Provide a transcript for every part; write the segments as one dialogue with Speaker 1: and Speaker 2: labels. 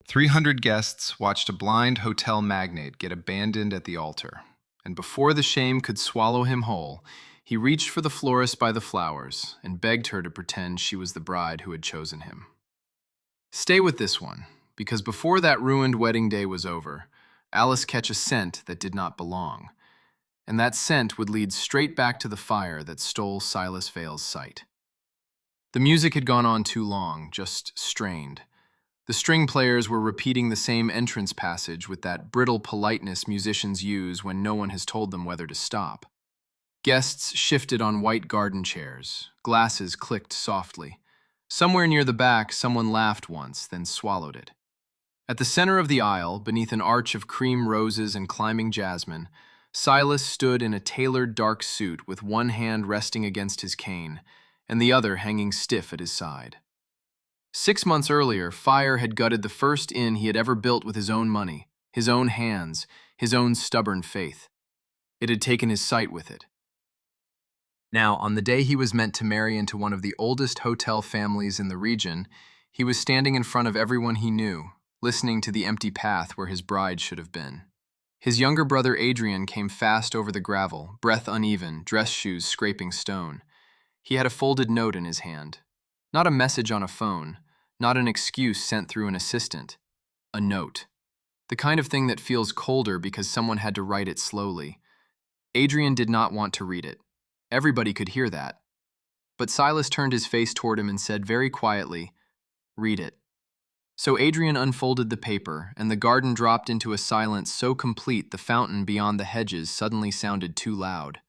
Speaker 1: 300 guests watched a blind hotel magnate get abandoned at the altar, and before the shame could swallow him whole, he reached for the florist by the flowers and begged her to pretend she was the bride who had chosen him. Stay with this one, because before that ruined wedding day was over, Alice catch a scent that did not belong, and that scent would lead straight back to the fire that stole Silas Vale's sight. The music had gone on too long, just strained. The string players were repeating the same entrance passage with that brittle politeness musicians use when no one has told them whether to stop. Guests shifted on white garden chairs. Glasses clicked softly. Somewhere near the back, someone laughed once, then swallowed it. At the center of the aisle, beneath an arch of cream roses and climbing jasmine, Silas stood in a tailored dark suit with one hand resting against his cane and the other hanging stiff at his side. 6 months earlier, fire had gutted the first inn he had ever built with his own money, his own hands, his own stubborn faith. It had taken his sight with it. Now, on the day he was meant to marry into one of the oldest hotel families in the region, he was standing in front of everyone he knew, listening to the empty path where his bride should have been. His younger brother Adrian came fast over the gravel, breath uneven, dress shoes scraping stone. He had a folded note in his hand. Not a message on a phone, not an excuse sent through an assistant. A note. The kind of thing that feels colder because someone had to write it slowly. Adrian did not want to read it. Everybody could hear that. But Silas turned his face toward him and said very quietly, "Read it." So Adrian unfolded the paper, and the garden dropped into a silence so complete the fountain beyond the hedges suddenly sounded too loud.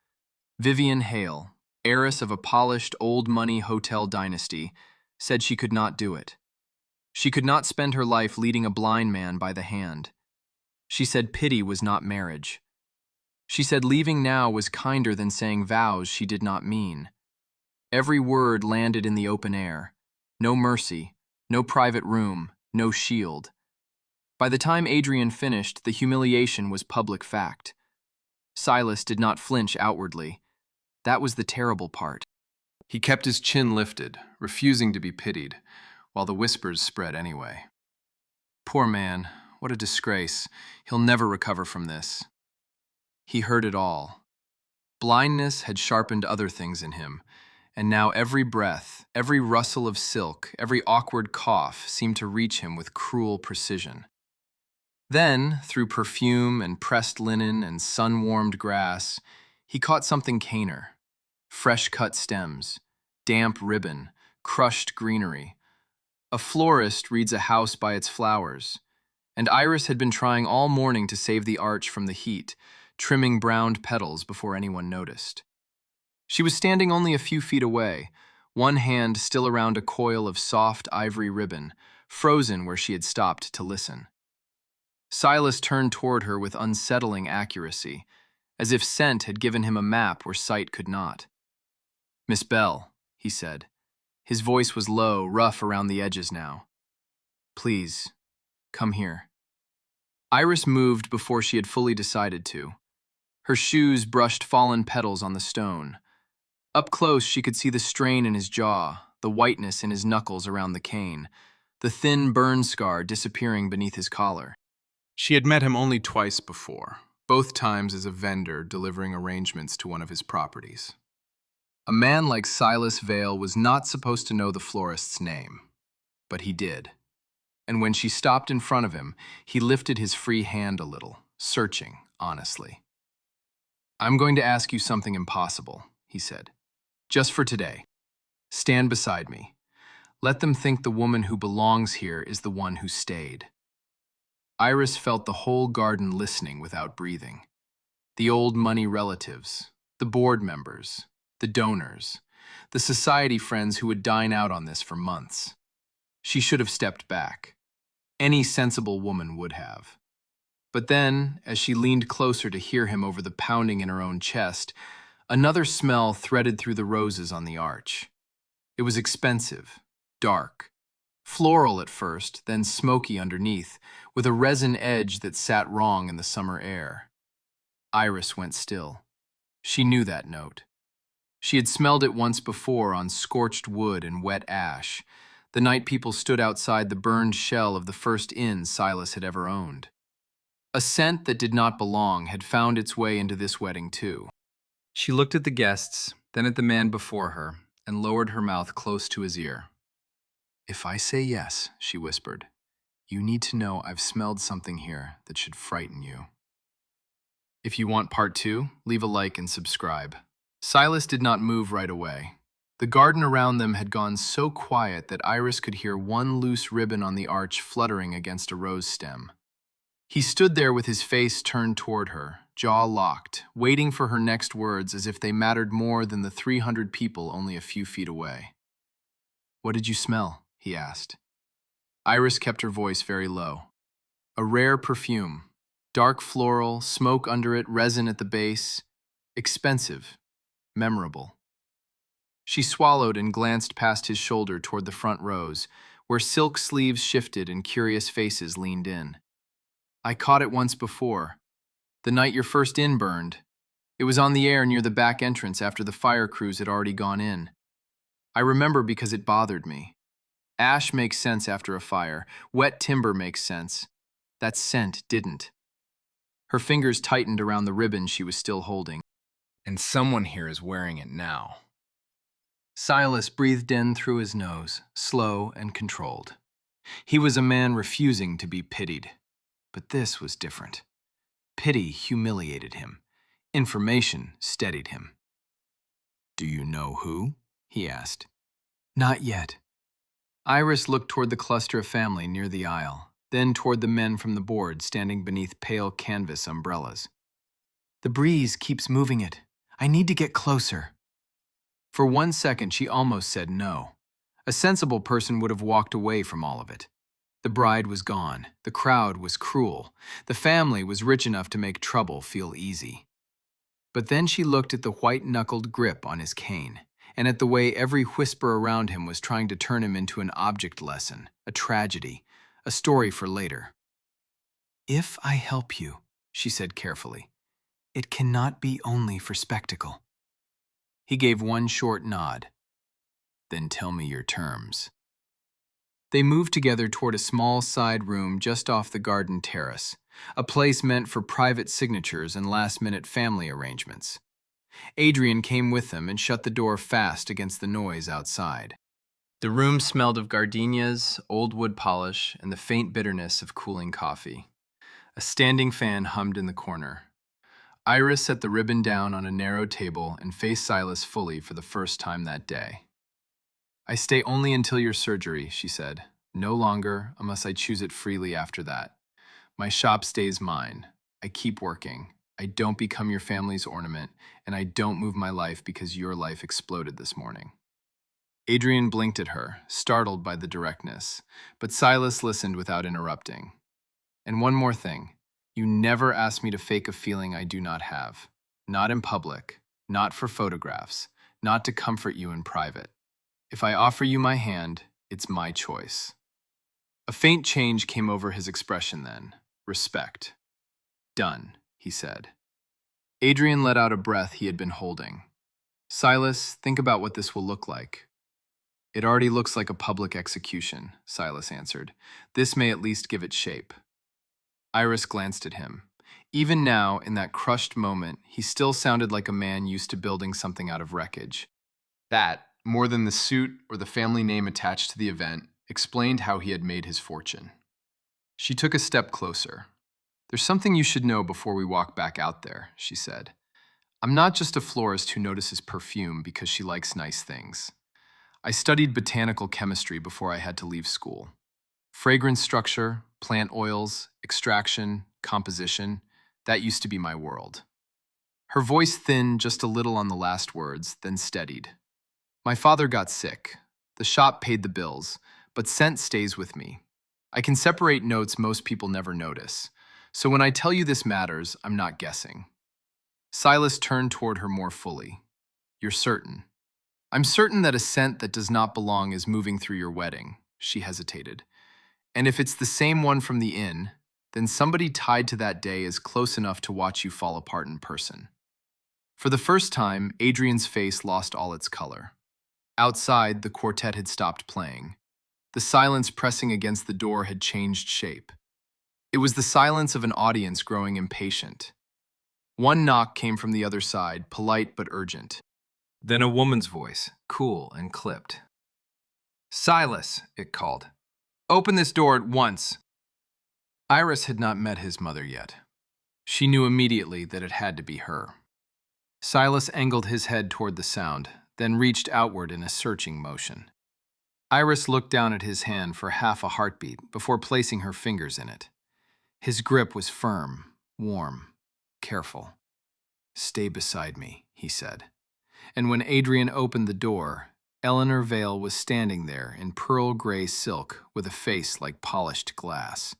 Speaker 1: Vivian Hale, heiress of a polished old-money hotel dynasty, said she could not do it. She could not spend her life leading a blind man by the hand. She said pity was not marriage. She said leaving now was kinder than saying vows she did not mean. Every word landed in the open air. No mercy, no private room, no shield. By the time Adrian finished, the humiliation was public fact. Silas did not flinch outwardly. That was the terrible part. He kept his chin lifted, refusing to be pitied, while the whispers spread anyway. Poor man, what a disgrace. He'll never recover from this. He heard it all. Blindness had sharpened other things in him, and now every breath, every rustle of silk, every awkward cough seemed to reach him with cruel precision. Then, through perfume and pressed linen and sun-warmed grass, he caught something caner. Fresh-cut stems, damp ribbon, crushed greenery. A florist reads a house by its flowers, and Iris had been trying all morning to save the arch from the heat, trimming browned petals before anyone noticed. She was standing only a few feet away, one hand still around a coil of soft ivory ribbon, frozen where she had stopped to listen. Silas turned toward her with unsettling accuracy, as if scent had given him a map where sight could not. "Miss Bell," he said. His voice was low, rough around the edges now. "Please, come here." Iris moved before she had fully decided to. Her shoes brushed fallen petals on the stone. Up close, she could see the strain in his jaw, the whiteness in his knuckles around the cane, the thin burn scar disappearing beneath his collar. She had met him only twice before, both times as a vendor delivering arrangements to one of his properties. A man like Silas Vale was not supposed to know the florist's name, but he did. And when she stopped in front of him, he lifted his free hand a little, searching, honestly. "I'm going to ask you something impossible," he said. "Just for today. Stand beside me. Let them think the woman who belongs here is the one who stayed." Iris felt the whole garden listening without breathing. The old money relatives, the board members, the donors, the society friends who would dine out on this for months. She should have stepped back. Any sensible woman would have. But then, as she leaned closer to hear him over the pounding in her own chest, another smell threaded through the roses on the arch. It was expensive, dark, floral at first, then smoky underneath, with a resin edge that sat wrong in the summer air. Iris went still. She knew that note. She had smelled it once before on scorched wood and wet ash, the night people stood outside the burned shell of the first inn Silas had ever owned. A scent that did not belong had found its way into this wedding, too. She looked at the guests, then at the man before her, and lowered her mouth close to his ear. "If I say yes," she whispered, "you need to know I've smelled something here that should frighten you." If you want part 2, leave a like and subscribe. Silas did not move right away. The garden around them had gone so quiet that Iris could hear one loose ribbon on the arch fluttering against a rose stem. He stood there with his face turned toward her, jaw locked, waiting for her next words as if they mattered more than the 300 people only a few feet away. "What did you smell?" he asked. Iris kept her voice very low. "A rare perfume. Dark floral, smoke under it, resin at the base. Expensive. Memorable." She swallowed and glanced past his shoulder toward the front rows, where silk sleeves shifted and curious faces leaned in. "I caught it once before. The night your first inn burned. It was on the air near the back entrance after the fire crews had already gone in. I remember because it bothered me. Ash makes sense after a fire. Wet timber makes sense. That scent didn't." Her fingers tightened around the ribbon she was still holding. "And someone here is wearing it now." Silas breathed in through his nose, slow and controlled. He was a man refusing to be pitied. But this was different. Pity humiliated him. Information steadied him. "Do you know who?" he asked. "Not yet." Iris looked toward the cluster of family near the aisle, then toward the men from the board standing beneath pale canvas umbrellas. "The breeze keeps moving it. I need to get closer." For 1 second, she almost said no. A sensible person would have walked away from all of it. The bride was gone. The crowd was cruel. The family was rich enough to make trouble feel easy. But then she looked at the white-knuckled grip on his cane, and at the way every whisper around him was trying to turn him into an object lesson, a tragedy, a story for later. "If I help you," she said carefully, "it cannot be only for spectacle." He gave one short nod. "Then tell me your terms." They moved together toward a small side room just off the garden terrace, a place meant for private signatures and last-minute family arrangements. Adrian came with them and shut the door fast against the noise outside. The room smelled of gardenias, old wood polish, and the faint bitterness of cooling coffee. A standing fan hummed in the corner. Iris set the ribbon down on a narrow table and faced Silas fully for the first time that day. "I stay only until your surgery," she said. "No longer, unless I choose it freely after that. My shop stays mine. I keep working. I don't become your family's ornament, and I don't move my life because your life exploded this morning." Adrian blinked at her, startled by the directness, but Silas listened without interrupting. "And one more thing. You never ask me to fake a feeling I do not have. Not in public, not for photographs, not to comfort you in private. If I offer you my hand, it's my choice." A faint change came over his expression then. Respect. "Done," he said. Adrian let out a breath he had been holding. "Silas, think about what this will look like." "It already looks like a public execution," Silas answered. "This may at least give it shape." Iris glanced at him. Even now, in that crushed moment, he still sounded like a man used to building something out of wreckage. That, more than the suit or the family name attached to the event, explained how he had made his fortune. She took a step closer. "There's something you should know before we walk back out there," she said. "I'm not just a florist who notices perfume because she likes nice things. I studied botanical chemistry before I had to leave school. Fragrance structure, plant oils, extraction, composition, that used to be my world." Her voice thinned just a little on the last words, then steadied. "My father got sick. The shop paid the bills, but scent stays with me. I can separate notes most people never notice. So when I tell you this matters, I'm not guessing." Silas turned toward her more fully. "You're certain?" "I'm certain that a scent that does not belong is moving through your wedding." She hesitated. "And if it's the same one from the inn, then somebody tied to that day is close enough to watch you fall apart in person." For the first time, Adrian's face lost all its color. Outside, the quartet had stopped playing. The silence pressing against the door had changed shape. It was the silence of an audience growing impatient. One knock came from the other side, polite but urgent. Then a woman's voice, cool and clipped. "Silas," it called. "Open this door at once." Iris had not met his mother yet. She knew immediately that it had to be her. Silas angled his head toward the sound, then reached outward in a searching motion. Iris looked down at his hand for half a heartbeat before placing her fingers in it. His grip was firm, warm, careful. "Stay beside me," he said. And when Adrian opened the door, Eleanor Vale was standing there in pearl gray silk with a face like polished glass.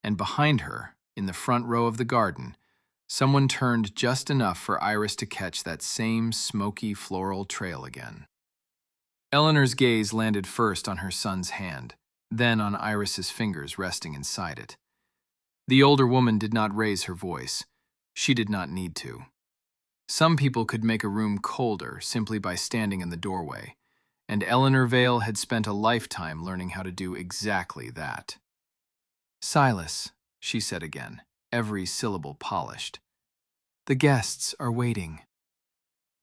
Speaker 1: And behind her, in the front row of the garden, someone turned just enough for Iris to catch that same smoky floral trail again. Eleanor's gaze landed first on her son's hand, then on Iris's fingers resting inside it. The older woman did not raise her voice. She did not need to. Some people could make a room colder simply by standing in the doorway, and Eleanor Vale had spent a lifetime learning how to do exactly that. "Silas," she said again, every syllable polished. "The guests are waiting."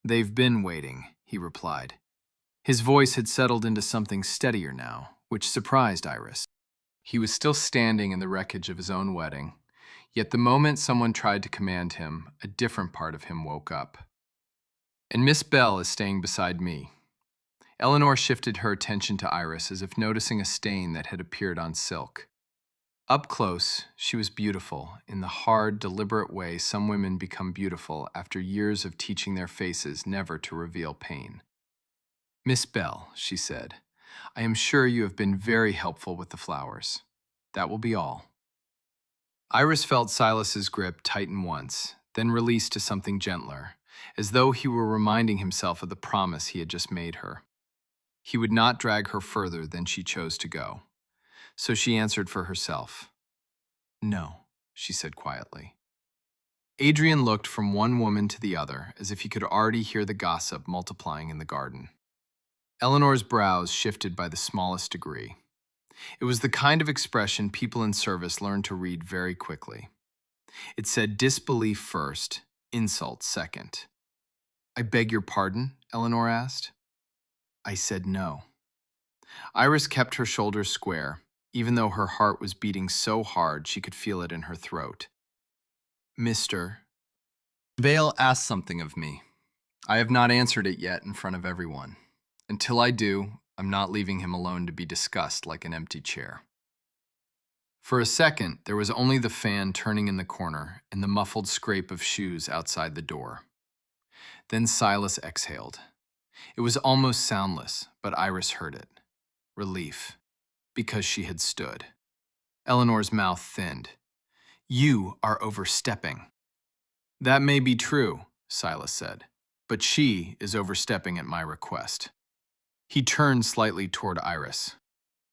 Speaker 1: "They've been waiting," he replied. His voice had settled into something steadier now, which surprised Iris. He was still standing in the wreckage of his own wedding, yet the moment someone tried to command him, a different part of him woke up. "And Miss Bell is staying beside me." Eleanor shifted her attention to Iris as if noticing a stain that had appeared on silk. Up close, she was beautiful in the hard, deliberate way some women become beautiful after years of teaching their faces never to reveal pain. "Miss Bell," she said, "I am sure you have been very helpful with the flowers. That will be all." Iris felt Silas's grip tighten once, then release to something gentler, as though he were reminding himself of the promise he had just made her. He would not drag her further than she chose to go. So she answered for herself. "No," she said quietly. Adrian looked from one woman to the other as if he could already hear the gossip multiplying in the garden. Eleanor's brows shifted by the smallest degree. It was the kind of expression people in service learned to read very quickly. It said disbelief first, insult second. "I beg your pardon?" Eleanor asked. "I said no." Iris kept her shoulders square, even though her heart was beating so hard she could feel it in her throat. "Mr. Vale asked something of me. I have not answered it yet in front of everyone. Until I do, I'm not leaving him alone to be discussed like an empty chair." For a second, there was only the fan turning in the corner and the muffled scrape of shoes outside the door. Then Silas exhaled. It was almost soundless, but Iris heard it. Relief. Because she had stood. Eleanor's mouth thinned. "You are overstepping." "That may be true," Silas said, "but she is overstepping at my request." He turned slightly toward Iris.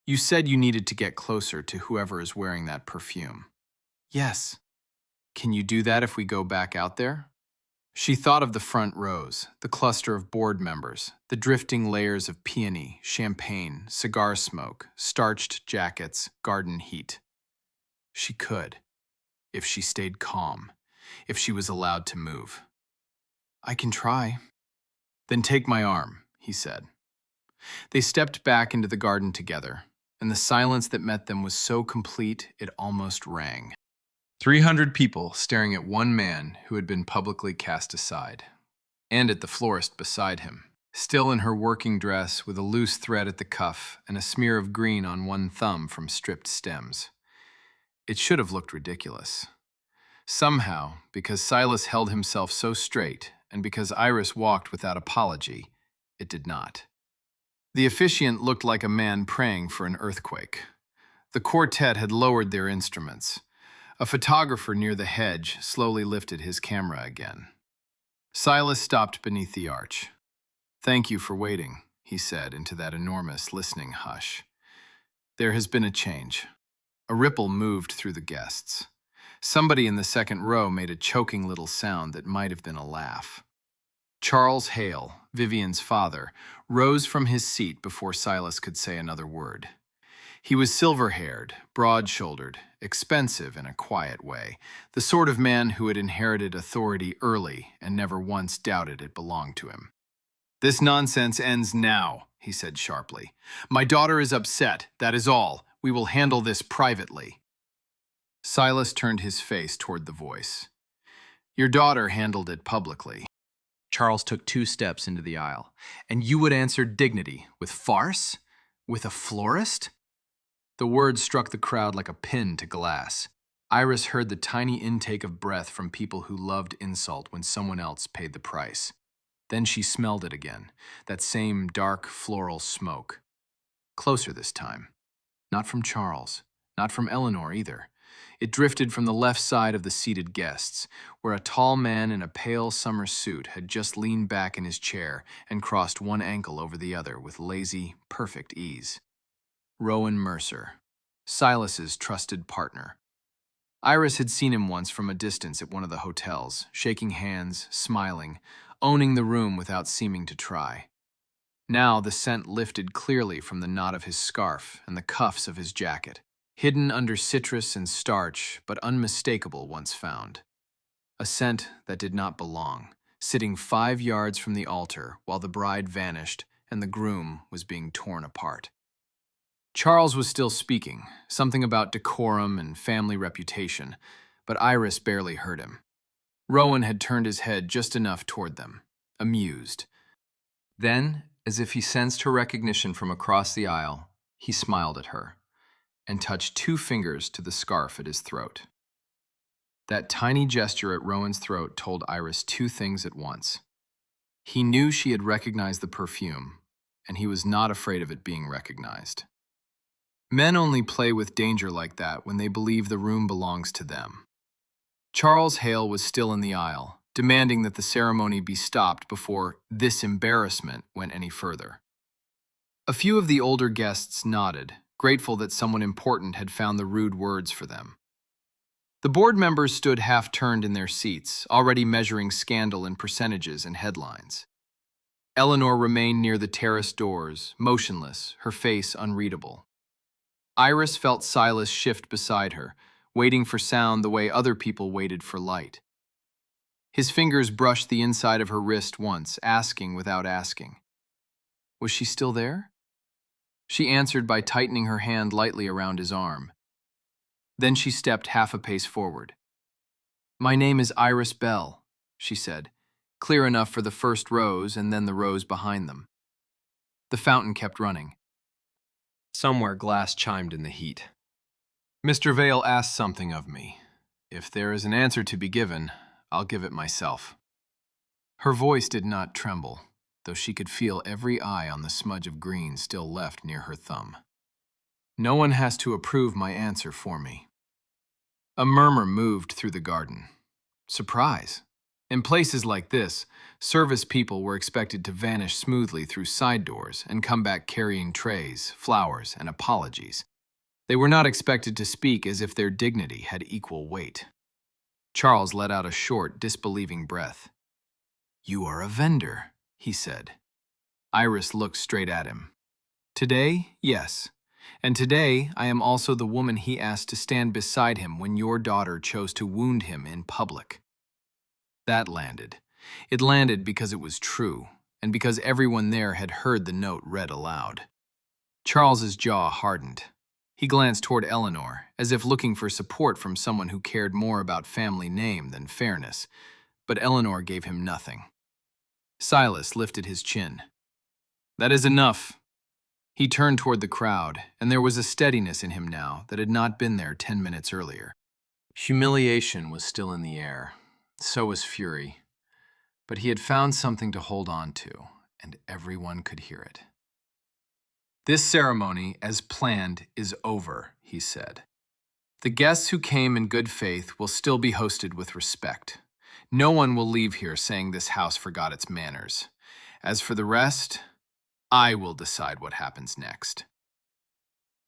Speaker 1: "You said you needed to get closer to whoever is wearing that perfume." "Yes." "Can you do that if we go back out there?" She thought of the front rows, the cluster of board members, the drifting layers of peony, champagne, cigar smoke, starched jackets, garden heat. She could, if she stayed calm, if she was allowed to move. "I can try." "Then take my arm," he said. They stepped back into the garden together, and the silence that met them was so complete it almost rang. 300 people staring at one man who had been publicly cast aside, and at the florist beside him, still in her working dress with a loose thread at the cuff and a smear of green on one thumb from stripped stems. It should have looked ridiculous. Somehow, because Silas held himself so straight, and because Iris walked without apology, it did not. The officiant looked like a man praying for an earthquake. The quartet had lowered their instruments. A photographer near the hedge slowly lifted his camera again. Silas stopped beneath the arch. "Thank you for waiting," he said into that enormous listening hush. There has been a change. A ripple moved through the guests. Somebody in the second row made a choking little sound that might have been a laugh. Charles Hale, Vivian's father, rose from his seat before Silas could say another word. He was silver-haired, broad-shouldered, expensive in a quiet way, the sort of man who had inherited authority early and never once doubted it belonged to him. "This nonsense ends now," he said sharply. "My daughter is upset, that is all. We will handle this privately." Silas turned his face toward the voice. "Your daughter handled it publicly." Charles took 2 steps into the aisle. "And you would answer dignity with farce? With a florist?" The words struck the crowd like a pin to glass. Iris heard the tiny intake of breath from people who loved insult when someone else paid the price. Then she smelled it again, that same dark floral smoke. Closer this time. Not from Charles, not from Eleanor either. It drifted from the left side of the seated guests, where a tall man in a pale summer suit had just leaned back in his chair and crossed one ankle over the other with lazy, perfect ease. Rowan Mercer, Silas's trusted partner. Iris had seen him once from a distance at one of the hotels, shaking hands, smiling, owning the room without seeming to try. Now the scent lifted clearly from the knot of his scarf and the cuffs of his jacket, hidden under citrus and starch, but unmistakable once found. A scent that did not belong, sitting 5 yards from the altar while the bride vanished and the groom was being torn apart. Charles was still speaking, something about decorum and family reputation, but Iris barely heard him. Rowan had turned his head just enough toward them, amused. Then, as if he sensed her recognition from across the aisle, he smiled at her and touched 2 fingers to the scarf at his throat. That tiny gesture at Rowan's throat told Iris 2 things at once. He knew she had recognized the perfume, and he was not afraid of it being recognized. Men only play with danger like that when they believe the room belongs to them. Charles Hale was still in the aisle, demanding that the ceremony be stopped before this embarrassment went any further. A few of the older guests nodded, grateful that someone important had found the rude words for them. The board members stood half-turned in their seats, already measuring scandal in percentages and headlines. Eleanor remained near the terrace doors, motionless, her face unreadable. Iris felt Silas shift beside her, waiting for sound the way other people waited for light. His fingers brushed the inside of her wrist once, asking without asking. Was she still there? She answered by tightening her hand lightly around his arm. Then she stepped half a pace forward. "My name is Iris Bell," she said, clear enough for the first rows and then the rows behind them. The fountain kept running. Somewhere glass chimed in the heat. "Mr. Vale asked something of me. If there is an answer to be given, I'll give it myself." Her voice did not tremble, though she could feel every eye on the smudge of green still left near her thumb. "No one has to approve my answer for me." A murmur moved through the garden. Surprise. In places like this, service people were expected to vanish smoothly through side doors and come back carrying trays, flowers, and apologies. They were not expected to speak as if their dignity had equal weight. Charles let out a short, disbelieving breath. "You are a vendor," he said. Iris looked straight at him. "Today, yes. And today I am also the woman he asked to stand beside him when your daughter chose to wound him in public." That landed. It landed because it was true, and because everyone there had heard the note read aloud. Charles's jaw hardened. He glanced toward Eleanor, as if looking for support from someone who cared more about family name than fairness, but Eleanor gave him nothing. Silas lifted his chin. "That is enough." He turned toward the crowd, and there was a steadiness in him now that had not been there 10 minutes earlier. Humiliation was still in the air. So was fury. But he had found something to hold on to, and everyone could hear it. "This ceremony, as planned, is over," he said. "The guests who came in good faith will still be hosted with respect. No one will leave here saying this house forgot its manners. As for the rest, I will decide what happens next."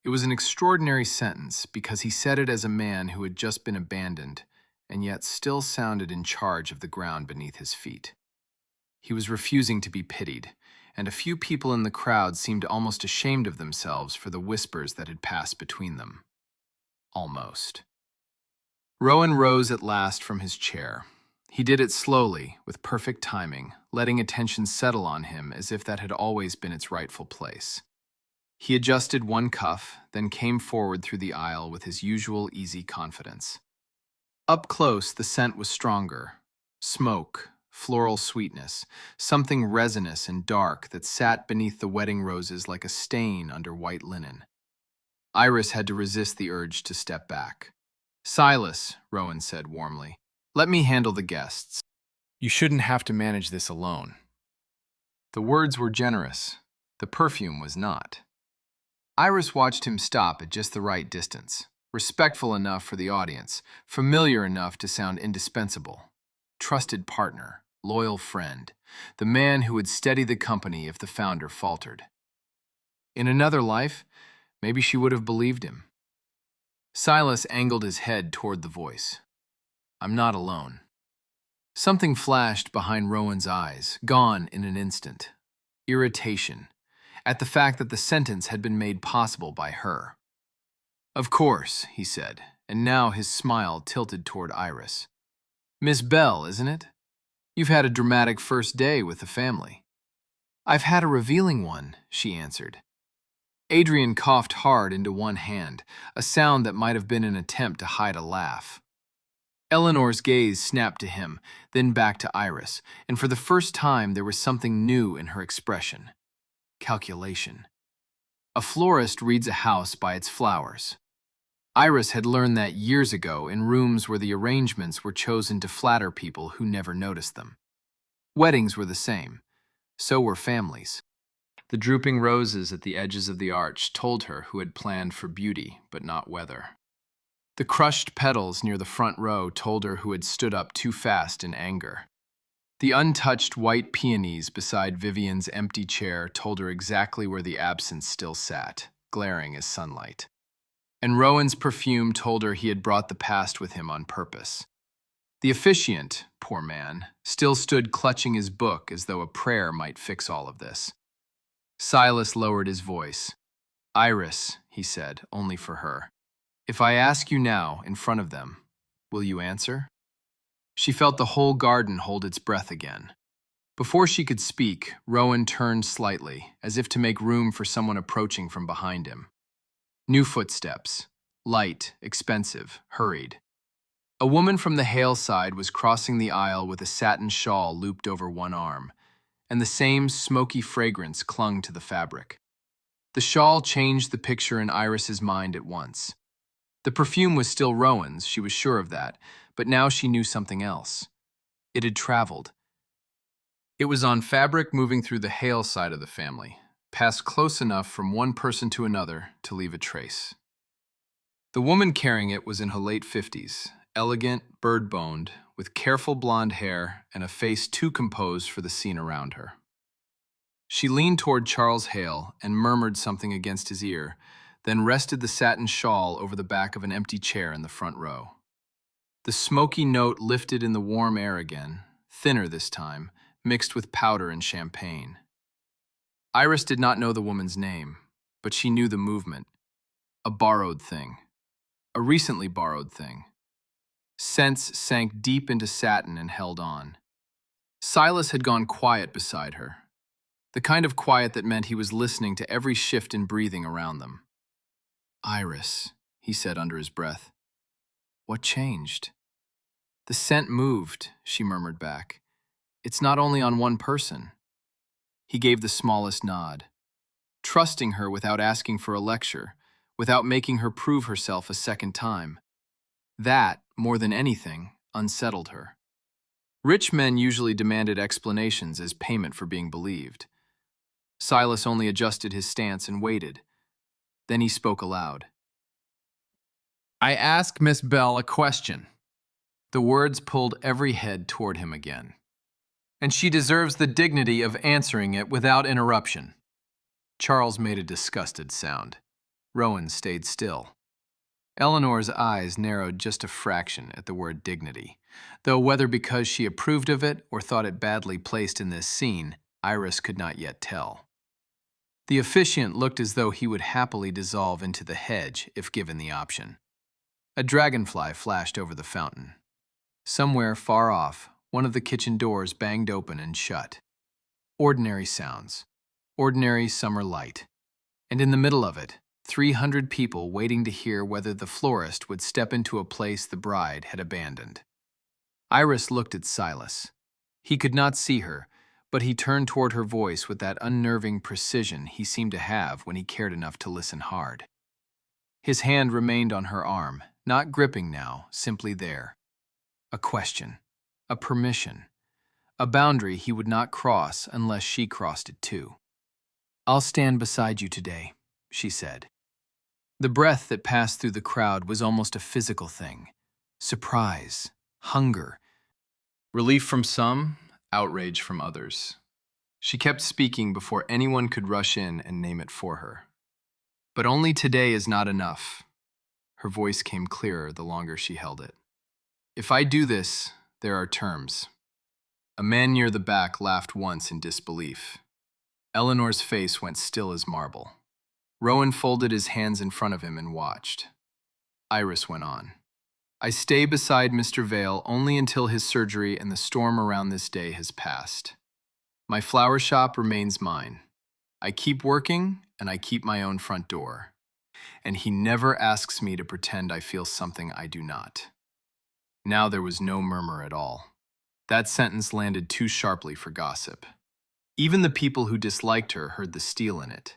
Speaker 1: It was an extraordinary sentence because he said it as a man who had just been abandoned and yet still sounded in charge of the ground beneath his feet. He was refusing to be pitied, and a few people in the crowd seemed almost ashamed of themselves for the whispers that had passed between them. Almost. Rowan rose at last from his chair. He did it slowly, with perfect timing, letting attention settle on him as if that had always been its rightful place. He adjusted one cuff, then came forward through the aisle with his usual easy confidence. Up close, the scent was stronger. Smoke, floral sweetness, something resinous and dark that sat beneath the wedding roses like a stain under white linen. Iris had to resist the urge to step back. "Silas," Rowan said warmly, "let me handle the guests. You shouldn't have to manage this alone." The words were generous. The perfume was not. Iris watched him stop at just the right distance, respectful enough for the audience, familiar enough to sound indispensable. Trusted partner, loyal friend, the man who would steady the company if the founder faltered. In another life, maybe she would have believed him. Silas angled his head toward the voice. "I'm not alone." Something flashed behind Rowan's eyes, gone in an instant. Irritation, at the fact that the sentence had been made possible by her. "Of course," he said, and now his smile tilted toward Iris. "Miss Bell, isn't it? You've had a dramatic first day with the family." "I've had a revealing one," she answered. Adrian coughed hard into one hand, a sound that might have been an attempt to hide a laugh. Eleanor's gaze snapped to him, then back to Iris, and for the first time there was something new in her expression. Calculation. A florist reads a house by its flowers. Iris had learned that years ago in rooms where the arrangements were chosen to flatter people who never noticed them. Weddings were the same. So were families. The drooping roses at the edges of the arch told her who had planned for beauty but not weather. The crushed petals near the front row told her who had stood up too fast in anger. The untouched white peonies beside Vivian's empty chair told her exactly where the absence still sat, glaring as sunlight. And Rowan's perfume told her he had brought the past with him on purpose. The officiant, poor man, still stood clutching his book as though a prayer might fix all of this. Silas lowered his voice. "Iris," he said, only for her, "if I ask you now, in front of them, will you answer?" She felt the whole garden hold its breath again. Before she could speak, Rowan turned slightly, as if to make room for someone approaching from behind him. New footsteps, light, expensive, hurried. A woman from the Hale side was crossing the aisle with a satin shawl looped over one arm, and the same smoky fragrance clung to the fabric. The shawl changed the picture in Iris's mind at once. The perfume was still Rowan's, she was sure of that, but now she knew something else. It had traveled. It was on fabric moving through the Hale side of the family, passed close enough from one person to another to leave a trace. The woman carrying it was in her late 50s, elegant, bird-boned, with careful blonde hair and a face too composed for the scene around her. She leaned toward Charles Hale and murmured something against his ear, then rested the satin shawl over the back of an empty chair in the front row. The smoky note lifted in the warm air again, thinner this time, mixed with powder and champagne. Iris did not know the woman's name, but she knew the movement. A borrowed thing. A recently borrowed thing. Scents sank deep into satin and held on. Silas had gone quiet beside her, the kind of quiet that meant he was listening to every shift in breathing around them. "Iris," he said under his breath. "What changed?" "The scent moved," she murmured back. "It's not only on one person." He gave the smallest nod, trusting her without asking for a lecture, without making her prove herself a second time. That, more than anything, unsettled her. Rich men usually demanded explanations as payment for being believed. Silas only adjusted his stance and waited. Then he spoke aloud. "I ask Miss Bell a question." The words pulled every head toward him again. "And she deserves the dignity of answering it without interruption." Charles made a disgusted sound. Rowan stayed still. Eleanor's eyes narrowed just a fraction at the word dignity, though whether because she approved of it or thought it badly placed in this scene, Iris could not yet tell. The officiant looked as though he would happily dissolve into the hedge if given the option. A dragonfly flashed over the fountain. Somewhere far off, one of the kitchen doors banged open and shut. Ordinary sounds, ordinary summer light. And in the middle of it, 300 people waiting to hear whether the florist would step into a place the bride had abandoned. Iris looked at Silas. He could not see her, but he turned toward her voice with that unnerving precision he seemed to have when he cared enough to listen hard. His hand remained on her arm, not gripping now, simply there. A question, a permission, a boundary he would not cross unless she crossed it too. "I'll stand beside you today," she said. The breath that passed through the crowd was almost a physical thing. Surprise, hunger. Relief from some, outrage from others. She kept speaking before anyone could rush in and name it for her. "But only today is not enough." Her voice came clearer the longer she held it. "If I do this, there are terms." A man near the back laughed once in disbelief. Eleanor's face went still as marble. Rowan folded his hands in front of him and watched. Iris went on. "I stay beside Mr. Vale only until his surgery and the storm around this day has passed. My flower shop remains mine. I keep working, and I keep my own front door. And he never asks me to pretend I feel something I do not." Now there was no murmur at all. That sentence landed too sharply for gossip. Even the people who disliked her heard the steel in it.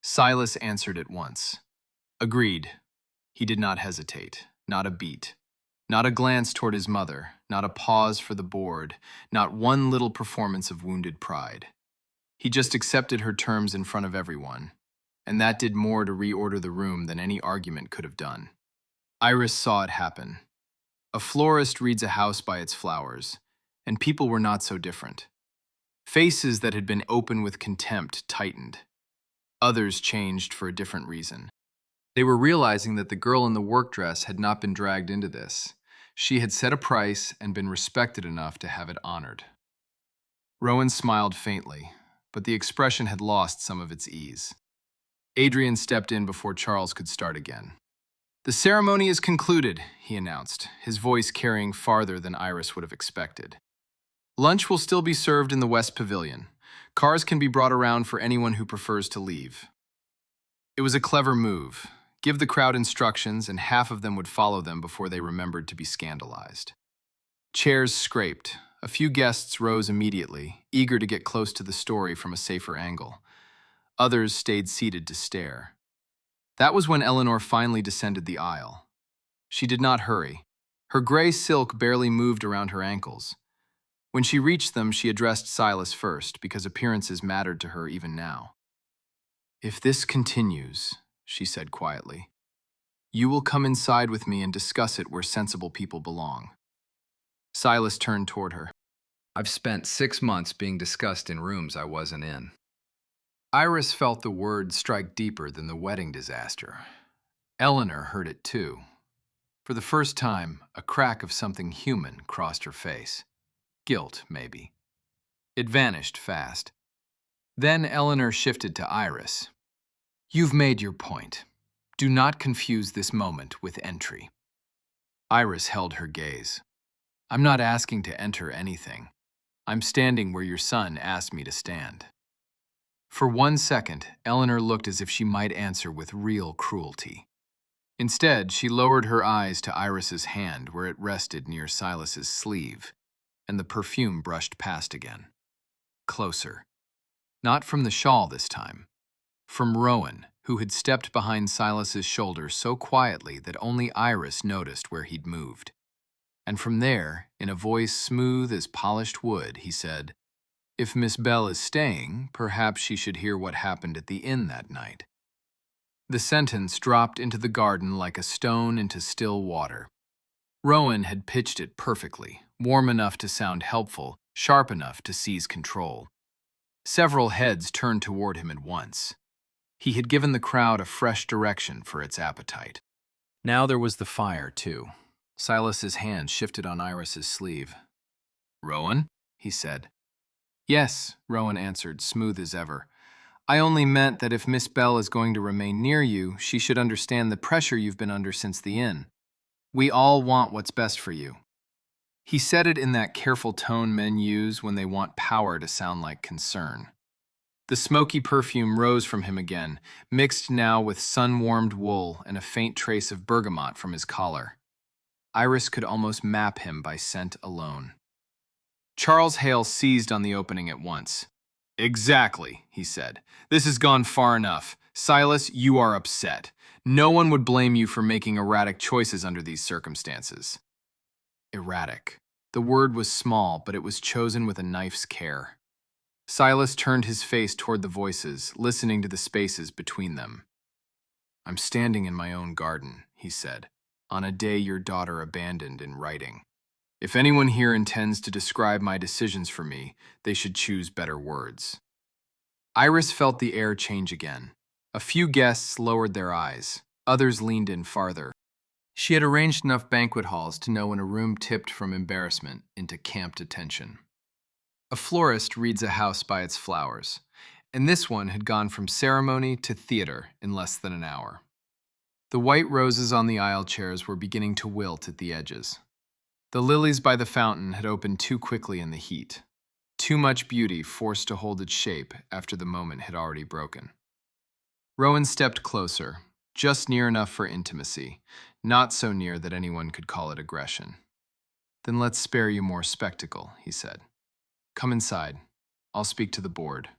Speaker 1: Silas answered at once. Agreed. He did not hesitate, not a beat. Not a glance toward his mother, not a pause for the board, not one little performance of wounded pride. He just accepted her terms in front of everyone, and that did more to reorder the room than any argument could have done. Iris saw it happen. A florist reads a house by its flowers, and people were not so different. Faces that had been open with contempt tightened. Others changed for a different reason. They were realizing that the girl in the work dress had not been dragged into this. She had set a price and been respected enough to have it honored. Rowan smiled faintly, but the expression had lost some of its ease. Adrian stepped in before Charles could start again. "The ceremony is concluded," he announced, his voice carrying farther than Iris would have expected. "Lunch will still be served in the West Pavilion. Cars can be brought around for anyone who prefers to leave." It was a clever move. Give the crowd instructions, and half of them would follow them before they remembered to be scandalized. Chairs scraped. A few guests rose immediately, eager to get close to the story from a safer angle. Others stayed seated to stare. That was when Eleanor finally descended the aisle. She did not hurry. Her gray silk barely moved around her ankles. When she reached them, she addressed Silas first, because appearances mattered to her even now. "If this continues," she said quietly, "you will come inside with me and discuss it where sensible people belong." Silas turned toward her. "I've spent 6 months being discussed in rooms I wasn't in." Iris felt the word strike deeper than the wedding disaster. Eleanor heard it too. For the first time, a crack of something human crossed her face. Guilt, maybe. It vanished fast. Then Eleanor shifted to Iris. "You've made your point. Do not confuse this moment with entry." Iris held her gaze. "I'm not asking to enter anything. I'm standing where your son asked me to stand." For 1 second, Eleanor looked as if she might answer with real cruelty. Instead, she lowered her eyes to Iris's hand where it rested near Silas's sleeve, and the perfume brushed past again. Closer. Not from the shawl this time. From Rowan, who had stepped behind Silas's shoulder so quietly that only Iris noticed where he'd moved. And from there, in a voice smooth as polished wood, he said, "If Miss Bell is staying, perhaps she should hear what happened at the inn that night." The sentence dropped into the garden like a stone into still water. Rowan had pitched it perfectly, warm enough to sound helpful, sharp enough to seize control. Several heads turned toward him at once. He had given the crowd a fresh direction for its appetite. Now there was the fire, too. Silas's hand shifted on Iris's sleeve. "Rowan?" he said. Yes, Rowan answered, smooth as ever. I only meant that if Miss Bell is going to remain near you, she should understand the pressure you've been under since the inn. We all want what's best for you. He said it in that careful tone men use when they want power to sound like concern. The smoky perfume rose from him again, mixed now with sun-warmed wool and a faint trace of bergamot from his collar. Iris could almost map him by scent alone. Charles Hale seized on the opening at once. Exactly, he said. This has gone far enough. Silas, you are upset. No one would blame you for making erratic choices under these circumstances. Erratic. The word was small, but it was chosen with a knife's care. Silas turned his face toward the voices, listening to the spaces between them. I'm standing in my own garden, he said, on a day your daughter abandoned in writing. If anyone here intends to describe my decisions for me, they should choose better words. Iris felt the air change again. A few guests lowered their eyes. Others leaned in farther. She had arranged enough banquet halls to know when a room tipped from embarrassment into camped attention. A florist reads a house by its flowers, and this one had gone from ceremony to theater in less than an hour. The white roses on the aisle chairs were beginning to wilt at the edges. The lilies by the fountain had opened too quickly in the heat. Too much beauty forced to hold its shape after the moment had already broken. Rowan stepped closer, just near enough for intimacy, not so near that anyone could call it aggression. Then let's spare you more spectacle, he said. Come inside. I'll speak to the board.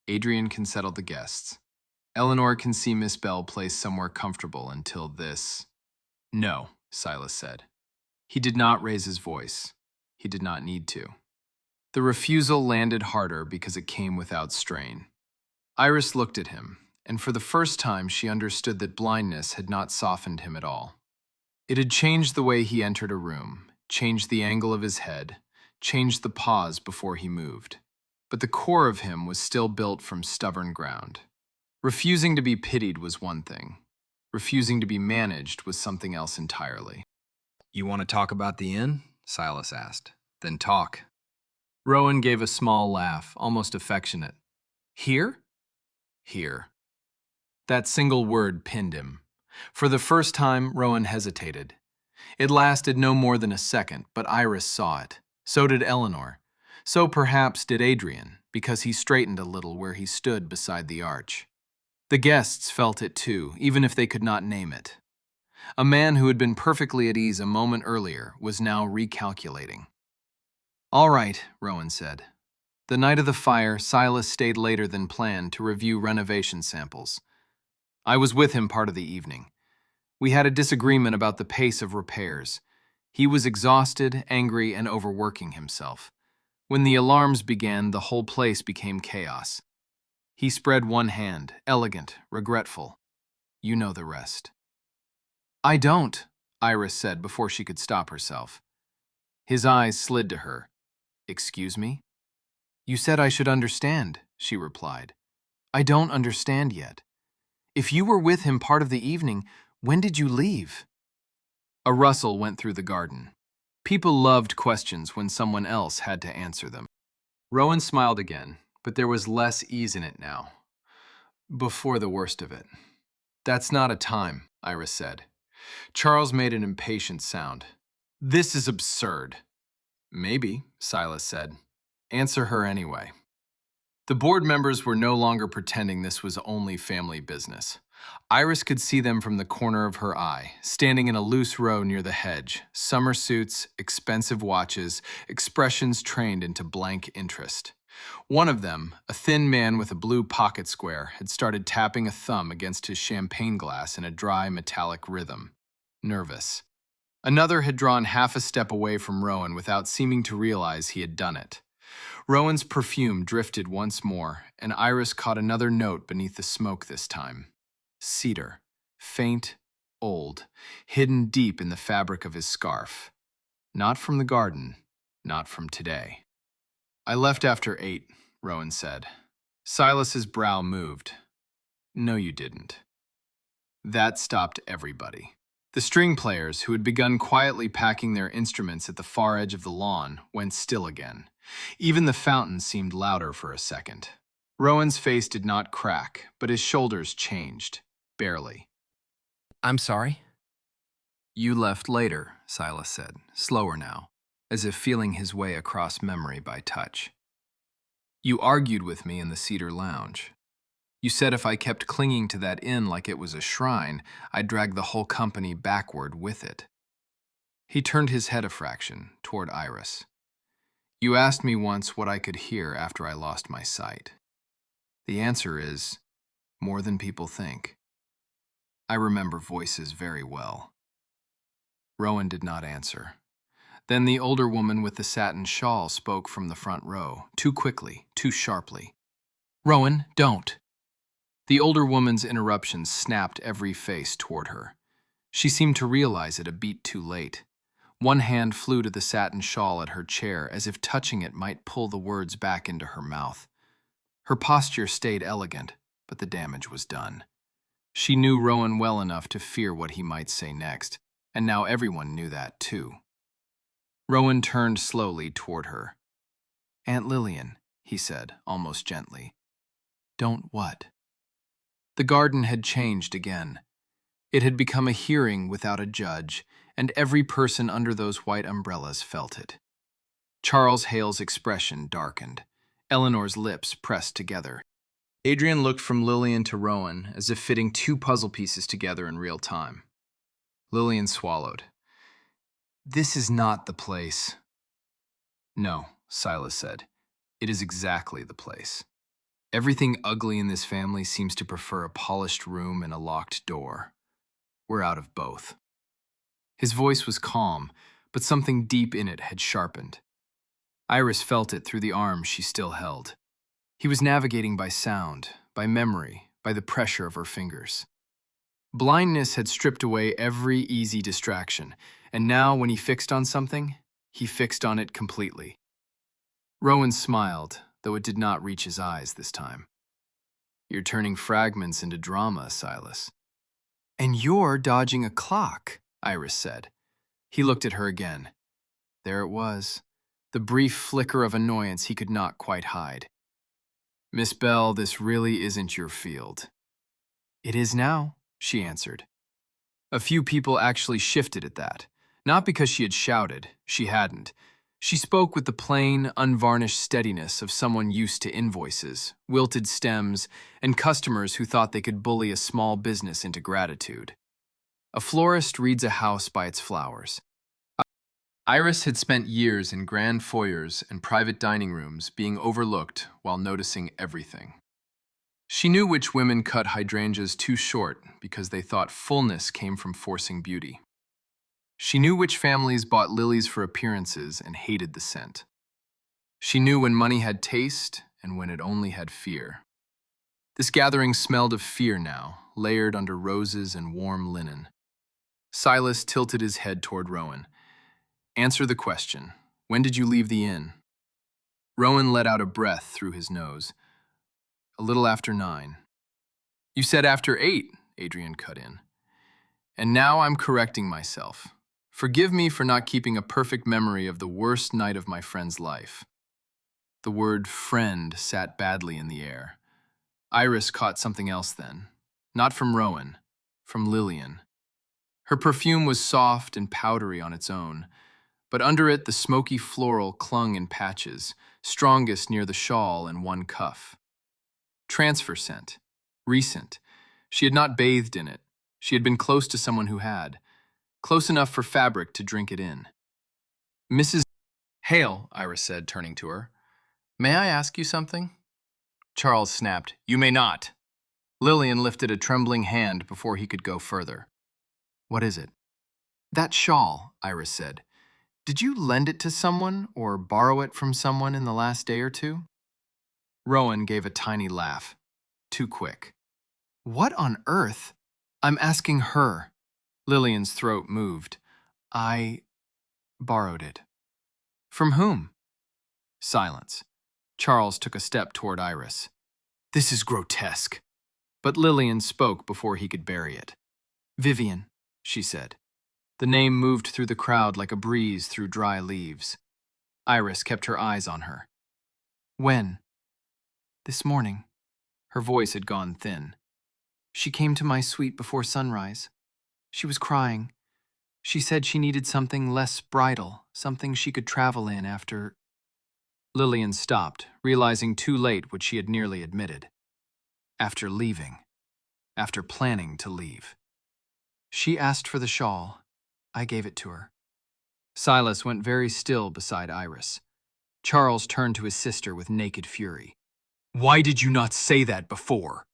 Speaker 1: Adrian can settle the guests. Eleanor can see Miss Bell placed somewhere comfortable until this. No, Silas said. He did not raise his voice. He did not need to. The refusal landed harder because it came without strain. Iris looked at him, and for the first time she understood that blindness had not softened him at all. It had changed the way he entered a room, changed the angle of his head, changed the pause before he moved. But the core of him was still built from stubborn ground. Refusing to be pitied was one thing. Refusing to be managed was something else entirely.
Speaker 2: You want to talk about the inn? Silas asked. Then talk.
Speaker 1: Rowan gave a small laugh, almost affectionate. Here? Here. That single word pinned him. For the first time, Rowan hesitated. It lasted no more than a second, but Iris saw it. So did Eleanor. So perhaps did Adrian, because he straightened a little where he stood beside the arch. The guests felt it too, even if they could not name it. A man who had been perfectly at ease a moment earlier was now recalculating. All right, Rowan said. The night of the fire, Silas stayed later than planned to review renovation samples. I was with him part of the evening. We had a disagreement about the pace of repairs. He was exhausted, angry, and overworking himself. When the alarms began, the whole place became chaos. He spread one hand, elegant, regretful. You know the rest. I don't, Iris said before she could stop herself. His eyes slid to her. Excuse me? You said I should understand, she replied. I don't understand yet. If you were with him part of the evening, when did you leave? A rustle went through the garden. People loved questions when someone else had to answer them. Rowan smiled again, but there was less ease in it now. Before the worst of it. That's not a time, Iris said. Charles made an impatient sound. This is absurd. Maybe, Silas said. Answer her anyway. The board members were no longer pretending this was only family business. Iris could see them from the corner of her eye, standing in a loose row near the hedge, summer suits, expensive watches, expressions trained into blank interest. One of them, a thin man with a blue pocket square, had started tapping a thumb against his champagne glass in a dry, metallic rhythm. Nervous. Another had drawn half a step away from Rowan without seeming to realize he had done it. Rowan's perfume drifted once more, and Iris caught another note beneath the smoke this time. Cedar. Faint, old, hidden deep in the fabric of his scarf. Not from the garden, not from today. I left after 8, Rowan said. Silas's brow moved. No, you didn't. That stopped everybody. The string players, who had begun quietly packing their instruments at the far edge of the lawn, went still again. Even the fountain seemed louder for a second. Rowan's face did not crack, but his shoulders changed. Barely.
Speaker 2: I'm sorry.
Speaker 1: You left later, Silas said, slower now, as if feeling his way across memory by touch. You argued with me in the Cedar Lounge. You said if I kept clinging to that inn like it was a shrine, I'd drag the whole company backward with it. He turned his head a fraction toward Iris. You asked me once what I could hear after I lost my sight. The answer is, more than people think. I remember voices very well. Rowan did not answer. Then the older woman with the satin shawl spoke from the front row, too quickly, too sharply. Rowan, don't. The older woman's interruption snapped every face toward her. She seemed to realize it a beat too late. One hand flew to the satin shawl at her chair, as if touching it might pull the words back into her mouth. Her posture stayed elegant, but the damage was done. She knew Rowan well enough to fear what he might say next, and now everyone knew that too. Rowan turned slowly toward her. Aunt Lillian, he said, almost gently. Don't what? The garden had changed again. It had become a hearing without a judge, and every person under those white umbrellas felt it. Charles Hale's expression darkened. Eleanor's lips pressed together. Adrian looked from Lillian to Rowan, as if fitting two puzzle pieces together in real time. Lillian swallowed. This is not the place. No, Silas said. It is exactly the place. Everything ugly in this family seems to prefer a polished room and a locked door. We're out of both. His voice was calm, but something deep in it had sharpened. Iris felt it through the arm she still held. He was navigating by sound, by memory, by the pressure of her fingers. Blindness had stripped away every easy distraction, and now when he fixed on something, he fixed on it completely. Rowan smiled, though it did not reach his eyes this time. You're turning fragments into drama, Silas. And you're dodging a clock, Iris said. He looked at her again. There it was, the brief flicker of annoyance he could not quite hide. Miss Bell, this really isn't your field. It is now, she answered. A few people actually shifted at that, not because she had shouted, she hadn't. She spoke with the plain, unvarnished steadiness of someone used to invoices, wilted stems, and customers who thought they could bully a small business into gratitude. A florist reads a house by its flowers. Iris had spent years in grand foyers and private dining rooms being overlooked while noticing everything. She knew which women cut hydrangeas too short because they thought fullness came from forcing beauty. She knew which families bought lilies for appearances and hated the scent. She knew when money had taste and when it only had fear. This gathering smelled of fear now, layered under roses and warm linen. Silas tilted his head toward Rowan. Answer the question. When did you leave the inn? Rowan let out a breath through his nose. A little after 9. You said after 8, Adrian cut in. And now I'm correcting myself. Forgive me for not keeping a perfect memory of the worst night of my friend's life. The word friend sat badly in the air. Iris caught something else then. Not from Rowan, from Lillian. Her perfume was soft and powdery on its own, but under it the smoky floral clung in patches, strongest near the shawl and one cuff. Transfer scent. Recent. She had not bathed in it. She had been close to someone who had. Close enough for fabric to drink it in. Mrs. Hale, Iris said, turning to her. May I ask you something? Charles snapped. You may not. Lillian lifted a trembling hand before he could go further. What is it? That shawl, Iris said. Did you lend it to someone or borrow it from someone in the last day or two? Rowan gave a tiny laugh. Too quick. What on earth? I'm asking her. Lillian's throat moved. I borrowed it. From whom? Silence. Charles took a step toward Iris. This is grotesque. But Lillian spoke before he could bury it. Vivian, she said. The name moved through the crowd like a breeze through dry leaves. Iris kept her eyes on her. When? This morning. Her voice had gone thin. She came to my suite before sunrise. She was crying. She said she needed something less bridal, something she could travel in after. Lillian stopped, realizing too late what she had nearly admitted. After leaving. After planning to leave. She asked for the shawl. I gave it to her. Silas went very still beside Iris. Charles turned to his sister with naked fury. Why did you not say that before?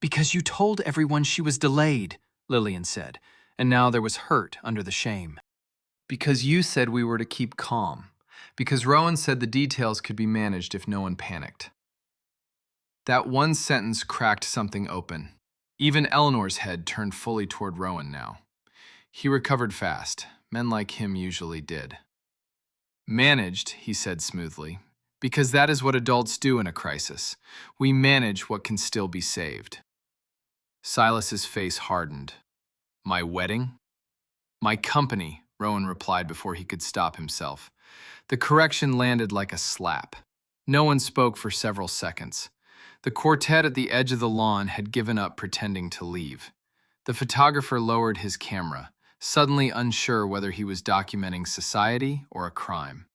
Speaker 1: Because you told everyone she was delayed, Lillian said, and now there was hurt under the shame. Because you said we were to keep calm. Because Rowan said the details could be managed if no one panicked. That one sentence cracked something open. Even Eleanor's head turned fully toward Rowan now. He recovered fast. Men like him usually did. Managed, he said smoothly, because that is what adults do in a crisis. We manage what can still be saved. Silas's face hardened. My wedding? My company, Rowan replied before he could stop himself. The correction landed like a slap. No one spoke for several seconds. The quartet at the edge of the lawn had given up pretending to leave. The photographer lowered his camera, suddenly unsure whether he was documenting society or a crime.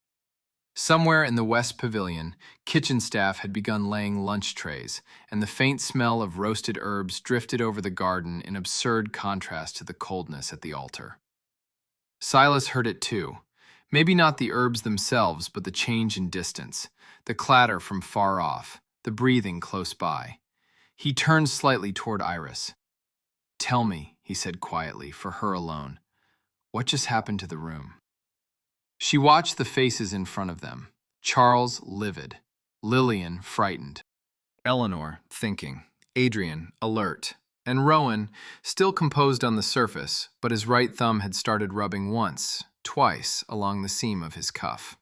Speaker 1: Somewhere in the West Pavilion, kitchen staff had begun laying lunch trays, and the faint smell of roasted herbs drifted over the garden in absurd contrast to the coldness at the altar. Silas heard it too. Maybe not the herbs themselves, but the change in distance, the clatter from far off, the breathing close by. He turned slightly toward Iris. Tell me, he said quietly, for her alone, what just happened to the room? She watched the faces in front of them. Charles livid, Lillian frightened, Eleanor thinking, Adrian alert, and Rowan still composed on the surface, but his right thumb had started rubbing once, twice along the seam of his cuff.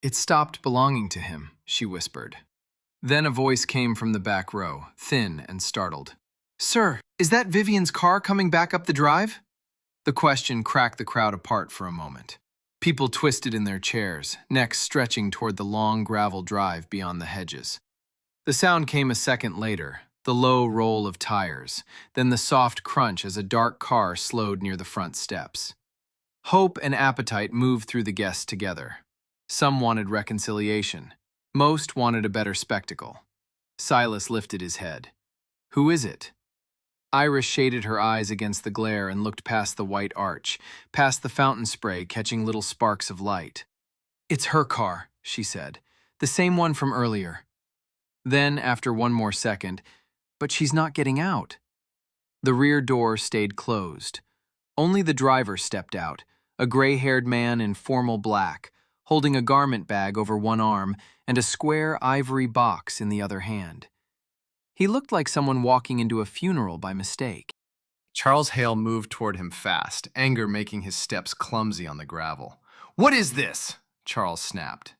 Speaker 1: It stopped belonging to him, she whispered. Then a voice came from the back row, thin and startled. Sir, is that Vivian's car coming back up the drive? The question cracked the crowd apart for a moment. People twisted in their chairs, necks stretching toward the long gravel drive beyond the hedges. The sound came a second later, the low roll of tires, then the soft crunch as a dark car slowed near the front steps. Hope and appetite moved through the guests together. Some wanted reconciliation. Most wanted a better spectacle. Silas lifted his head. Who is it? Iris shaded her eyes against the glare and looked past the white arch, past the fountain spray catching little sparks of light. It's her car, she said. The same one from earlier. Then, after one more second, but she's not getting out. The rear door stayed closed. Only the driver stepped out, a gray-haired man in formal black, holding a garment bag over one arm and a square ivory box in the other hand. He looked like someone walking into a funeral by mistake. Charles Hale moved toward him fast, anger making his steps clumsy on the gravel. What is this? Charles snapped.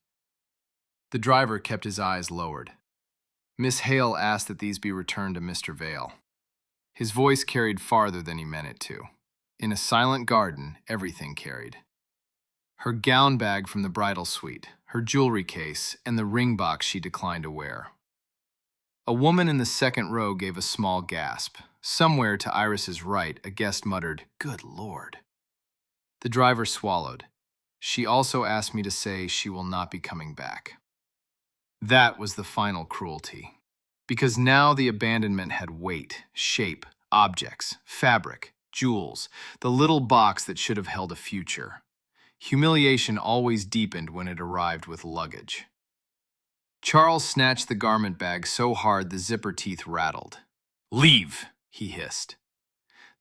Speaker 1: The driver kept his eyes lowered. Miss Hale asked that these be returned to Mr. Vale. His voice carried farther than he meant it to. In a silent garden, everything carried. Her gown bag from the bridal suite, her jewelry case, and the ring box she declined to wear. A woman in the second row gave a small gasp. Somewhere to Iris's right, a guest muttered, "Good Lord." The driver swallowed. She also asked me to say she will not be coming back. That was the final cruelty. Because now the abandonment had weight, shape, objects, fabric, jewels, the little box that should have held a future. Humiliation always deepened when it arrived with luggage. Charles snatched the garment bag so hard the zipper teeth rattled. "Leave," he hissed.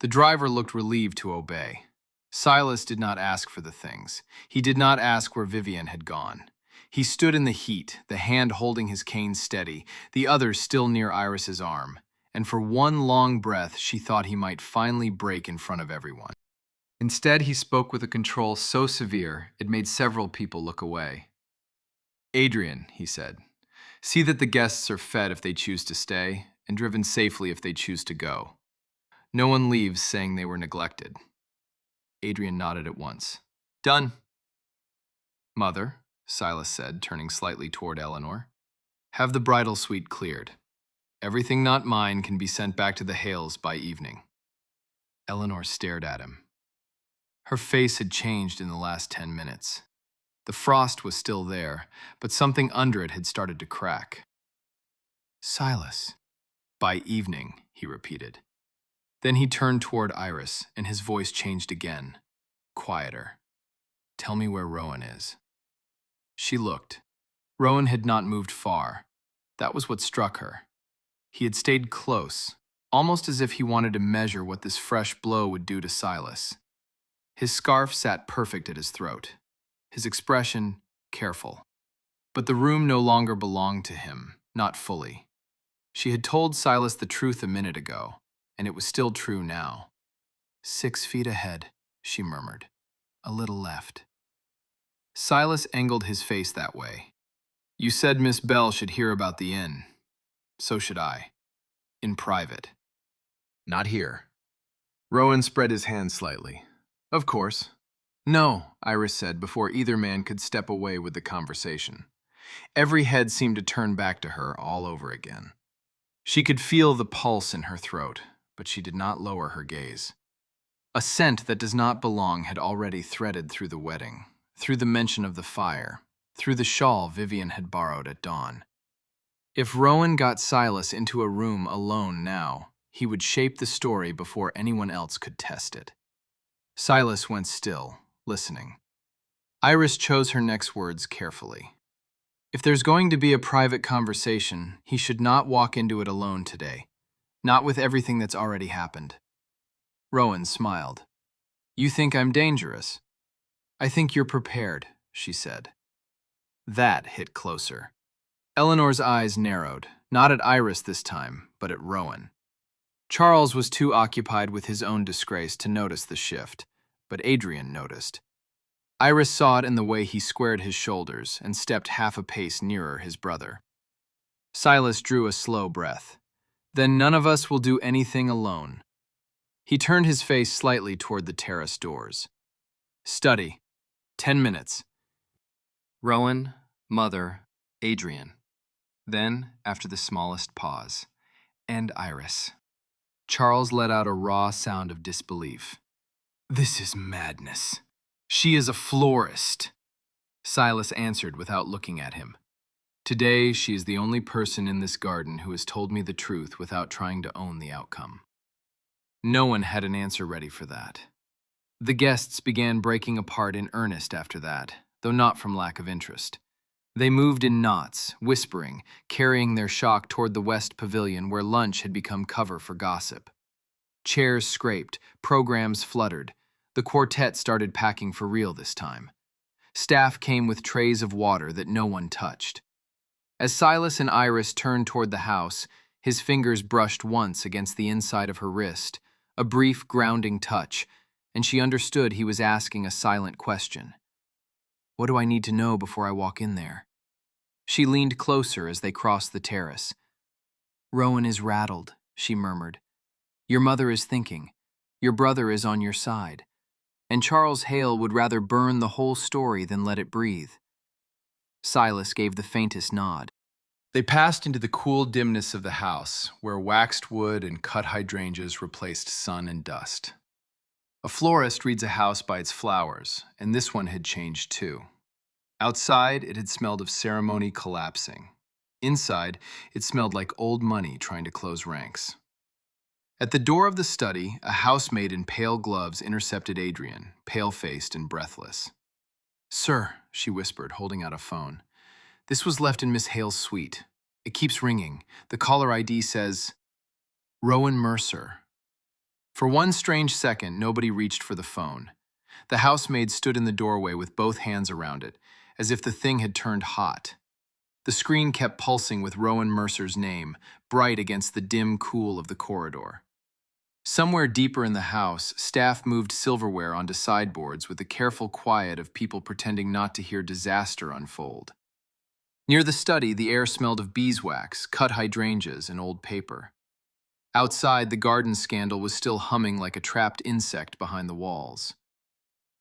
Speaker 1: The driver looked relieved to obey. Silas did not ask for the things. He did not ask where Vivian had gone. He stood in the heat, the hand holding his cane steady, the other still near Iris's arm, and for one long breath she thought he might finally break in front of everyone. Instead, he spoke with a control so severe it made several people look away. "Adrian," he said, "see that the guests are fed if they choose to stay, and driven safely if they choose to go. No one leaves saying they were neglected." Adrian nodded at once. Done. Mother, Silas said, turning slightly toward Eleanor, have the bridal suite cleared. Everything not mine can be sent back to the Hales by evening. Eleanor stared at him. Her face had changed in the last 10 minutes. The frost was still there, but something under it had started to crack. Silas. By evening, he repeated. Then he turned toward Iris, and his voice changed again, quieter. Tell me where Rowan is. She looked. Rowan had not moved far. That was what struck her. He had stayed close, almost as if he wanted to measure what this fresh blow would do to Silas. His scarf sat perfect at his throat, his expression careful. But the room no longer belonged to him, not fully. She had told Silas the truth a minute ago, and it was still true now. 6 feet ahead, she murmured. A little left. Silas angled his face that way. You said Miss Bell should hear about the inn. So should I. In private.
Speaker 2: Not here.
Speaker 1: Rowan spread his hand slightly. Of course. No, Iris said before either man could step away with the conversation. Every head seemed to turn back to her all over again. She could feel the pulse in her throat, but she did not lower her gaze. A scent that does not belong had already threaded through the wedding, through the mention of the fire, through the shawl Vivian had borrowed at dawn. If Rowan got Silas into a room alone now, he would shape the story before anyone else could test it. Silas went still, listening. Iris chose her next words carefully. If there's going to be a private conversation, he should not walk into it alone today, not with everything that's already happened. Rowan smiled. You think I'm dangerous? I think you're prepared, she said. That hit closer. Eleanor's eyes narrowed, not at Iris this time, but at Rowan. Charles was too occupied with his own disgrace to notice the shift, but Adrian noticed. Iris saw it in the way he squared his shoulders and stepped half a pace nearer his brother. Silas drew a slow breath. Then none of us will do anything alone. He turned his face slightly toward the terrace doors. Study. 10 minutes. Rowan, Mother, Adrian. Then, after the smallest pause, and Iris. Charles let out a raw sound of disbelief. This is madness. She is a florist. Silas answered without looking at him. Today, she is the only person in this garden who has told me the truth without trying to own the outcome. No one had an answer ready for that. The guests began breaking apart in earnest after that, though not from lack of interest. They moved in knots, whispering, carrying their shock toward the West Pavilion where lunch had become cover for gossip. Chairs scraped, programs fluttered. The quartet started packing for real this time. Staff came with trays of water that no one touched. As Silas and Iris turned toward the house, his fingers brushed once against the inside of her wrist, a brief grounding touch, and she understood he was asking a silent question. What do I need to know before I walk in there? She leaned closer as they crossed the terrace. Rowan is rattled, she murmured. Your mother is thinking. Your brother is on your side. And Charles Hale would rather burn the whole story than let it breathe. Silas gave the faintest nod. They passed into the cool dimness of the house, where waxed wood and cut hydrangeas replaced sun and dust. A florist reads a house by its flowers, and this one had changed too. Outside, it had smelled of ceremony collapsing. Inside, it smelled like old money trying to close ranks. At the door of the study, a housemaid in pale gloves intercepted Adrian, pale-faced and breathless. Sir, she whispered, holding out a phone. This was left in Miss Hale's suite. It keeps ringing. The caller ID says, Rowan Mercer. For one strange second, nobody reached for the phone. The housemaid stood in the doorway with both hands around it, as if the thing had turned hot. The screen kept pulsing with Rowan Mercer's name, bright against the dim cool of the corridor. Somewhere deeper in the house, staff moved silverware onto sideboards with the careful quiet of people pretending not to hear disaster unfold. Near the study, the air smelled of beeswax, cut hydrangeas, and old paper. Outside, the garden scandal was still humming like a trapped insect behind the walls.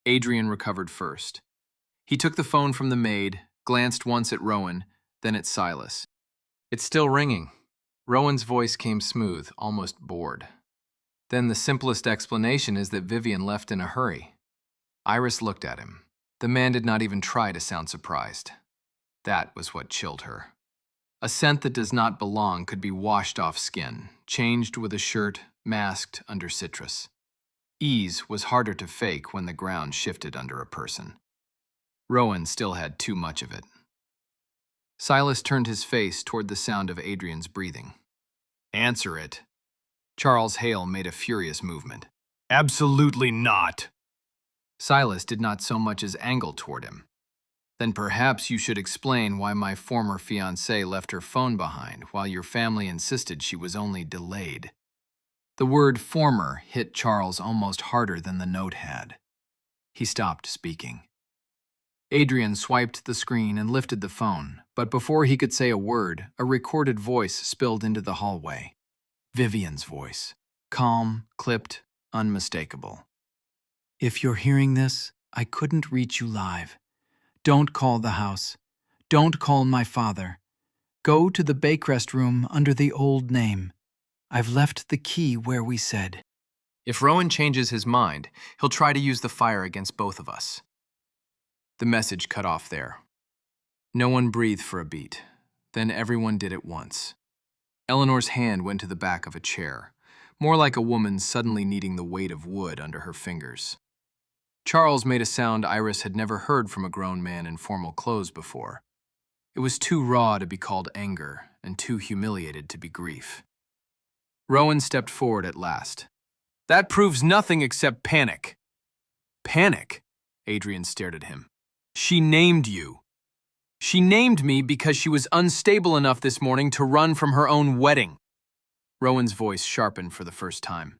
Speaker 1: Adrian recovered first. He took the phone from the maid, glanced once at Rowan, then at Silas. It's still ringing. Rowan's voice came smooth, almost bored. Then the simplest explanation is that Vivian left in a hurry. Iris looked at him. The man did not even try to sound surprised. That was what chilled her. A scent that does not belong could be washed off skin, changed with a shirt, masked under citrus. Ease was harder to fake when the ground shifted under a person. Rowan still had too much of it. Silas turned his face toward the sound of Adrian's breathing. Answer it. Charles Hale made a furious movement. Absolutely not. Silas did not so much as angle toward him. Then perhaps you should explain why my former fiancée left her phone behind while your family insisted she was only delayed. The word former hit Charles almost harder than the note had. He stopped speaking. Adrian swiped the screen and lifted the phone, but before he could say a word, a recorded voice spilled into the hallway. Vivian's voice. Calm, clipped, unmistakable. If you're hearing this, I couldn't reach you live. Don't call the house. Don't call my father. Go to the Baycrest room under the old name. I've left the key where we said. If Rowan changes his mind, he'll try to use the fire against both of us. The message cut off there. No one breathed for a beat. Then everyone did at once. Eleanor's hand went to the back of a chair, more like a woman suddenly needing the weight of wood under her fingers. Charles made a sound Iris had never heard from a grown man in formal clothes before. It was too raw to be called anger and too humiliated to be grief. Rowan stepped forward at last. That proves nothing except panic. Panic? Adrian stared at him. She named you. She named me because she was unstable enough this morning to run from her own wedding. Rowan's voice sharpened for the first time.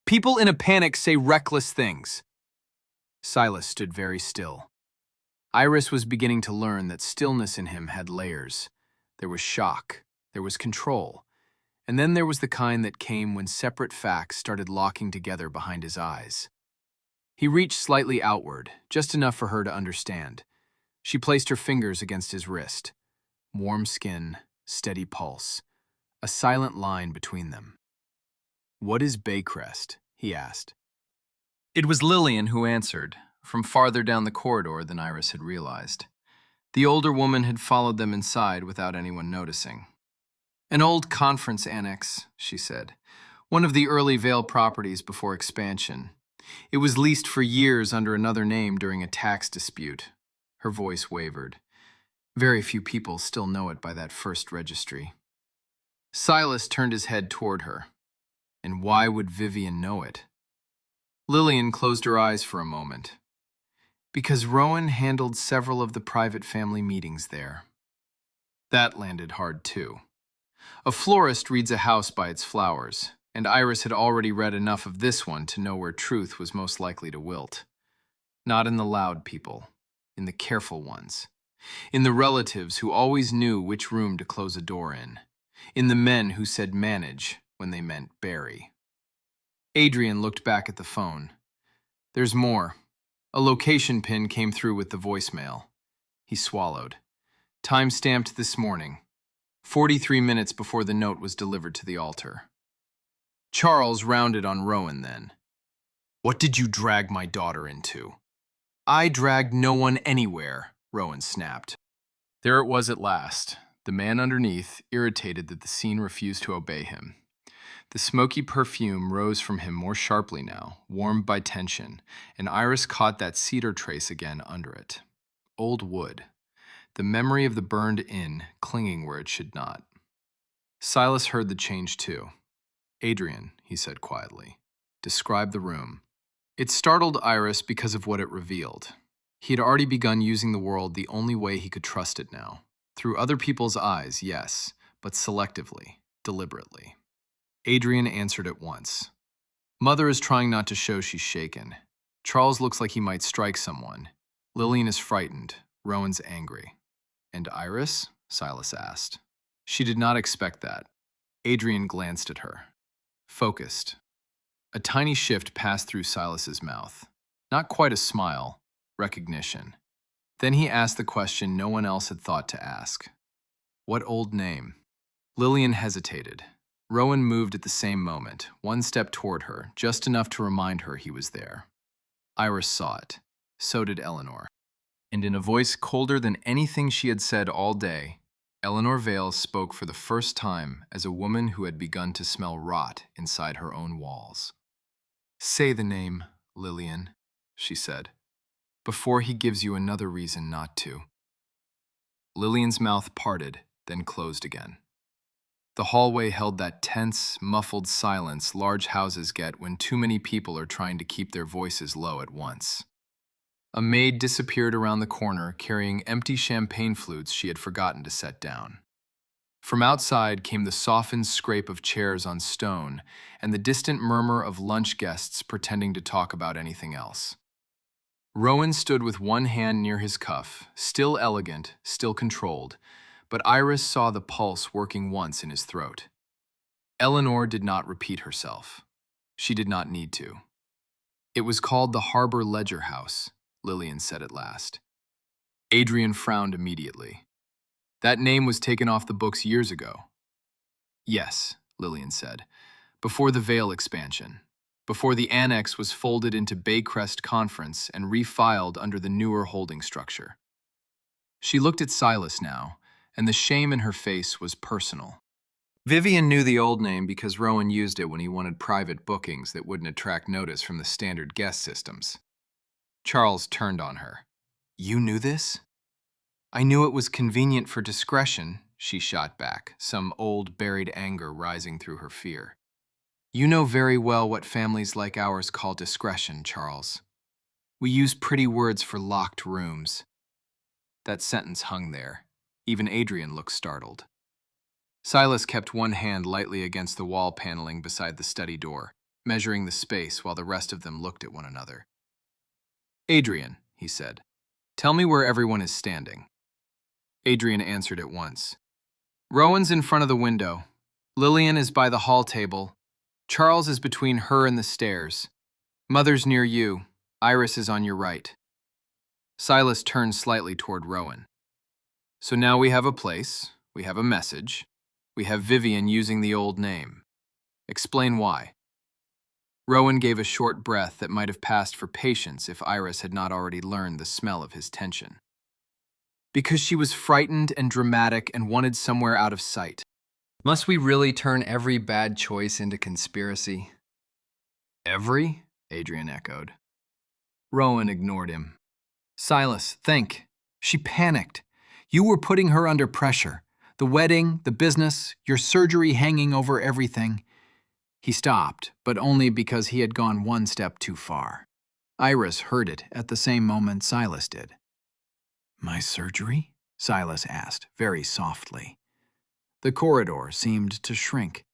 Speaker 1: People in a panic say reckless things. Silas stood very still. Iris was beginning to learn that stillness in him had layers. There was shock, there was control, and then there was the kind that came when separate facts started locking together behind his eyes. He reached slightly outward, just enough for her to understand. She placed her fingers against his wrist. Warm skin, steady pulse, a silent line between them. What is Baycrest? He asked. It was Lillian who answered, from farther down the corridor than Iris had realized. The older woman had followed them inside without anyone noticing. An old conference annex, she said. One of the early Vale properties before expansion. It was leased for years under another name during a tax dispute. Her voice wavered. Very few people still know it by that first registry. Silas turned his head toward her. And why would Vivian know it? Lillian closed her eyes for a moment. Because Rowan handled several of the private family meetings there. That landed hard too. A florist reads a house by its flowers, and Iris had already read enough of this one to know where truth was most likely to wilt. Not in the loud people, in the careful ones. In the relatives who always knew which room to close a door in the men who said manage when they meant bury. Adrian looked back at the phone. There's more. A location pin came through with the voicemail. He swallowed. Time stamped this morning. 43 minutes before the note was delivered to the altar. Charles rounded on Rowan then. What did you drag my daughter into? I dragged no one anywhere, Rowan snapped. There it was at last. The man underneath, irritated that the scene refused to obey him. The smoky perfume rose from him more sharply now, warmed by tension, and Iris caught that cedar trace again under it. Old wood. The memory of the burned inn clinging where it should not. Silas heard the change too. Adrian, he said quietly, describe the room. It startled Iris because of what it revealed. He had already begun using the world the only way he could trust it now. Through other people's eyes, yes, but selectively, deliberately. Adrian answered at once. Mother is trying not to show she's shaken. Charles looks like he might strike someone. Lillian is frightened. Rowan's angry. And Iris? Silas asked. She did not expect that. Adrian glanced at her. Focused. A tiny shift passed through Silas's mouth. Not quite a smile, recognition. Then he asked the question no one else had thought to ask. What old name? Lillian hesitated. Rowan moved at the same moment, one step toward her, just enough to remind her he was there. Iris saw it. So did Eleanor. And in a voice colder than anything she had said all day, Eleanor Vale spoke for the first time as a woman who had begun to smell rot inside her own walls. "Say the name, Lillian," she said, "before he gives you another reason not to." Lillian's mouth parted, then closed again. The hallway held that tense, muffled silence large houses get when too many people are trying to keep their voices low at once. A maid disappeared around the corner carrying empty champagne flutes she had forgotten to set down. From outside came the softened scrape of chairs on stone and the distant murmur of lunch guests pretending to talk about anything else. Rowan stood with one hand near his cuff, still elegant, still controlled, but Iris saw the pulse working once in his throat. Eleanor did not repeat herself. She did not need to. "It was called the Harbor Ledger House," Lillian said at last. Adrian frowned immediately. "That name was taken off the books years ago." "Yes," Lillian said, "before the Vale expansion, before the annex was folded into Baycrest Conference and refiled under the newer holding structure." She looked at Silas now, and the shame in her face was personal. Vivian knew the old name because Rowan used it when he wanted private bookings that wouldn't attract notice from the standard guest systems. Charles turned on her. "You knew this?" "I knew it was convenient for discretion," she shot back, some old buried anger rising through her fear. "You know very well what families like ours call discretion, Charles. We use pretty words for locked rooms." That sentence hung there. Even Adrian looked startled. Silas kept one hand lightly against the wall paneling beside the study door, measuring the space while the rest of them looked at one another. "Adrian," he said, "tell me where everyone is standing." Adrian answered at once. "Rowan's in front of the window. Lillian is by the hall table. Charles is between her and the stairs. Mother's near you. Iris is on your right." Silas turned slightly toward Rowan. "So now we have a place, we have a message, we have Vivian using the old name. Explain why." Rowan gave a short breath that might have passed for patience if Iris had not already learned the smell of his tension. "Because she was frightened and dramatic and wanted somewhere out of sight." Must we really turn every bad choice into conspiracy? "Every?" Adrian echoed. Rowan ignored him. "Silas, think. She panicked. You were putting her under pressure. The wedding, the business, your surgery hanging over everything." He stopped, but only because he had gone one step too far. Iris heard it at the same moment Silas did. "My surgery?" Silas asked, very softly. The corridor seemed to shrink.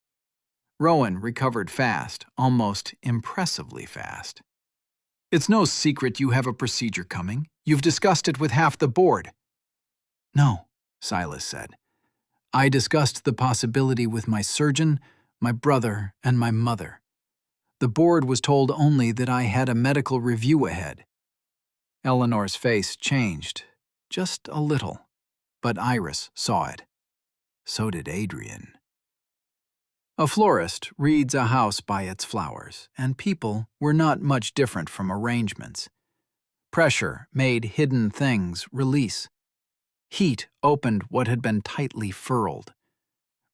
Speaker 1: Rowan recovered fast, almost impressively fast. "It's no secret you have a procedure coming. You've discussed it with half the board." "No," Silas said. "I discussed the possibility with my surgeon, my brother, and my mother. The board was told only that I had a medical review ahead." Eleanor's face changed, just a little, but Iris saw it. So did Adrian. A florist reads a house by its flowers, and people were not much different from arrangements. Pressure made hidden things release. Heat opened what had been tightly furled.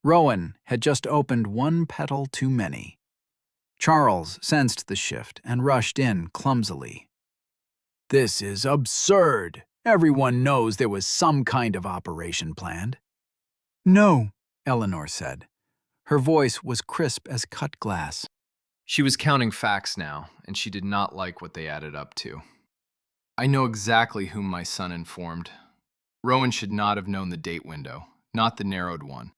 Speaker 1: Rowan had just opened one petal too many. Charles sensed the shift and rushed in clumsily. "This is absurd. Everyone knows there was some kind of operation planned." "No," Eleanor said. Her voice was crisp as cut glass. She was counting facts now, and she did not like what they added up to. "I know exactly whom my son informed. Rowan should not have known the date window, not the narrowed one."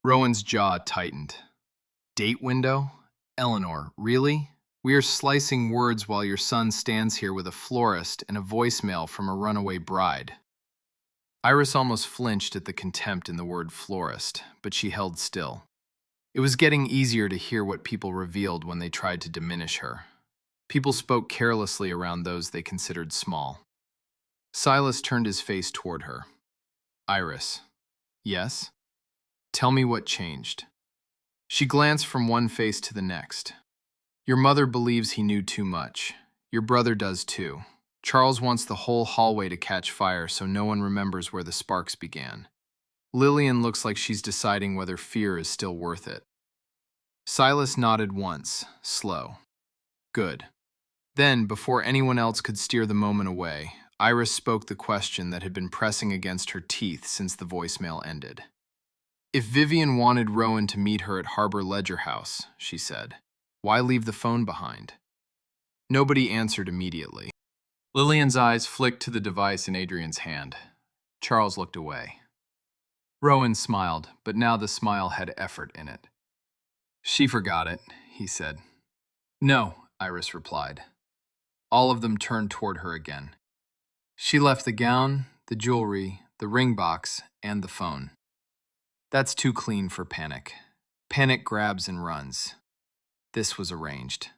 Speaker 1: Rowan's jaw tightened. "Date window? Eleanor, really? We are slicing words while your son stands here with a florist and a voicemail from a runaway bride." Iris almost flinched at the contempt in the word florist, but she held still. It was getting easier to hear what people revealed when they tried to diminish her. People spoke carelessly around those they considered small. Silas turned his face toward her. Iris. Yes? Tell me what changed. She glanced from one face to the next. Your mother believes he knew too much. Your brother does too. Charles wants the whole hallway to catch fire so no one remembers where the sparks began. Lillian looks like she's deciding whether fear is still worth it. Silas nodded once, slow. Good. Then, before anyone else could steer the moment away, Iris spoke the question that had been pressing against her teeth since the voicemail ended. If Vivian wanted Rowan to meet her at Harbor Ledger House, she said, why leave the phone behind? Nobody answered immediately. Lillian's eyes flicked to the device in Adrian's hand. Charles looked away. Rowan smiled, but now the smile had effort in it. She forgot it, he said. No, Iris replied. All of them turned toward her again. She left the gown, the jewelry, the ring box, and the phone. That's too clean for panic. Panic grabs and runs. This was arranged.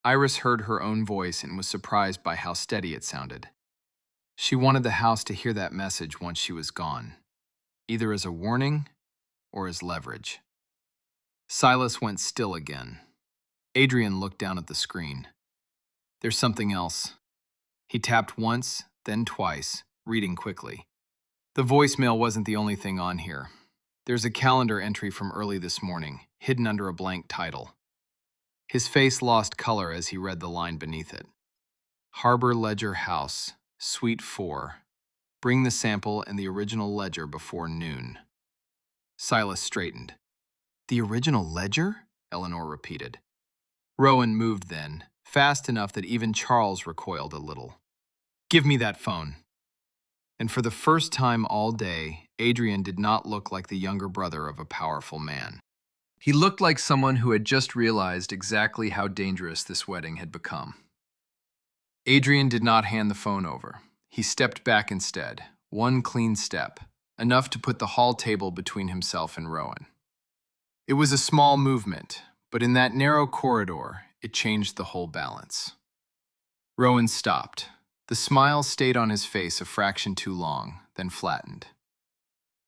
Speaker 1: Iris heard her own voice and was surprised by how steady it sounded. She wanted the house to hear that message once she was gone, either as a warning or as leverage. Silas went still again. Adrian looked down at the screen. There's something else. He tapped once, then twice, reading quickly. The voicemail wasn't the only thing on here. There's a calendar entry from early this morning, hidden under a blank title. His face lost color as he read the line beneath it. Harbor Ledger House, Suite 4. Bring the sample and the original ledger before noon. Silas straightened. The original ledger? Eleanor repeated. Rowan moved then, fast enough that even Charles recoiled a little. Give me that phone. And for the first time all day, Adrian did not look like the younger brother of a powerful man. He looked like someone who had just realized exactly how dangerous this wedding had become. Adrian did not hand the phone over. He stepped back instead, one clean step, enough to put the hall table between himself and Rowan. It was a small movement, but in that narrow corridor, it changed the whole balance. Rowan stopped. The smile stayed on his face a fraction too long, then flattened.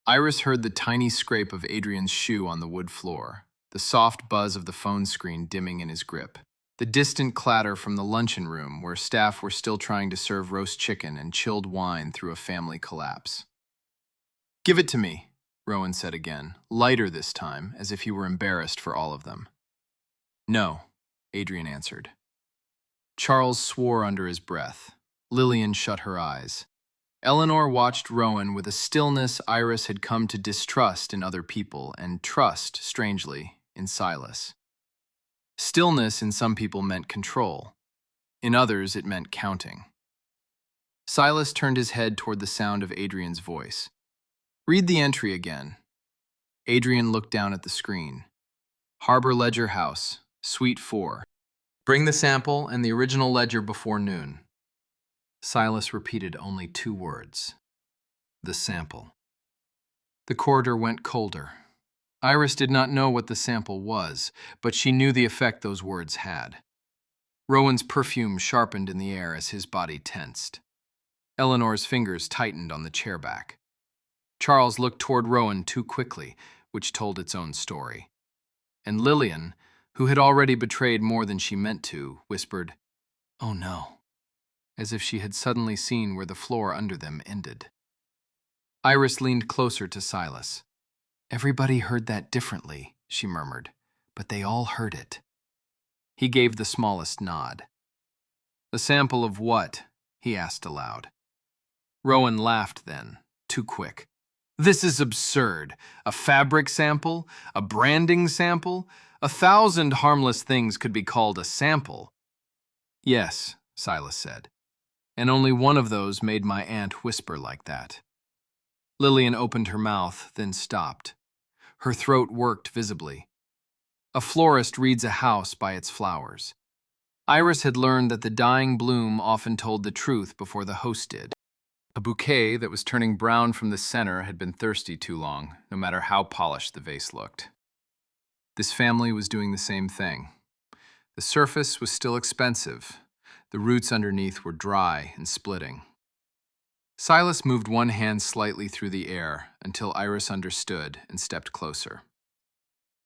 Speaker 1: Iris heard the tiny scrape of Adrian's shoe on the wood floor, the soft buzz of the phone screen dimming in his grip, the distant clatter from the luncheon room where staff were still trying to serve roast chicken and chilled wine through a family collapse. Give it to me, Rowan said again, lighter this time, as if he were embarrassed for all of them. No, Adrian answered. Charles swore under his breath. Lillian shut her eyes. Eleanor watched Rowan with a stillness Iris had come to distrust in other people and trust, strangely, in Silas. Stillness in some people meant control. In others, it meant counting. Silas turned his head toward the sound of Adrian's voice. Read the entry again. Adrian looked down at the screen. Harbor Ledger House, Suite 4. Bring the sample and the original ledger before noon. Silas repeated only 2 words. The sample. The corridor went colder. Iris did not know what the sample was, but she knew the effect those words had. Rowan's perfume sharpened in the air as his body tensed. Eleanor's fingers tightened on the chair back. Charles looked toward Rowan too quickly, which told its own story. And Lillian, who had already betrayed more than she meant to, whispered, "Oh no," as if she had suddenly seen where the floor under them ended. Iris leaned closer to Silas. Everybody heard that differently, she murmured, but they all heard it. He gave the smallest nod. The sample of what? He asked aloud. Rowan laughed then, too quick. This is absurd. A fabric sample? A branding sample? 1,000 harmless things could be called a sample. Yes, Silas said. And only one of those made my aunt whisper like that. Lillian opened her mouth, then stopped. Her throat worked visibly. A florist reads a house by its flowers. Iris had learned that the dying bloom often told the truth before the host did. A bouquet that was turning brown from the center had been thirsty too long, no matter how polished the vase looked. This family was doing the same thing. The surface was still expensive. The roots underneath were dry and splitting. Silas moved one hand slightly through the air until Iris understood and stepped closer.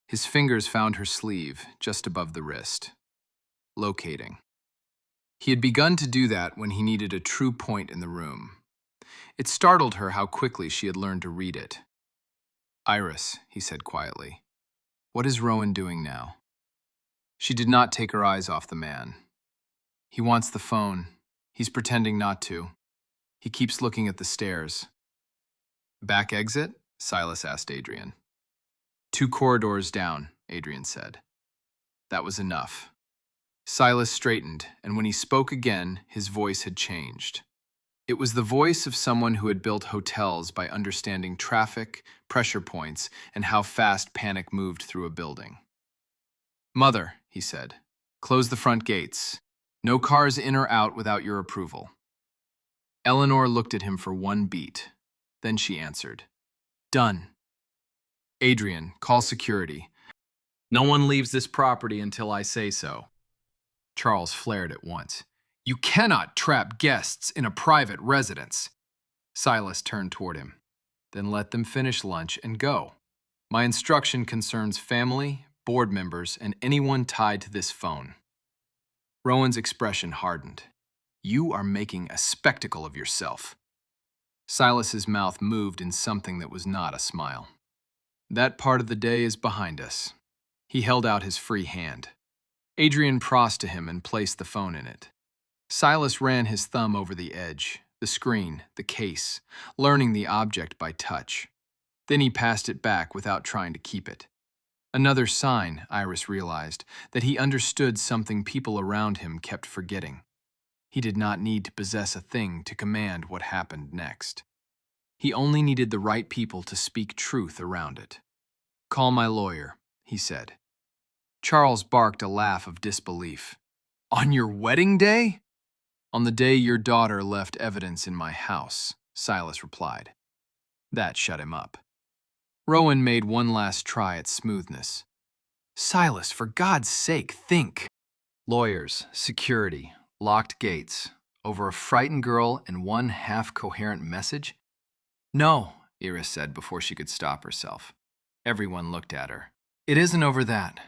Speaker 1: His fingers found her sleeve just above the wrist, locating. He had begun to do that when he needed a true point in the room. It startled her how quickly she had learned to read it. "Iris," he said quietly, "what is Rowan doing now?" She did not take her eyes off the man. "He wants the phone. He's pretending not to. He keeps looking at the stairs." "Back exit?" Silas asked Adrian. "2 corridors down," Adrian said. That was enough. Silas straightened, and when he spoke again, his voice had changed. It was the voice of someone who had built hotels by understanding traffic, pressure points, and how fast panic moved through a building. "Mother," he said, "close the front gates. No cars in or out without your approval." Eleanor looked at him for one beat. Then she answered, "Done." "Adrian, call security. No one leaves this property until I say so." Charles flared at once. "You cannot trap guests in a private residence." Silas turned toward him. "Then let them finish lunch and go. My instruction concerns family, board members, and anyone tied to this phone." Rowan's expression hardened. "You are making a spectacle of yourself." Silas's mouth moved in something that was not a smile. "That part of the day is behind us." He held out his free hand. Adrian crossed to him and placed the phone in it. Silas ran his thumb over the edge, the screen, the case, learning the object by touch. Then he passed it back without trying to keep it. Another sign, Iris realized, that he understood something people around him kept forgetting. He did not need to possess a thing to command what happened next. He only needed the right people to speak truth around it. "Call my lawyer," he said. Charles barked a laugh of disbelief. "On your wedding day?" "On the day your daughter left evidence in my house," Silas replied. That shut him up. Rowan made one last try at smoothness. "Silas, for God's sake, think." Lawyers, security, locked gates, over a frightened girl and one half-coherent message? "No," Iris said before she could stop herself. Everyone looked at her. "It isn't over that."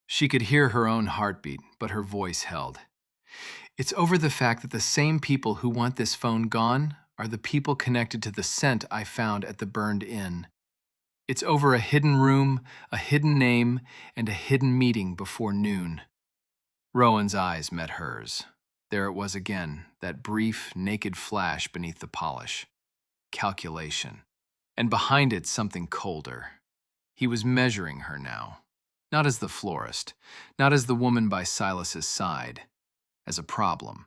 Speaker 1: She could hear her own heartbeat, but her voice held. "It's over the fact that the same people who want this phone gone are the people connected to the scent I found at the burned inn. It's over a hidden room, a hidden name, and a hidden meeting before noon." Rowan's eyes met hers. There it was again, that brief, naked flash beneath the polish. Calculation. And behind it, something colder. He was measuring her now. Not as the florist, not as the woman by Silas's side, as a problem.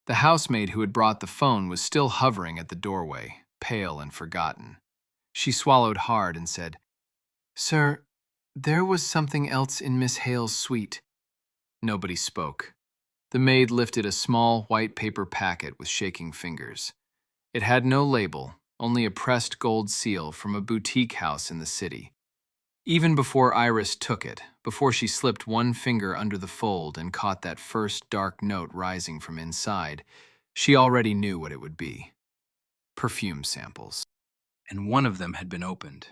Speaker 1: The housemaid who had brought the phone was still hovering at the doorway, pale and forgotten. She swallowed hard and said, "Sir, there was something else in Miss Hale's suite." Nobody spoke. The maid lifted a small white paper packet with shaking fingers. It had no label, only a pressed gold seal from a boutique house in the city. Even before Iris took it, before she slipped one finger under the fold and caught that first dark note rising from inside, she already knew what it would be. Perfume samples. And one of them had been opened.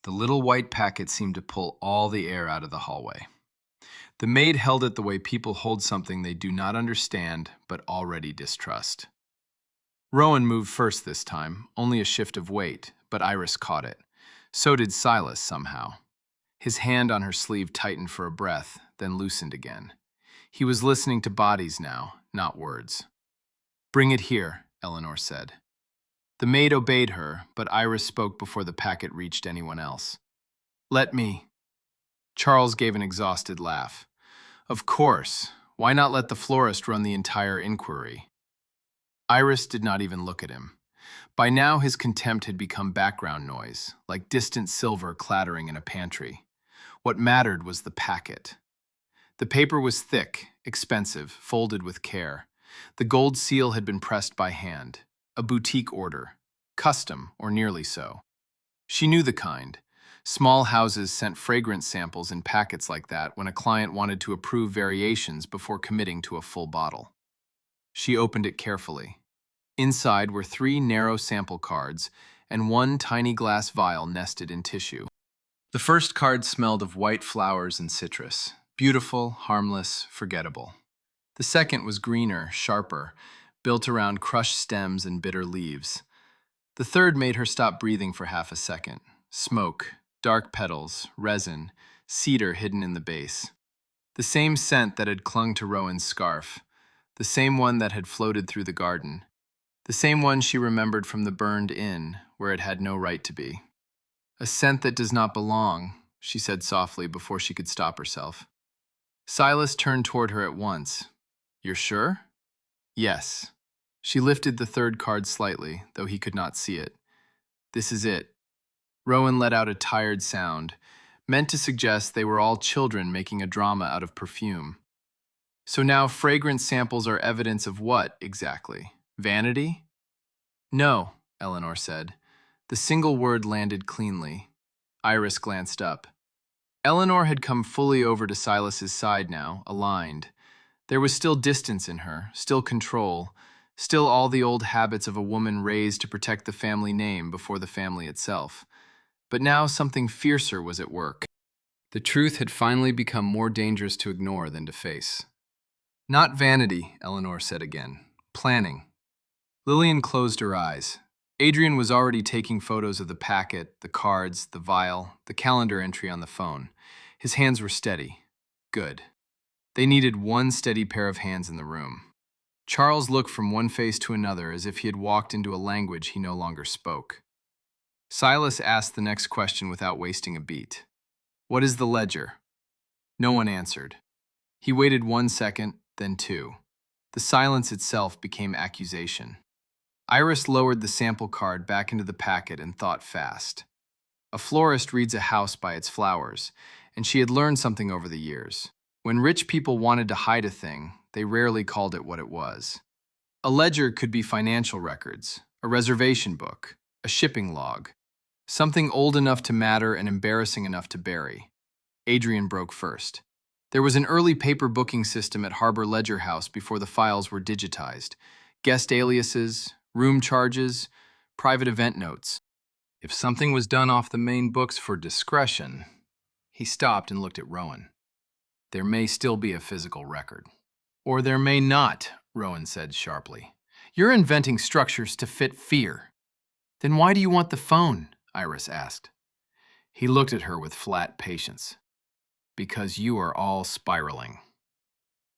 Speaker 1: The little white packet seemed to pull all the air out of the hallway. The maid held it the way people hold something they do not understand but already distrust. Rowan moved first this time, only a shift of weight, but Iris caught it. So did Silas somehow. His hand on her sleeve tightened for a breath, then loosened again. He was listening to bodies now, not words. "Bring it here," Eleanor said. The maid obeyed her, but Iris spoke before the packet reached anyone else. "Let me." Charles gave an exhausted laugh. "Of course. Why not let the florist run the entire inquiry?" Iris did not even look at him. By now his contempt had become background noise, like distant silver clattering in a pantry. What mattered was the packet. The paper was thick, expensive, folded with care. The gold seal had been pressed by hand. A boutique order. Custom, or nearly so. She knew the kind. Small houses sent fragrance samples in packets like that when a client wanted to approve variations before committing to a full bottle. She opened it carefully. Inside were 3 narrow sample cards and 1 tiny glass vial nested in tissue. The first card smelled of white flowers and citrus. Beautiful, harmless, forgettable. The second was greener, sharper, built around crushed stems and bitter leaves. The third made her stop breathing for half a second. Smoke, dark petals, resin, cedar hidden in the base. The same scent that had clung to Rowan's scarf. The same one that had floated through the garden. The same one she remembered from the burned inn, where it had no right to be. A scent that does not belong, she said softly before she could stop herself. Silas turned toward her at once. You're sure? Yes. She lifted the third card slightly, though he could not see it. This is it. Rowan let out a tired sound, meant to suggest they were all children making a drama out of perfume. So now fragrance samples are evidence of what, exactly? Vanity? No, Eleanor said. The single word landed cleanly. Iris glanced up. Eleanor had come fully over to Silas's side now, aligned. There was still distance in her, still control, still all the old habits of a woman raised to protect the family name before the family itself. But now something fiercer was at work. The truth had finally become more dangerous to ignore than to face. Not vanity, Eleanor said again. Planning. Lillian closed her eyes. Adrian was already taking photos of the packet, the cards, the vial, the calendar entry on the phone. His hands were steady. Good. They needed one steady pair of hands in the room. Charles looked from one face to another as if he had walked into a language he no longer spoke. Silas asked the next question without wasting a beat. What is the ledger? No one answered. He waited 1 second, then 2. The silence itself became accusation. Iris lowered the sample card back into the packet and thought fast. A florist reads a house by its flowers, and she had learned something over the years. When rich people wanted to hide a thing, they rarely called it what it was. A ledger could be financial records, a reservation book, a shipping log, something old enough to matter and embarrassing enough to bury. Adrian broke first. There was an early paper booking system at Harbor Ledger House before the files were digitized. Guest aliases, room charges, private event notes. If something was done off the main books for discretion, he stopped and looked at Rowan. There may still be a physical record. Or there may not, Rowan said sharply. You're inventing structures to fit fear. Then why do you want the phone? Iris asked. He looked at her with flat patience. Because you are all spiraling.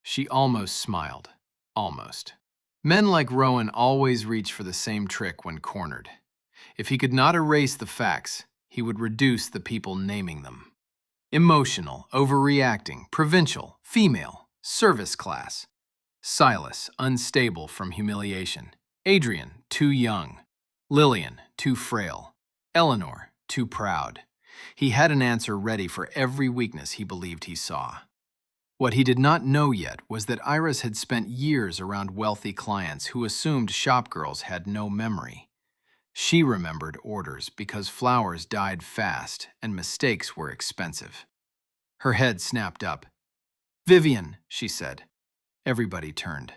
Speaker 1: She almost smiled. Almost. Men like Rowan always reach for the same trick when cornered. If he could not erase the facts, he would reduce the people naming them. Emotional, overreacting, provincial, female, service class. Silas, unstable from humiliation. Adrian, too young. Lillian, too frail. Eleanor, too proud. He had an answer ready for every weakness he believed he saw. What he did not know yet was that Iris had spent years around wealthy clients who assumed shopgirls had no memory. She remembered orders because flowers died fast and mistakes were expensive. Her head snapped up. Vivian, she said. Everybody turned.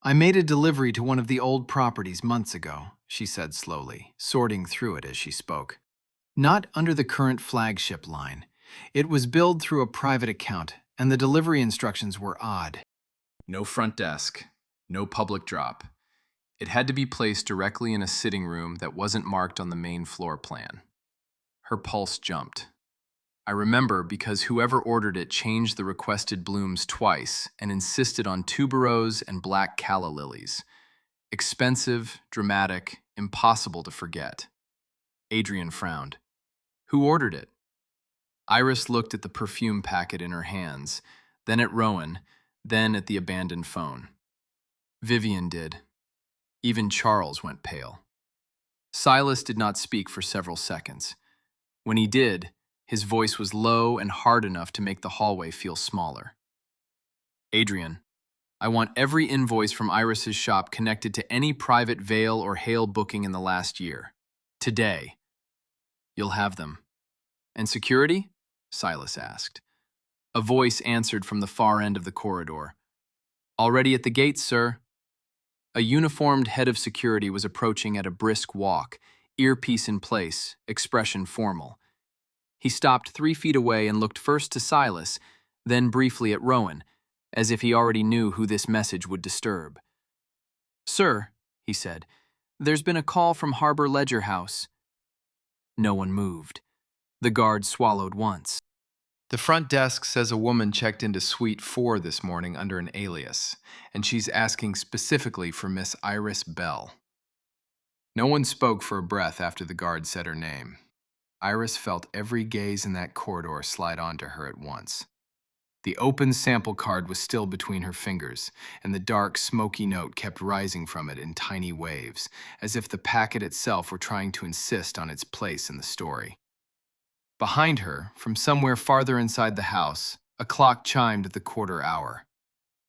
Speaker 1: I made a delivery to one of the old properties months ago, she said slowly, sorting through it as she spoke. Not under the current flagship line. It was billed through a private account, and the delivery instructions were odd. No front desk, no public drop. It had to be placed directly in a sitting room that wasn't marked on the main floor plan. Her pulse jumped. I remember because whoever ordered it changed the requested blooms twice and insisted on tuberose and black calla lilies. Expensive, dramatic, impossible to forget. Adrian frowned. Who ordered it? Iris looked at the perfume packet in her hands, then at Rowan, then at the abandoned phone. Vivian did. Even Charles went pale. Silas did not speak for several seconds. When he did, his voice was low and hard enough to make the hallway feel smaller. Adrian, I want every invoice from Iris's shop connected to any private Vale or Hale booking in the last year. Today. You'll have them. And security? Silas asked. A voice answered from the far end of the corridor. Already at the gates, sir. A uniformed head of security was approaching at a brisk walk, earpiece in place, expression formal. He stopped 3 feet away and looked first to Silas, then briefly at Rowan, as if he already knew who this message would disturb. Sir, he said, there's been a call from Harbor Ledger House. No one moved. The guard swallowed once. The front desk says a woman checked into Suite 4 this morning under an alias, and she's asking specifically for Miss Iris Bell. No one spoke for a breath after the guard said her name. Iris felt every gaze in that corridor slide onto her at once. The open sample card was still between her fingers, and the dark, smoky note kept rising from it in tiny waves, as if the packet itself were trying to insist on its place in the story. Behind her, from somewhere farther inside the house, a clock chimed at the quarter hour.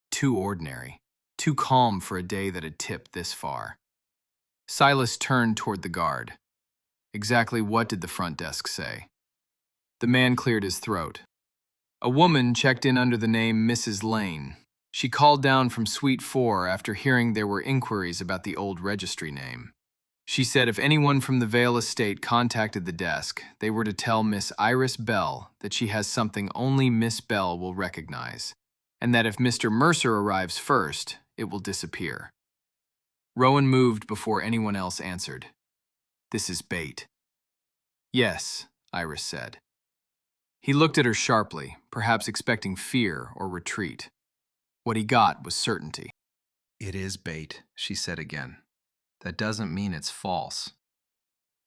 Speaker 1: Too ordinary, too calm for a day that had tipped this far. Silas turned toward the guard. Exactly what did the front desk say? The man cleared his throat. A woman checked in under the name Mrs. Lane. She called down from Suite 4 after hearing there were inquiries about the old registry name. She said if anyone from the Vale estate contacted the desk, they were to tell Miss Iris Bell that she has something only Miss Bell will recognize, and that if Mr. Mercer arrives first, it will disappear. Rowan moved before anyone else answered. This is bait. Yes, Iris said. He looked at her sharply, perhaps expecting fear or retreat. What he got was certainty. It is bait, she said again. That doesn't mean it's false.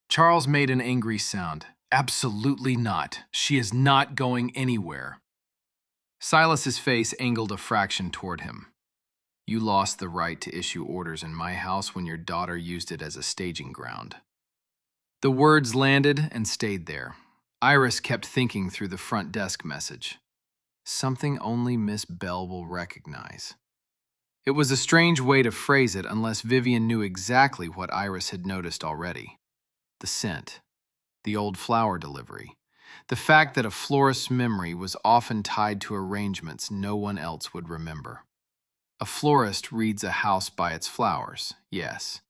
Speaker 1: Charles made an angry sound. Absolutely not. She is not going anywhere. Silas's face angled a fraction toward him. You lost the right to issue orders in my house when your daughter used it as a staging ground. The words landed and stayed there. Iris kept thinking through the front desk message. Something only Miss Bell will recognize. It was a strange way to phrase it unless Vivian knew exactly what Iris had noticed already. The scent, the old flower delivery, the fact that a florist's memory was often tied to arrangements no one else would remember. A florist reads a house by its flowers, yes,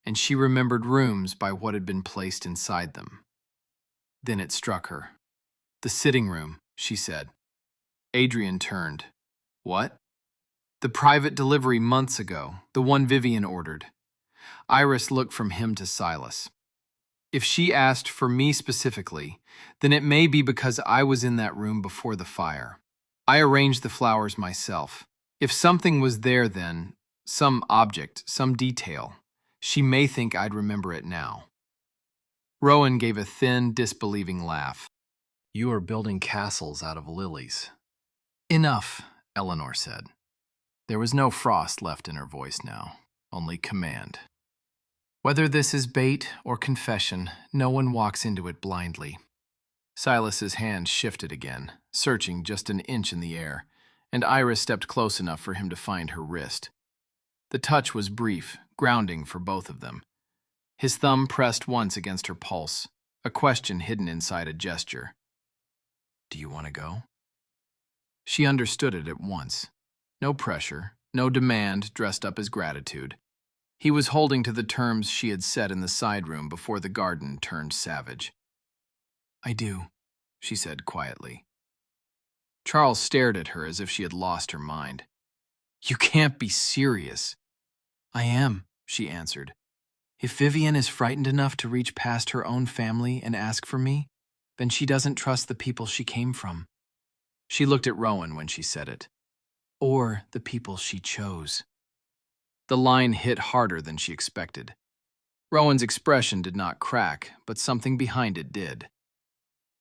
Speaker 1: and she remembered rooms by what had been placed inside them. Then it struck her. The sitting room, she said. Adrian turned. What? The private delivery months ago, the one Vivian ordered. Iris looked from him to Silas. If she asked for me specifically, then it may be because I was in that room before the fire. I arranged the flowers myself. If something was there then, some object, some detail, she may think I'd remember it now. Rowan gave a thin, disbelieving laugh. You are building castles out of lilies. Enough, Eleanor said. There was no frost left in her voice now, only command. Whether this is bait or confession, no one walks into it blindly. Silas's hand shifted again, searching just an inch in the air, and Iris stepped close enough for him to find her wrist. The touch was brief, grounding for both of them. His thumb pressed once against her pulse, a question hidden inside a gesture. Do you want to go? She understood it at once. No pressure, no demand dressed up as gratitude. He was holding to the terms she had set in the side room before the garden turned savage. I do, she said quietly. Charles stared at her as if she had lost her mind. You can't be serious. I am, she answered. If Vivian is frightened enough to reach past her own family and ask for me, then she doesn't trust the people she came from. She looked at Rowan when she said it. Or the people she chose. The line hit harder than she expected. Rowan's expression did not crack, but something behind it did.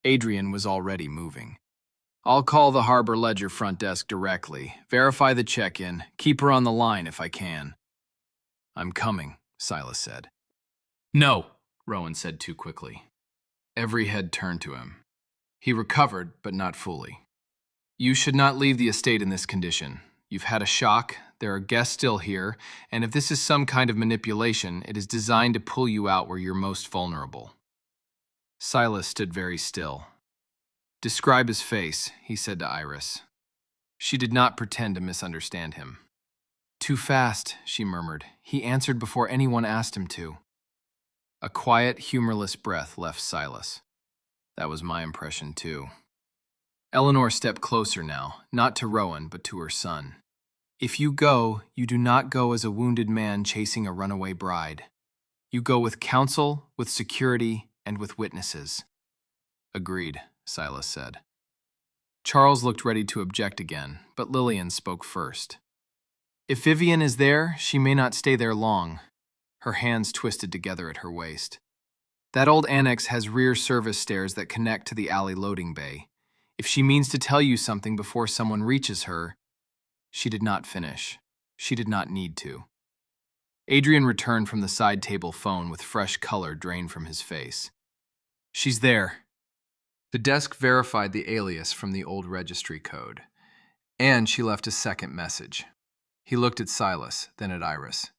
Speaker 1: Adrian was already moving. I'll call the Harbor Ledger front desk directly, verify the check-in, keep her on the line if I can. I'm coming, Silas said. No, Rowan said too quickly. Every head turned to him. He recovered, but not fully. You should not leave the estate in this condition. You've had a shock, there are guests still here, and if this is some kind of manipulation, it is designed to pull you out where you're most vulnerable. Silas stood very still, Describe his face, he said to Iris. She did not pretend to misunderstand him. Too fast, she murmured. He answered before anyone asked him to. A quiet, humorless breath left Silas. That was my impression, too. Eleanor stepped closer now, not to Rowan, but to her son. If you go, you do not go as a wounded man chasing a runaway bride. You go with counsel, with security, and with witnesses. Agreed, Silas said. Charles looked ready to object again, but Lillian spoke first. If Vivian is there, she may not stay there long. Her hands twisted together at her waist. That old annex has rear service stairs that connect to the alley loading bay. If she means to tell you something before someone reaches her, she did not finish. She did not need to. Adrian returned from the side table phone with fresh color drained from his face. She's there. The desk verified the alias from the old registry code, and she left a second message. He looked at Silas, then at Iris.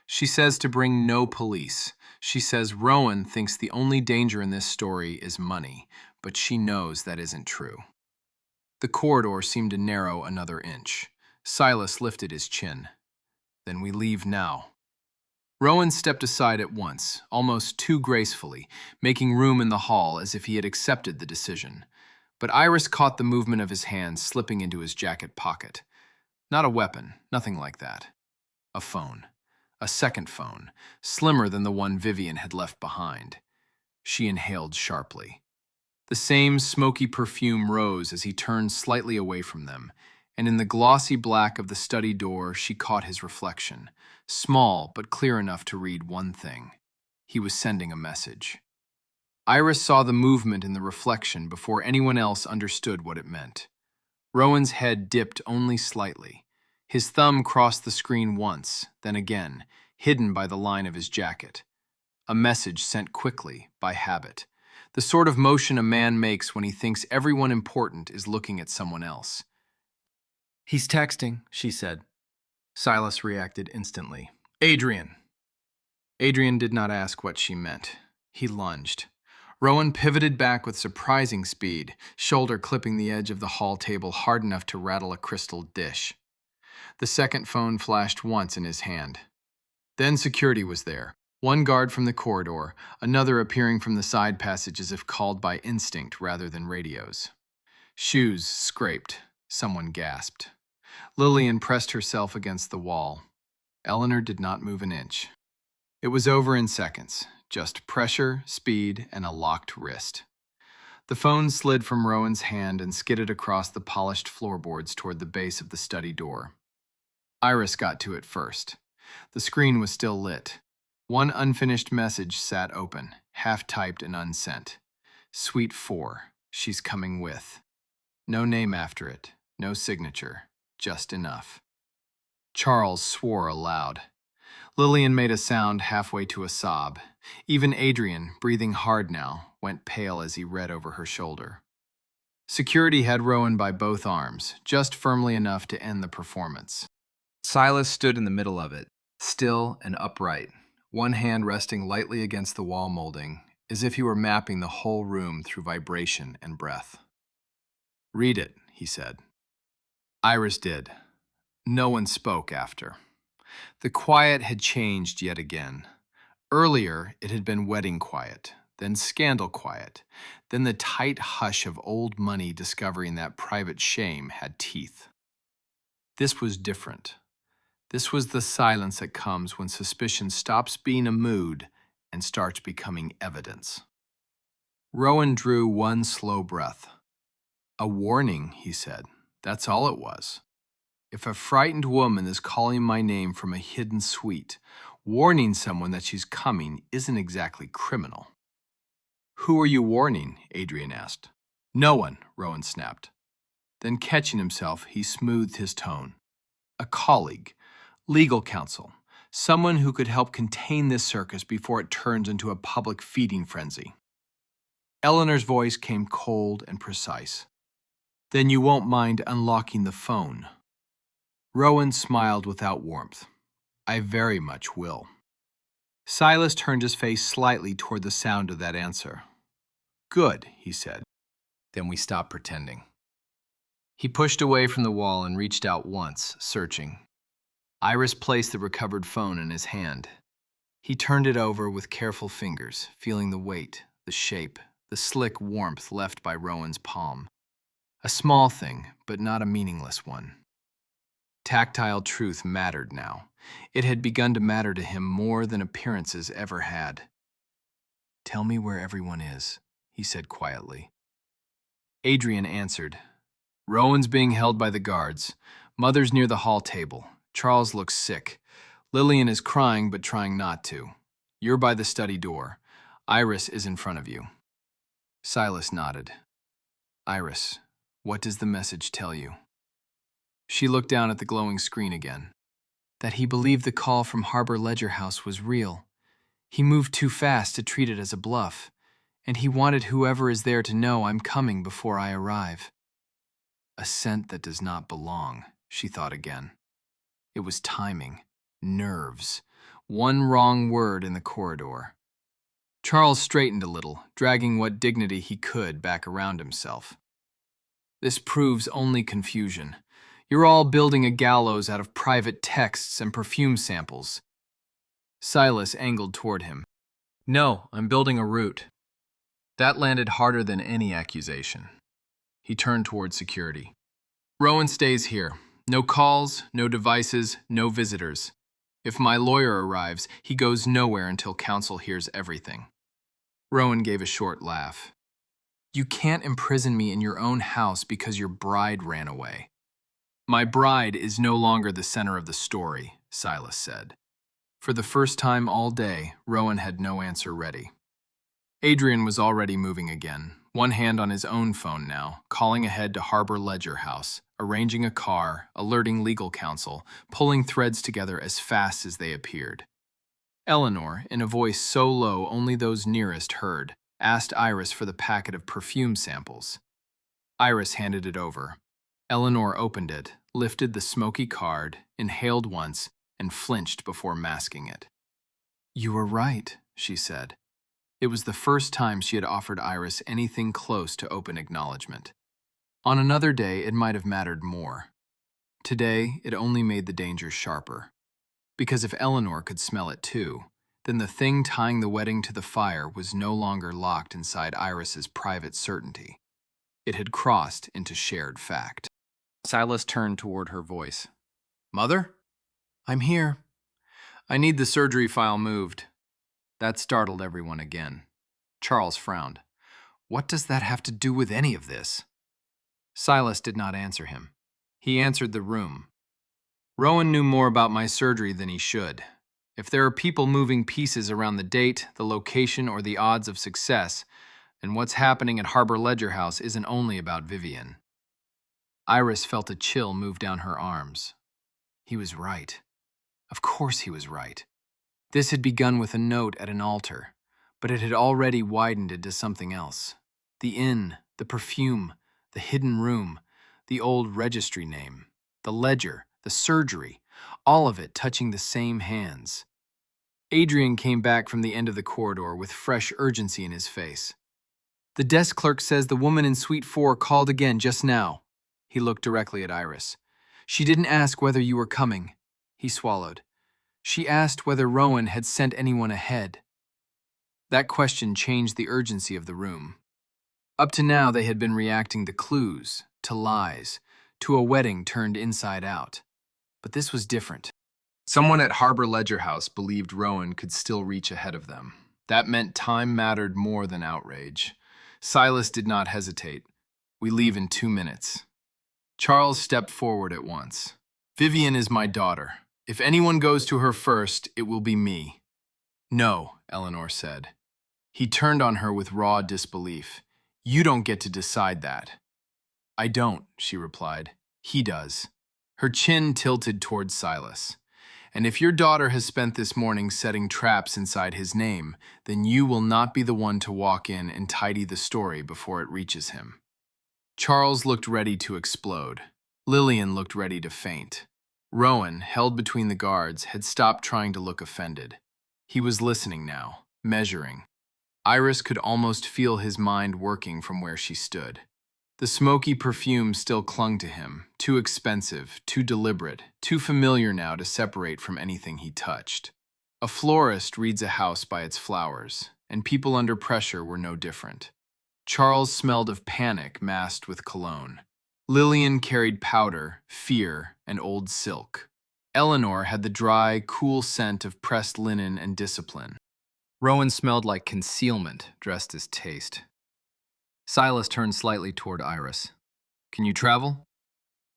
Speaker 1: She says to bring no police. She says Rowan thinks the only danger in this story is money, but she knows that isn't true. The corridor seemed to narrow another inch. Silas lifted his chin. Then we leave now. Rowan stepped aside at once, almost too gracefully, making room in the hall as if he had accepted the decision. But Iris caught the movement of his hand slipping into his jacket pocket. Not a weapon, nothing like that. A phone. A second phone, slimmer than the one Vivian had left behind. She inhaled sharply. The same smoky perfume rose as he turned slightly away from them, and in the glossy black of the study door she caught his reflection, small but clear enough to read one thing. He was sending a message. Iris saw the movement in the reflection before anyone else understood what it meant. Rowan's head dipped only slightly. His thumb crossed the screen once, then again, hidden by the line of his jacket. A message sent quickly, by habit. The sort of motion a man makes when he thinks everyone important is looking at someone else. He's texting, she said. Silas reacted instantly. Adrian! Adrian did not ask what she meant. He lunged. Rowan pivoted back with surprising speed, shoulder clipping the edge of the hall table hard enough to rattle a crystal dish. The second phone flashed once in his hand. Then security was there. One guard from the corridor, another appearing from the side passage as if called by instinct rather than radios. Shoes scraped. Someone gasped. Lillian pressed herself against the wall. Eleanor did not move an inch. It was over in seconds. Just pressure, speed, and a locked wrist. The phone slid from Rowan's hand and skidded across the polished floorboards toward the base of the study door. Iris got to it first. The screen was still lit. One unfinished message sat open, half-typed and unsent. Suite 4, she's coming with. No name after it, no signature, just enough. Charles swore aloud. Lillian made a sound halfway to a sob. Even Adrian, breathing hard now, went pale as he read over her shoulder. Security had Rowan by both arms, just firmly enough to end the performance. Silas stood in the middle of it, still and upright, one hand resting lightly against the wall molding, as if he were mapping the whole room through vibration and breath. Read it, he said. Iris did. No one spoke after. The quiet had changed yet again. Earlier, it had been wedding quiet, then scandal quiet, then the tight hush of old money discovering that private shame had teeth. This was different. This was the silence that comes when suspicion stops being a mood and starts becoming evidence. Rowan drew one slow breath. A warning, he said. That's all it was. If a frightened woman is calling my name from a hidden suite, warning someone that she's coming isn't exactly criminal. Who are you warning? Adrian asked. No one, Rowan snapped. Then catching himself, he smoothed his tone. A colleague, legal counsel, someone who could help contain this circus before it turns into a public feeding frenzy. Eleanor's voice came cold and precise. Then you won't mind unlocking the phone. Rowan smiled without warmth. I very much will. Silas turned his face slightly toward the sound of that answer. Good, he said. Then we stop pretending. He pushed away from the wall and reached out once, searching. Iris placed the recovered phone in his hand. He turned it over with careful fingers, feeling the weight, the shape, the slick warmth left by Rowan's palm. A small thing, but not a meaningless one. Tactile truth mattered now. It had begun to matter to him more than appearances ever had. "Tell me where everyone is," he said quietly. Adrian answered. "Rowan's being held by the guards. Mother's near the hall table. Charles looks sick. Lillian is crying but trying not to. You're by the study door. Iris is in front of you." Silas nodded. "Iris, what does the message tell you?" She looked down at the glowing screen again. "That he believed the call from Harbor Ledger House was real. He moved too fast to treat it as a bluff, and he wanted whoever is there to know I'm coming before I arrive." A scent that does not belong, she thought again. It was timing, nerves, one wrong word in the corridor. Charles straightened a little, dragging what dignity he could back around himself. "This proves only confusion. You're all building a gallows out of private texts and perfume samples." Silas angled toward him. "No, I'm building a route." That landed harder than any accusation. He turned toward security. "Rowan stays here. No calls, no devices, no visitors. If my lawyer arrives, he goes nowhere until counsel hears everything." Rowan gave a short laugh. "You can't imprison me in your own house because your bride ran away." "My bride is no longer the center of the story," Silas said. For the first time all day, Rowan had no answer ready. Adrian was already moving again, one hand on his own phone now, calling ahead to Harbor Ledger House, arranging a car, alerting legal counsel, pulling threads together as fast as they appeared. Eleanor, in a voice so low only those nearest heard, asked Iris for the packet of perfume samples. Iris handed it over. Eleanor opened it, lifted the smoky card, inhaled once, and flinched before masking it. "You were right," she said. It was the first time she had offered Iris anything close to open acknowledgement. On another day, it might have mattered more. Today, it only made the danger sharper. Because if Eleanor could smell it too, then the thing tying the wedding to the fire was no longer locked inside Iris's private certainty. It had crossed into shared fact. Silas turned toward her voice. "Mother? I'm here. I need the surgery file moved." That startled everyone again. Charles frowned. "What does that have to do with any of this?" Silas did not answer him. He answered the room. "Rowan knew more about my surgery than he should. If there are people moving pieces around the date, the location, or the odds of success, then what's happening at Harbor Ledger House isn't only about Vivian." Iris felt a chill move down her arms. He was right. Of course he was right. This had begun with a note at an altar, but it had already widened into something else. The inn, the perfume, the hidden room, the old registry name, the ledger, the surgery, all of it touching the same hands. Adrian came back from the end of the corridor with fresh urgency in his face. "The desk clerk says the woman in Suite 4 called again just now." He looked directly at Iris. "She didn't ask whether you were coming." He swallowed. "She asked whether Rowan had sent anyone ahead." That question changed the urgency of the room. Up to now, they had been reacting to clues, to lies, to a wedding turned inside out. But this was different. Someone at Harbor Ledger House believed Rowan could still reach ahead of them. That meant time mattered more than outrage. Silas did not hesitate. "We leave in 2 minutes." Charles stepped forward at once. "Vivian is my daughter. If anyone goes to her first, it will be me." "No," Eleanor said. He turned on her with raw disbelief. "You don't get to decide that." "I don't," she replied. "He does." Her chin tilted towards Silas. "And if your daughter has spent this morning setting traps inside his name, then you will not be the one to walk in and tidy the story before it reaches him." Charles looked ready to explode. Lillian looked ready to faint. Rowan, held between the guards, had stopped trying to look offended. He was listening now, measuring. Iris could almost feel his mind working from where she stood. The smoky perfume still clung to him, too expensive, too deliberate, too familiar now to separate from anything he touched. A florist reads a house by its flowers, and people under pressure were no different. Charles smelled of panic masked with cologne. Lillian carried powder, fear, and old silk. Eleanor had the dry, cool scent of pressed linen and discipline.
Speaker 2: Rowan smelled like concealment, dressed as taste. Silas turned slightly toward Iris. "Can you travel?"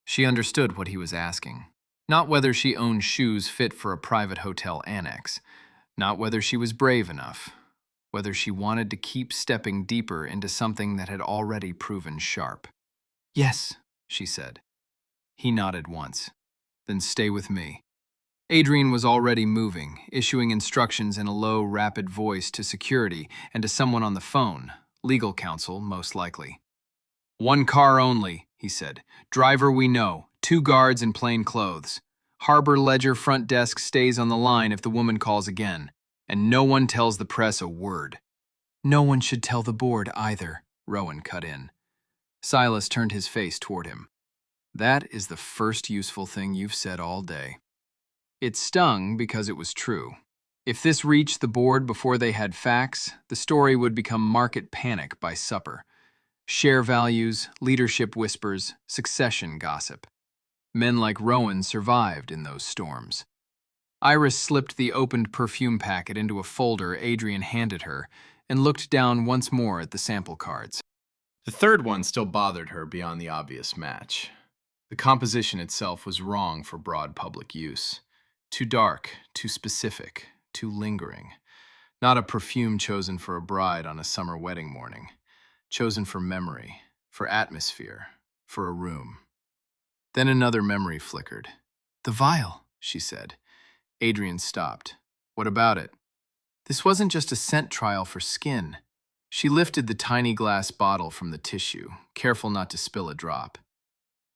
Speaker 2: She understood what he was asking. Not whether she owned shoes fit for a private hotel annex. Not whether she was brave enough. Whether she wanted to keep stepping deeper into something that had already proven sharp. "Yes," she said. He nodded once. "Then stay with me." Adrian was already moving, issuing instructions in a low, rapid voice to security and to someone on the phone, legal counsel most likely. "One car only," he said. "Driver we know, 2 guards in plain clothes. Harbor Ledger front desk stays on the line if the woman calls again. And no one tells the press a word." "No one should tell the board either," Rowan cut in. Silas turned his face toward him. "That is the first useful thing you've said all day." It stung because it was true. If this reached the board before they had facts, the story would become market panic by supper. Share values, leadership whispers, succession gossip. Men like Rowan survived in those storms. Iris slipped the opened perfume packet into a folder Adrian handed her and looked down once more at the sample cards.
Speaker 1: The third one still bothered her beyond the obvious match. The composition itself was wrong for broad public use. Too dark, too specific, too lingering. Not a perfume chosen for a bride on a summer wedding morning. Chosen for memory, for atmosphere, for a room. Then another memory flickered. "The vial," she said. Adrian stopped. "What about it?" This wasn't just a scent trial for skin. She lifted the tiny glass bottle from the tissue, careful not to spill a drop.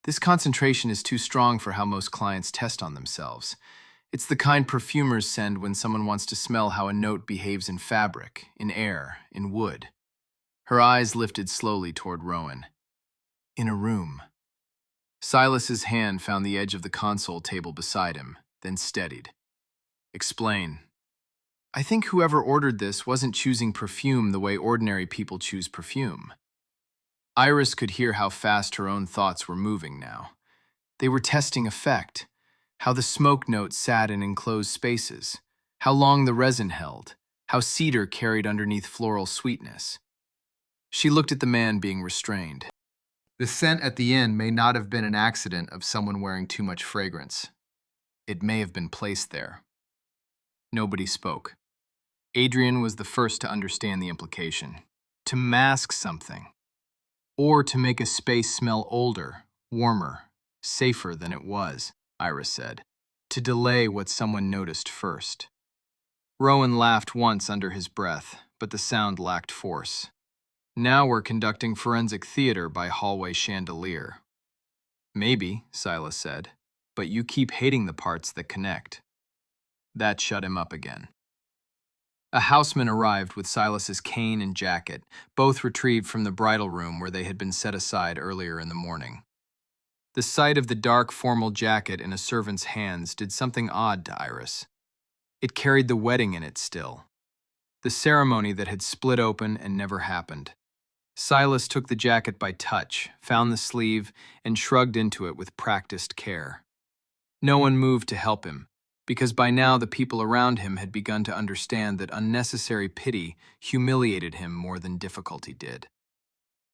Speaker 1: "This concentration is too strong for how most clients test on themselves. It's the kind perfumers send when someone wants to smell how a note behaves in fabric, in air, in wood." Her eyes lifted slowly toward Rowan. "In a room." Silas's hand found the edge of the console table beside him, then steadied. "Explain." "I think whoever ordered this wasn't choosing perfume the way ordinary people choose perfume." Iris could hear how fast her own thoughts were moving now. They were testing effect, how the smoke note sat in enclosed spaces, how long the resin held, how cedar carried underneath floral sweetness. She looked at the man being restrained. The scent at the end may not have been an accident of someone wearing too much fragrance. It may have been placed there. Nobody spoke. Adrian was the first to understand the implication. To mask something. Or to make a space smell older, warmer, safer than it was, Iris said. To delay what someone noticed first. Rowan laughed once under his breath, but the sound lacked force. "Now we're conducting forensic theater by hallway chandelier." "Maybe," Silas said, "but you keep hating the parts that connect." That shut him up again. A houseman arrived with Silas's cane and jacket, both retrieved from the bridal room where they had been set aside earlier in the morning. The sight of the dark, formal jacket in a servant's hands did something odd to Iris. It carried the wedding in it still. The ceremony that had split open and never happened. Silas took the jacket by touch, found the sleeve, and shrugged into it with practiced care. No one moved to help him, because by now the people around him had begun to understand that unnecessary pity humiliated him more than difficulty did.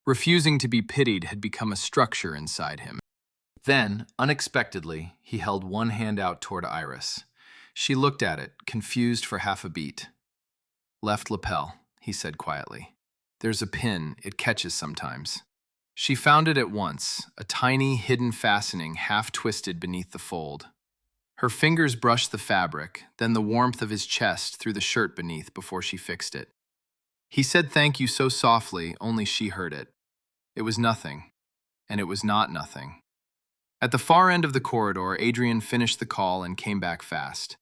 Speaker 1: Refusing to be pitied had become a structure inside him. Then, unexpectedly, he held one hand out toward Iris. She looked at it, confused for half a beat. "Left lapel," he said quietly. "There's a pin, it catches sometimes." She found it at once, a tiny, hidden fastening half-twisted beneath the fold. Her fingers brushed the fabric, then the warmth of his chest through the shirt beneath before she fixed it. He said thank you so softly, only she heard it. It was nothing, and it was not nothing. At the far end of the corridor, Adrian finished the call and came back fast.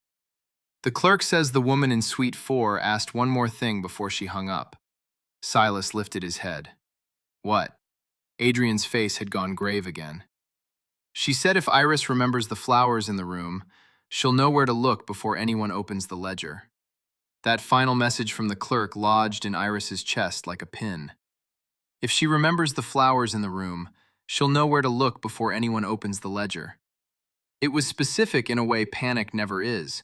Speaker 1: "The clerk says the woman in Suite 4 asked one more thing before she hung up." Silas lifted his head. "What?" Adrian's face had gone grave again. She said if Iris remembers the flowers in the room, she'll know where to look before anyone opens the ledger. That final message from the clerk lodged in Iris's chest like a pin. If she remembers the flowers in the room, she'll know where to look before anyone opens the ledger. It was specific in a way panic never is.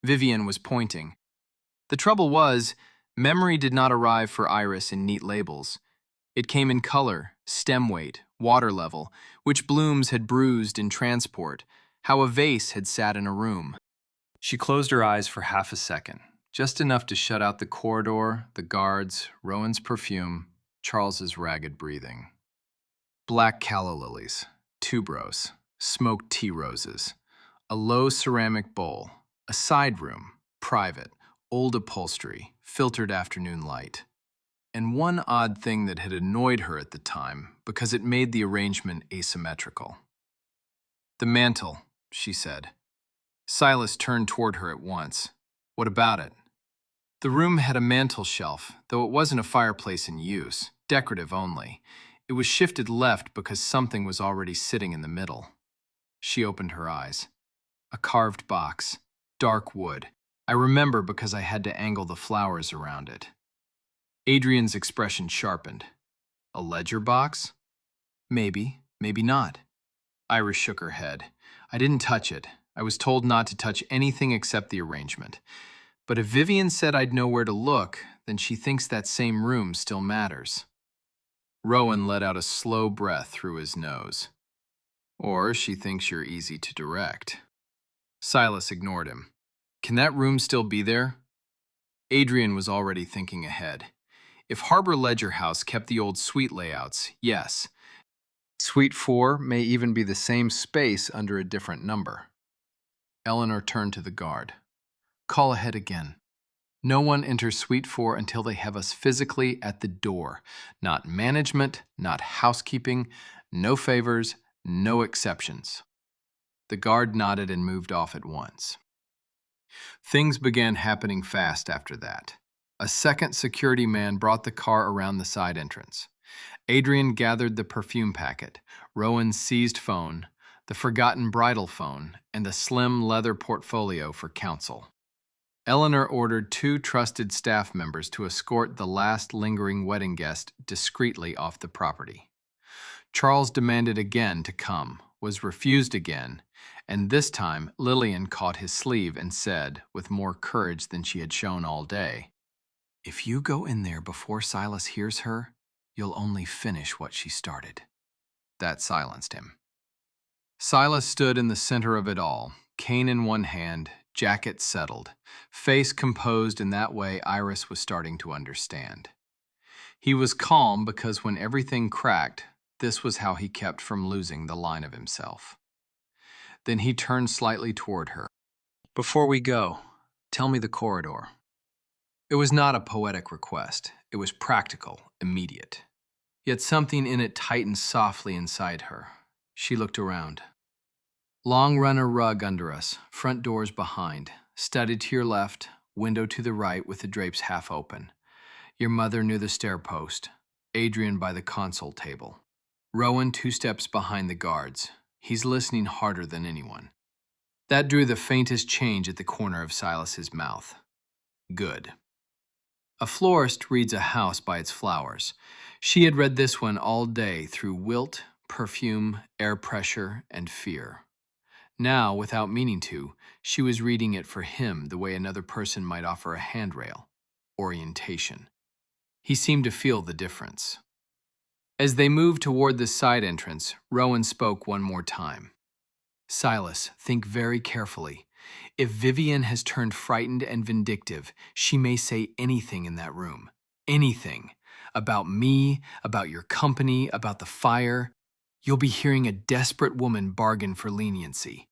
Speaker 1: Vivian was pointing. The trouble was, memory did not arrive for Iris in neat labels. It came in color, stem weight, water level, which blooms had bruised in transport, how a vase had sat in a room. She closed her eyes for half a second, just enough to shut out the corridor, the guards, Rowan's perfume, Charles's ragged breathing. Black calla lilies, tuberose, smoked tea roses, a low ceramic bowl, a side room, private, old upholstery, filtered afternoon light. And one odd thing that had annoyed her at the time because it made the arrangement asymmetrical. "The mantle," she said. Silas turned toward her at once. "What about it?" The room had a mantel shelf, though it wasn't a fireplace in use, decorative only. It was shifted left because something was already sitting in the middle. She opened her eyes. A carved box, dark wood. I remember because I had to angle the flowers around it. Adrian's expression sharpened. A ledger box? Maybe, maybe not. Iris shook her head. I didn't touch it. I was told not to touch anything except the arrangement. But if Vivian said I'd know where to look, then she thinks that same room still matters. Rowan let out a slow breath through his nose. Or she thinks you're easy to direct. Silas ignored him. Can that room still be there? Adrian was already thinking ahead. If Harbor Ledger House kept the old suite layouts, yes. Suite 4 may even be the same space under a different number. Eleanor turned to the guard. Call ahead again. No one enters Suite 4 until they have us physically at the door. Not management, not housekeeping, no favors, no exceptions. The guard nodded and moved off at once. Things began happening fast after that. A second security man brought the car around the side entrance. Adrian gathered the perfume packet, Rowan's seized phone, the forgotten bridal phone, and the slim leather portfolio for counsel. Eleanor ordered 2 trusted staff members to escort the last lingering wedding guest discreetly off the property. Charles demanded again to come, was refused again, and this time Lillian caught his sleeve and said, with more courage than she had shown all day, "If you go in there before Silas hears her, you'll only finish what she started." That silenced him. Silas stood in the center of it all, cane in one hand, jacket settled, face composed in that way Iris was starting to understand. He was calm because when everything cracked, this was how he kept from losing the line of himself. Then he turned slightly toward her. "Before we go, tell me the corridor." It was not a poetic request. It was practical, immediate. Yet something in it tightened softly inside her. She looked around. Long runner rug under us, front doors behind, studded to your left, window to the right with the drapes half open. Your mother near the stair post, Adrian by the console table. Rowan 2 steps behind the guards. He's listening harder than anyone. That drew the faintest change at the corner of Silas's mouth. Good. A florist reads a house by its flowers. She had read this one all day through wilt, perfume, air pressure, and fear. Now, without meaning to, she was reading it for him the way another person might offer a handrail. Orientation. He seemed to feel the difference. As they moved toward the side entrance, Rowan spoke one more time. "Silas, think very carefully. If Vivian has turned frightened and vindictive, she may say anything in that room. Anything. About me, about your company, about the fire. You'll be hearing a desperate woman bargain for leniency."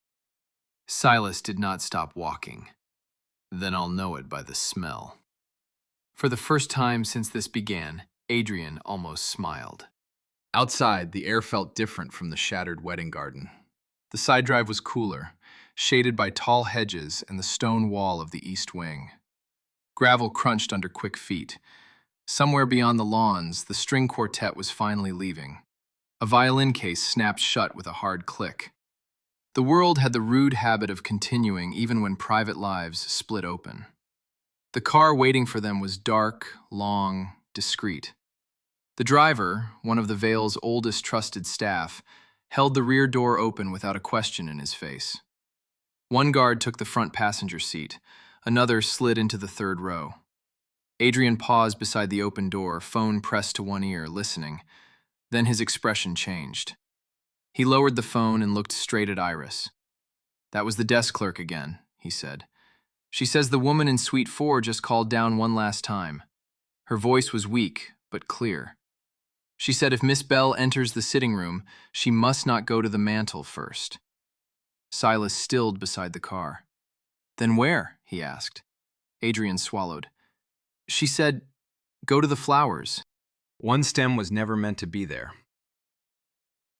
Speaker 1: Silas did not stop walking. "Then I'll know it by the smell." For the first time since this began, Adrian almost smiled. Outside, the air felt different from the shattered wedding garden. The side drive was cooler, shaded by tall hedges and the stone wall of the east wing. Gravel crunched under quick feet. Somewhere beyond the lawns, the string quartet was finally leaving. A violin case snapped shut with a hard click. The world had the rude habit of continuing even when private lives split open. The car waiting for them was dark, long, discreet. The driver, one of the Vale's oldest trusted staff, held the rear door open without a question in his face. One guard took the front passenger seat. Another slid into the third row. Adrian paused beside the open door, phone pressed to one ear, listening. Then his expression changed. He lowered the phone and looked straight at Iris. "That was the desk clerk again," he said. "She says the woman in Suite 4 just called down one last time." Her voice was weak, but clear. "She said if Miss Bell enters the sitting room, she must not go to the mantel first." Silas stilled beside the car. "Then where?" he asked. Adrian swallowed. "She said, go to the flowers." One stem was never meant to be there.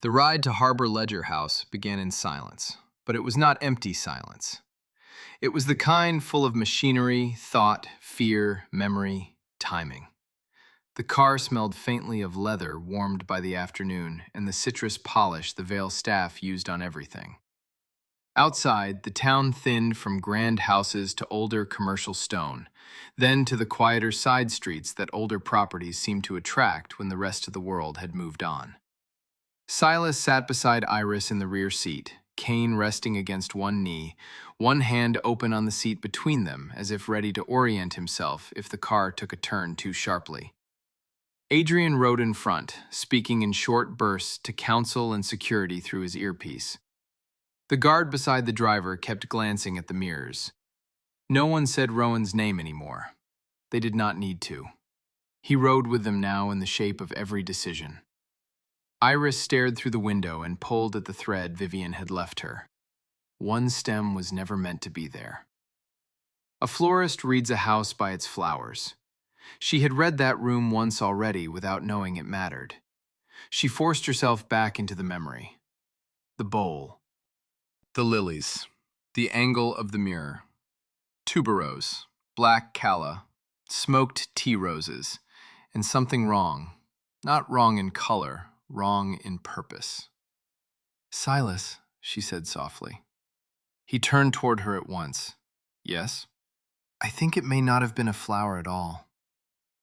Speaker 1: The ride to Harbor Ledger House began in silence, but it was not empty silence. It was the kind full of machinery, thought, fear, memory, timing. The car smelled faintly of leather warmed by the afternoon and the citrus polish the Vale staff used on everything. Outside, the town thinned from grand houses to older commercial stone, then to the quieter side streets that older properties seemed to attract when the rest of the world had moved on. Silas sat beside Iris in the rear seat, cane resting against one knee, one hand open on the seat between them as if ready to orient himself if the car took a turn too sharply. Adrian rode in front, speaking in short bursts to counsel and security through his earpiece. The guard beside the driver kept glancing at the mirrors. No one said Rowan's name anymore. They did not need to. He rode with them now in the shape of every decision. Iris stared through the window and pulled at the thread Vivian had left her. One stem was never meant to be there. A florist reads a house by its flowers. She had read that room once already without knowing it mattered. She forced herself back into the memory. The bowl. The lilies, the angle of the mirror, tuberose, black calla, smoked tea roses, and something wrong, not wrong in color, wrong in purpose. "Silas," she said softly. He turned toward her at once. "Yes?" "I think it may not have been a flower at all."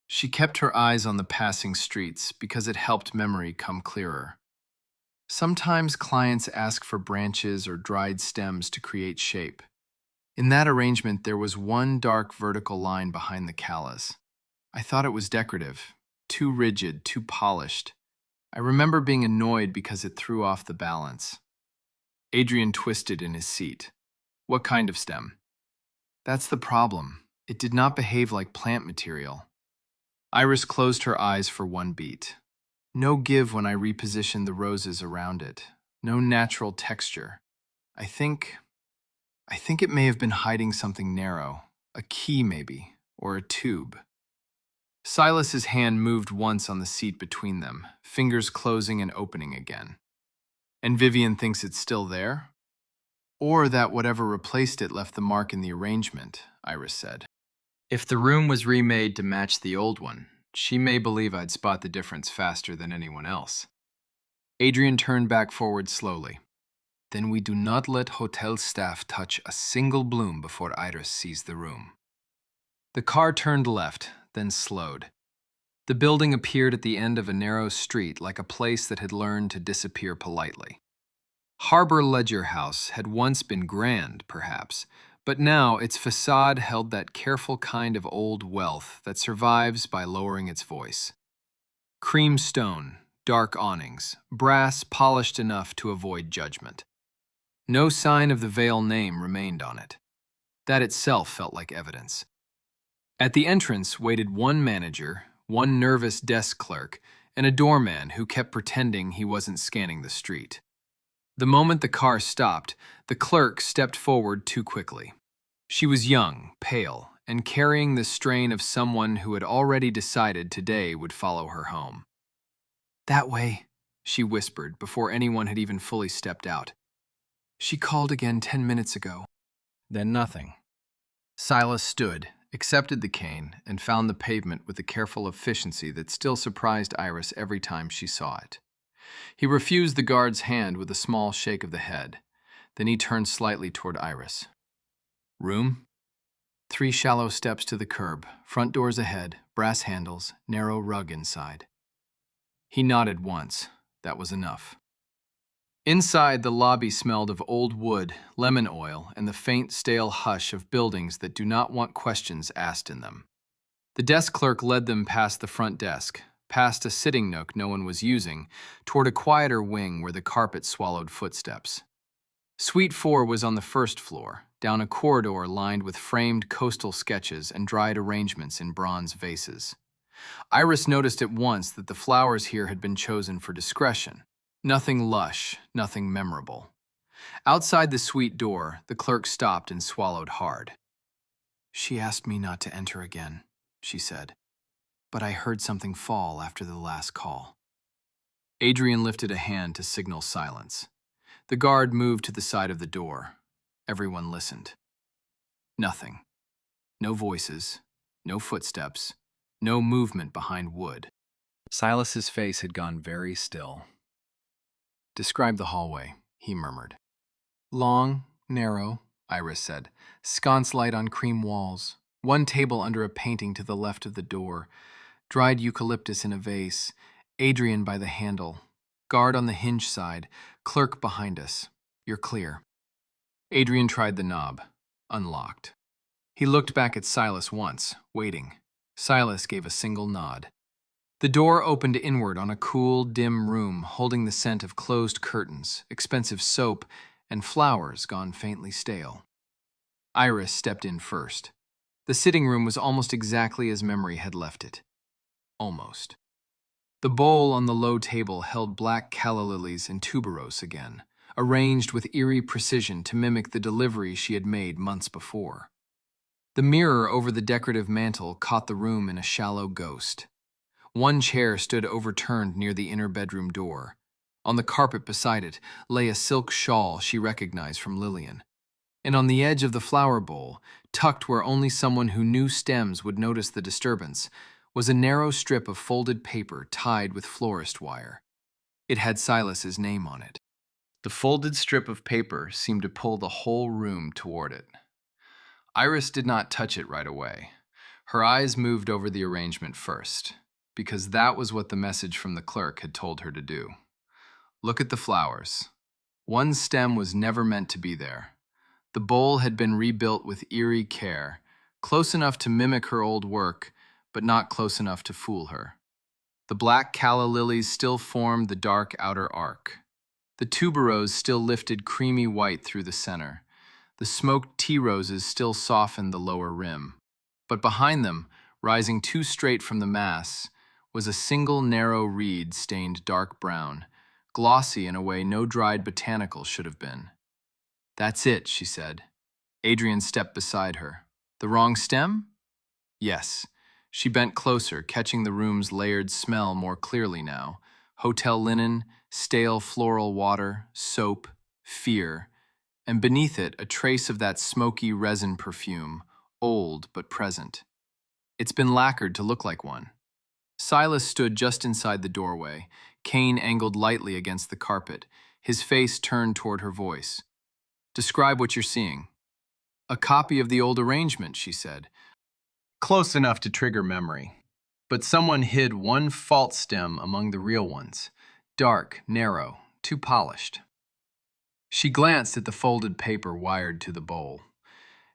Speaker 1: She kept her eyes on the passing streets because it helped memory come clearer. Sometimes clients ask for branches or dried stems to create shape. In that arrangement, there was one dark vertical line behind the callas. I thought it was decorative, too rigid, too polished. I remember being annoyed because it threw off the balance. Adrian twisted in his seat. "What kind of stem?" "That's the problem. It did not behave like plant material." Iris closed her eyes for one beat. No give when I repositioned the roses around it. No natural texture. I think it may have been hiding something narrow. A key, maybe, or a tube. Silas's hand moved once on the seat between them, fingers closing and opening again. "And Vivian thinks it's still there?" "Or that whatever replaced it left the mark in the arrangement," Iris said. "If the room was remade to match the old one, she may believe I'd spot the difference faster than anyone else." Adrian turned back forward slowly. "Then we do not let hotel staff touch a single bloom before Iris sees the room." The car turned left, then slowed. The building appeared at the end of a narrow street like a place that had learned to disappear politely. Harbor Ledger House had once been grand, perhaps, but now its facade held that careful kind of old wealth that survives by lowering its voice. Cream stone, dark awnings, brass polished enough to avoid judgment. No sign of the Vale name remained on it. That itself felt like evidence. At the entrance waited one manager, one nervous desk clerk, and a doorman who kept pretending he wasn't scanning the street. The moment the car stopped, the clerk stepped forward too quickly. She was young, pale, and carrying the strain of someone who had already decided today would follow her home. "That way," she whispered before anyone had even fully stepped out. "She called again 10 minutes ago." Then nothing. Silas stood, accepted the cane, and found the pavement with the careful efficiency that still surprised Iris every time she saw it.
Speaker 2: He refused the guard's hand with a small shake of the head. Then he turned slightly toward Iris. Room? 3 shallow steps to the curb, front doors ahead, brass handles, narrow rug inside. He nodded once. That was enough. Inside, the lobby smelled of old wood, lemon oil, and the faint, stale hush of buildings that do not want questions asked in them. The desk clerk led them past the front desk, past a sitting nook no one was using, toward a quieter wing where the carpet swallowed footsteps. Suite 4 was on the first floor, down a corridor lined with framed coastal sketches and dried arrangements in bronze vases. Iris noticed at once that the flowers here had been chosen for discretion. Nothing lush, nothing memorable. Outside the suite door, the clerk stopped and swallowed hard. "She asked me not to enter again," she said, "but I heard something fall after the last call." Adrian lifted a hand to signal silence. The guard moved to the side of the door. Everyone listened. Nothing. No voices, no footsteps, no movement behind wood. Silas's face had gone very still. "Describe the hallway," he murmured. "Long, narrow," Iris said. "Sconce light on cream walls. One table under a painting to the left of the door. Dried eucalyptus in a vase. Adrian by the handle. Guard on the hinge side. Clerk behind us. You're clear." Adrian tried the knob. Unlocked. He looked back at Silas once, waiting. Silas gave a single nod. The door opened inward on a cool, dim room holding the scent of closed curtains, expensive soap, and flowers gone faintly stale. Iris stepped in first. The sitting room was almost exactly as memory had left it. Almost. The bowl on the low table held black calla lilies and tuberose again, arranged with eerie precision to mimic the delivery she had made months before. The mirror over the decorative mantel caught the room in a shallow ghost. One chair stood overturned near the inner bedroom door. On the carpet beside it lay a silk shawl she recognized from Lillian. And on the edge of the flower bowl, tucked where only someone who knew stems would notice the disturbance, was a narrow strip of folded paper tied with florist wire. It had Silas's name on it. The folded strip of paper seemed to pull the whole room toward it. Iris did not touch it right away. Her eyes moved over the arrangement first, because that was what the message from the clerk had told her to do. Look at the flowers. One stem was never meant to be there. The bowl had been rebuilt with eerie care, close enough to mimic her old work, but not close enough to fool her. The black calla lilies still formed the dark outer arc. The tuberose still lifted creamy white through the center. The smoked tea roses still softened the lower rim. But behind them, rising too straight from the mass, was a single narrow reed stained dark brown, glossy in a way no dried botanical should have been. "That's it," she said. Adrian stepped beside her. "The wrong stem?" Yes. She bent closer, catching the room's layered smell more clearly now. Hotel linen, stale floral water, soap, fear, and beneath it a trace of that smoky resin perfume, old but present. It's been lacquered to look like one. Silas stood just inside the doorway, cane angled lightly against the carpet, his face turned toward her voice. "Describe what you're seeing." "A copy of the old arrangement," she said. "Close enough to trigger memory. But someone hid one fault stem among the real ones. Dark, narrow, too polished." She glanced at the folded paper wired to the bowl.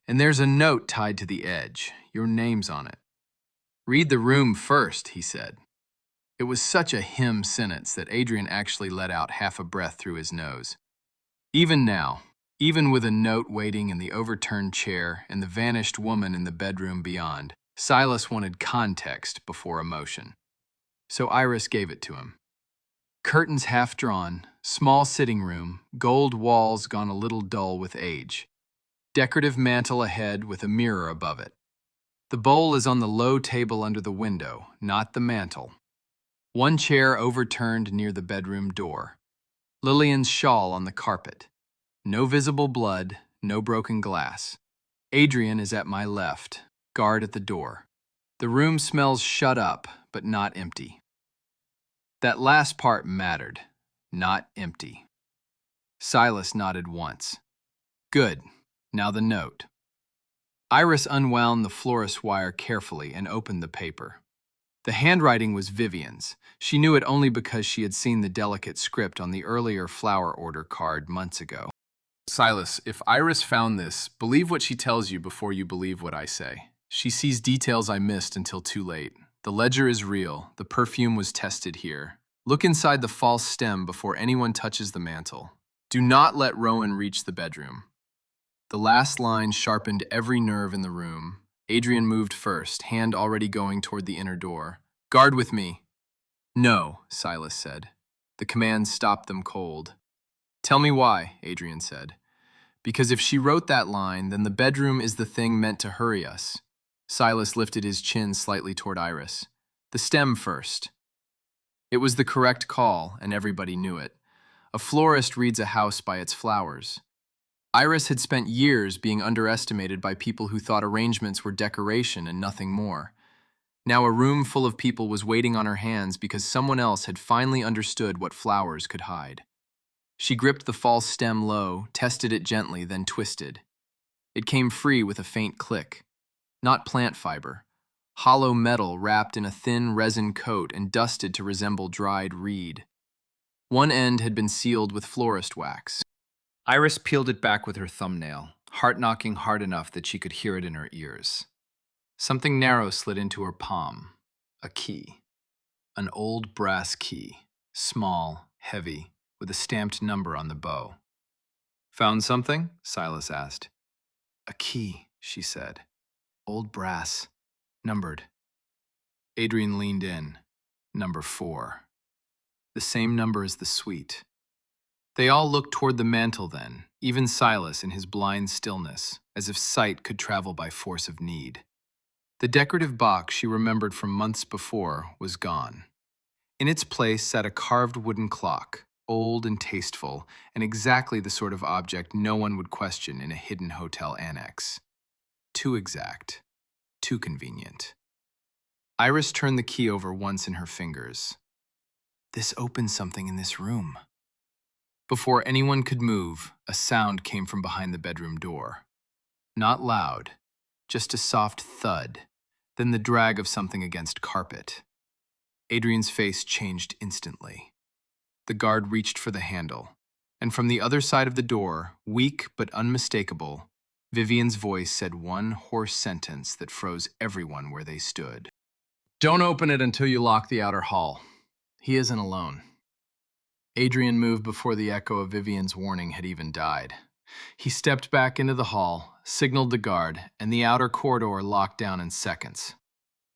Speaker 2: "And there's a note tied to the edge. Your name's on it." "Read the room first," he said. It was such a hymn sentence that Adrian actually let out half a breath through his nose. Even now, even with a note waiting in the overturned chair and the vanished woman in the bedroom beyond, Silas wanted context before emotion. So Iris gave it to him. Curtains half drawn, small sitting room, gold walls gone a little dull with age. Decorative mantel ahead with a mirror above it. The bowl is on the low table under the window, not the mantel. One chair overturned near the bedroom door. Lillian's shawl on the carpet. No visible blood, no broken glass. Adrian is at my left, guard at the door. The room smells shut up, but not empty. That last part mattered. not empty. Silas nodded once. Good. Now the note. Iris unwound the florist wire carefully and opened the paper. The handwriting was Vivian's. She knew it only because she had seen the delicate script on the earlier flower order card months ago.
Speaker 1: Silas, if Iris found this, believe what she tells you before you believe what I say. She sees details I missed until too late. The ledger is real. The perfume was tested here. Look inside the false stem before anyone touches the mantle. Do not let Rowan reach the bedroom. The last line sharpened every nerve in the room. Adrian moved first, hand already going toward the inner door. Guard with me. No, Silas said. The command stopped them cold. Tell me why, Adrian said. Because if she wrote that line, then the bedroom is the thing meant to hurry us. Silas lifted his chin slightly toward Iris. The stem first. It was the correct call, and everybody knew it. A florist reads a house by its flowers. Iris had spent years being underestimated by people who thought arrangements were decoration and nothing more. Now a room full of people was waiting on her hands because someone else had finally understood what flowers could hide. She gripped the false stem low, tested it gently, then twisted. It came free with a faint click. Not plant fiber. Hollow metal wrapped in a thin resin coat and dusted to resemble dried reed. One end had been sealed with florist wax. Iris peeled it back with her thumbnail, heart knocking hard enough that she could hear it in her ears. Something narrow slid into her palm. A key. An old brass key. Small, heavy, with a stamped number on the bow. Found something? Silas asked. A key, she said. Old brass. Numbered. Adrian leaned in. Number 4. The same number as the suite. They all looked toward the mantel then, even Silas in his blind stillness, as if sight could travel by force of need. The decorative box she remembered from months before was gone. In its place sat a carved wooden clock, old and tasteful, and exactly the sort of object no one would question in a hidden hotel annex. Too exact. Too convenient. Iris turned the key over once in her fingers. This opens something in this room. Before anyone could move, a sound came from behind the bedroom door. Not loud, just a soft thud, then the drag of something against carpet. Adrian's face changed instantly. The guard reached for the handle, and from the other side of the door, weak but unmistakable, Vivian's voice said one hoarse sentence that froze everyone where they stood. Don't open it until you lock the outer hall. He isn't alone. Adrian moved before the echo of Vivian's warning had even died. He stepped back into the hall, signaled the guard, and the outer corridor locked down in seconds.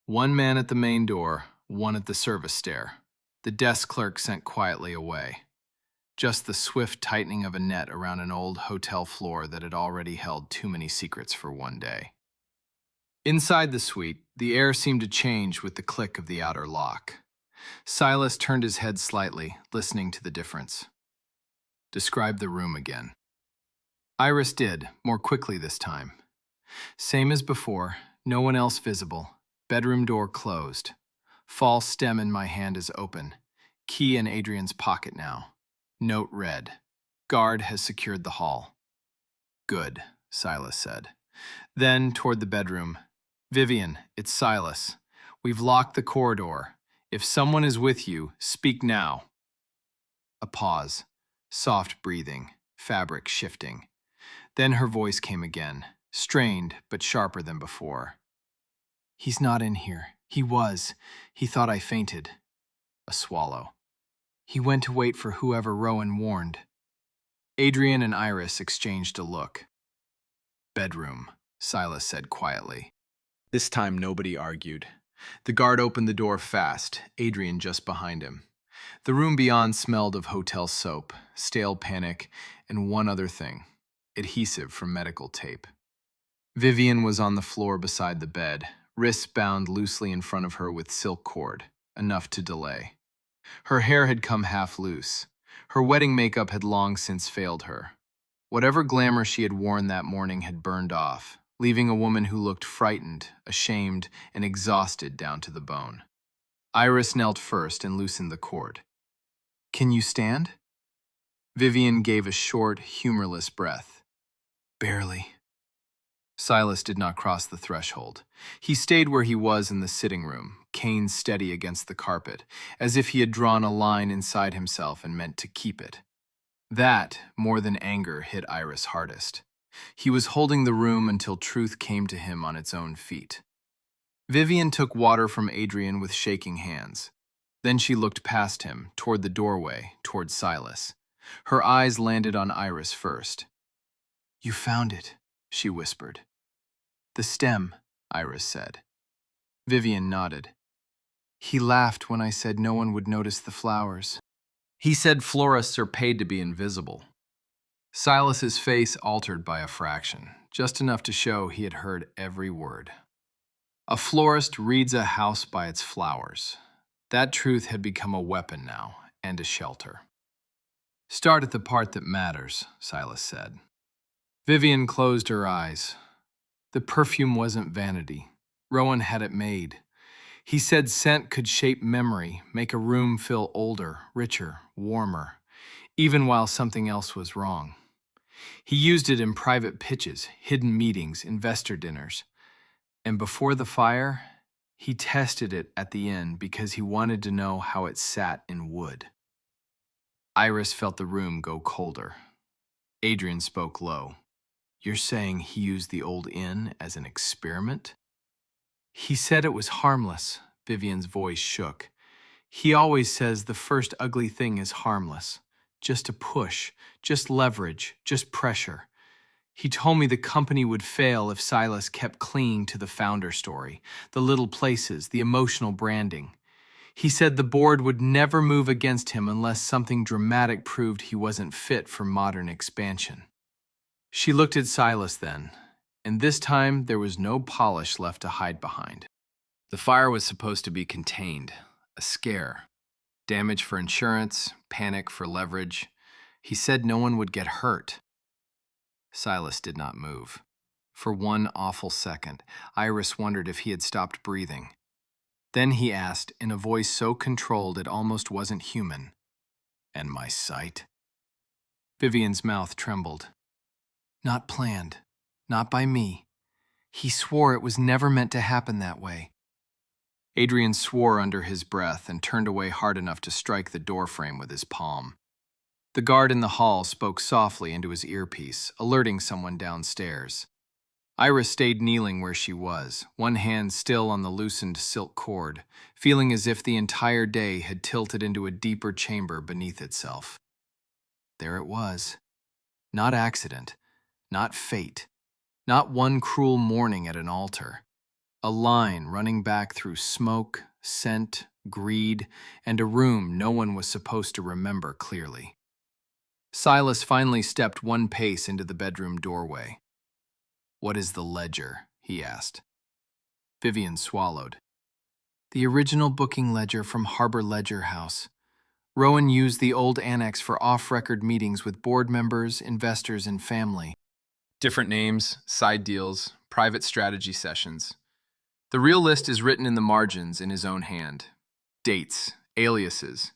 Speaker 1: One man at the main door, one at the service stair. The desk clerk sent quietly away. Just the swift tightening of a net around an old hotel floor that had already held too many secrets for one day. Inside the suite, the air seemed to change with the click of the outer lock. Silas turned his head slightly, listening to the difference. Describe the room again. Iris did, more quickly this time. Same as before, no one else visible. Bedroom door closed. False stem in my hand is open. Key in Adrian's pocket now. Note read. Guard has secured the hall. Good, Silas said. Then, toward the bedroom. Vivian, it's Silas. We've locked the corridor. If someone is with you, speak now. A pause. Soft breathing. Fabric shifting. Then her voice came again, strained but sharper than before. He's not in here. He was. He thought I fainted. A swallow. He went to wait for whoever Rowan warned. Adrian and Iris exchanged a look. Bedroom, Silas said quietly. This time nobody argued. The guard opened the door fast, Adrian just behind him. The room beyond smelled of hotel soap, stale panic, and one other thing. Adhesive from medical tape. Vivian was on the floor beside the bed, wrists bound loosely in front of her with silk cord, enough to delay. Her hair had come half loose. Her wedding makeup had long since failed her. Whatever glamour she had worn that morning had burned off, leaving a woman who looked frightened, ashamed, and exhausted down to the bone. Iris knelt first and loosened the cord. Can you stand? Vivian gave a short, humorless breath. Barely. Silas did not cross the threshold. He stayed where he was in the sitting room, cane steady against the carpet, as if he had drawn a line inside himself and meant to keep it. That, more than anger, hit Iris hardest. He was holding the room until truth came to him on its own feet. Vivian took water from Adrian with shaking hands. Then she looked past him, toward the doorway, toward Silas. Her eyes landed on Iris first. "You found it," she whispered. "The stem," Iris said. Vivian nodded. "He laughed when I said no one would notice the flowers."
Speaker 2: He said florists are paid to be invisible. Silas's face altered by a fraction, just enough to show he had heard every word. A florist reads a house by its flowers. That truth had become a weapon now, and a shelter. "Start at the part that matters," Silas said. Vivian closed her eyes. The perfume wasn't vanity. Rowan had it made. He said scent could shape memory, make a room feel older, richer, warmer, even while something else was wrong. He used it in private pitches, hidden meetings, investor dinners. And before the fire, he tested it at the end because he wanted to know how it sat in wood. Iris felt the room go colder. Adrian spoke low. "You're saying he used the old inn as an experiment?" "He said it was harmless," Vivian's voice shook. "He always says the first ugly thing is harmless. Just a push, just leverage, just pressure. He told me the company would fail if Silas kept clinging to the founder story, the little places, the emotional branding. He said the board would never move against him unless something dramatic proved he wasn't fit for modern expansion." She looked at Silas then, and this time there was no polish left to hide behind. The fire was supposed to be contained, a scare. Damage for insurance, panic for leverage. He said no one would get hurt. Silas did not move. For one awful second, Iris wondered if he had stopped breathing. Then he asked, in a voice so controlled it almost wasn't human, "And my sight?" Vivian's mouth trembled. "Not planned. Not by me. He swore it was never meant to happen that way." Adrian swore under his breath and turned away hard enough to strike the doorframe with his palm. The guard in the hall spoke softly into his earpiece, alerting someone downstairs. Iris stayed kneeling where she was, one hand still on the loosened silk cord, feeling as if the entire day had tilted into a deeper chamber beneath itself. There it was. Not accident, not fate, not one cruel morning at an altar. A line running back through smoke, scent, greed, and a room no one was supposed to remember clearly. Silas finally stepped one pace into the bedroom doorway. "What is the ledger?" he asked. Vivian swallowed. "The original booking ledger from Harbor Ledger House. Rowan used the old annex for off-record meetings with board members, investors, and family. Different names, side deals, private strategy sessions. The real list is written in the margins in his own hand. Dates, aliases,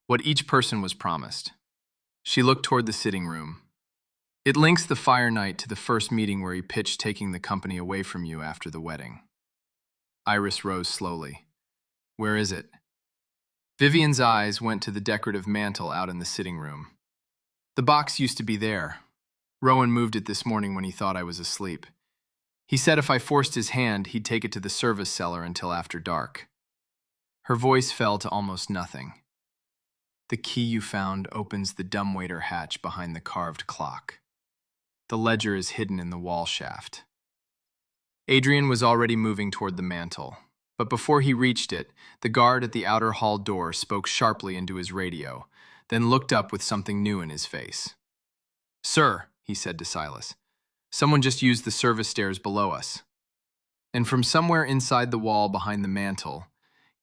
Speaker 2: what each person was promised." She looked toward the sitting room. "It links the fire night to the first meeting where he pitched taking the company away from you after the wedding." Iris rose slowly. "Where is it?" Vivian's eyes went to the decorative mantle out in the sitting room. "The box used to be there. Rowan moved it this morning when he thought I was asleep. He said if I forced his hand, he'd take it to the service cellar until after dark." Her voice fell to almost nothing. "The key you found opens the dumbwaiter hatch behind the carved clock. The ledger is hidden in the wall shaft." Adrian was already moving toward the mantle, but before he reached it, the guard at the outer hall door spoke sharply into his radio, then looked up with something new in his face. "Sir," he said to Silas, "someone just used the service stairs below us." And from somewhere inside the wall behind the mantle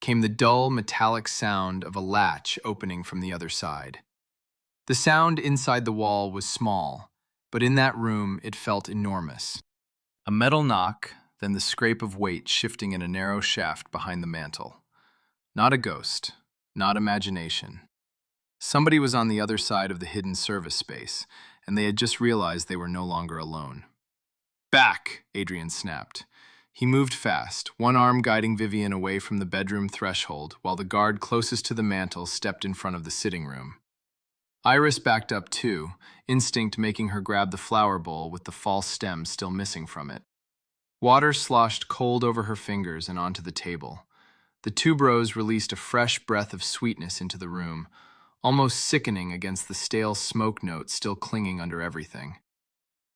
Speaker 2: came the dull, metallic sound of a latch opening from the other side. The sound inside the wall was small, but in that room it felt enormous. A metal knock, then the scrape of weight shifting in a narrow shaft behind the mantle. Not a ghost, not imagination.
Speaker 1: Somebody was on the other side of the hidden service space, and they had just realized they were no longer alone. Back, Adrian snapped. He moved fast, one arm guiding Vivian away from the bedroom threshold, while the guard closest to the mantel stepped in front of the sitting room. Iris backed up too, instinct making her grab the flower bowl with the false stem still missing from it. Water sloshed cold over her fingers and onto the table. The tuberose released a fresh breath of sweetness into the room, almost sickening against the stale smoke note still clinging under everything.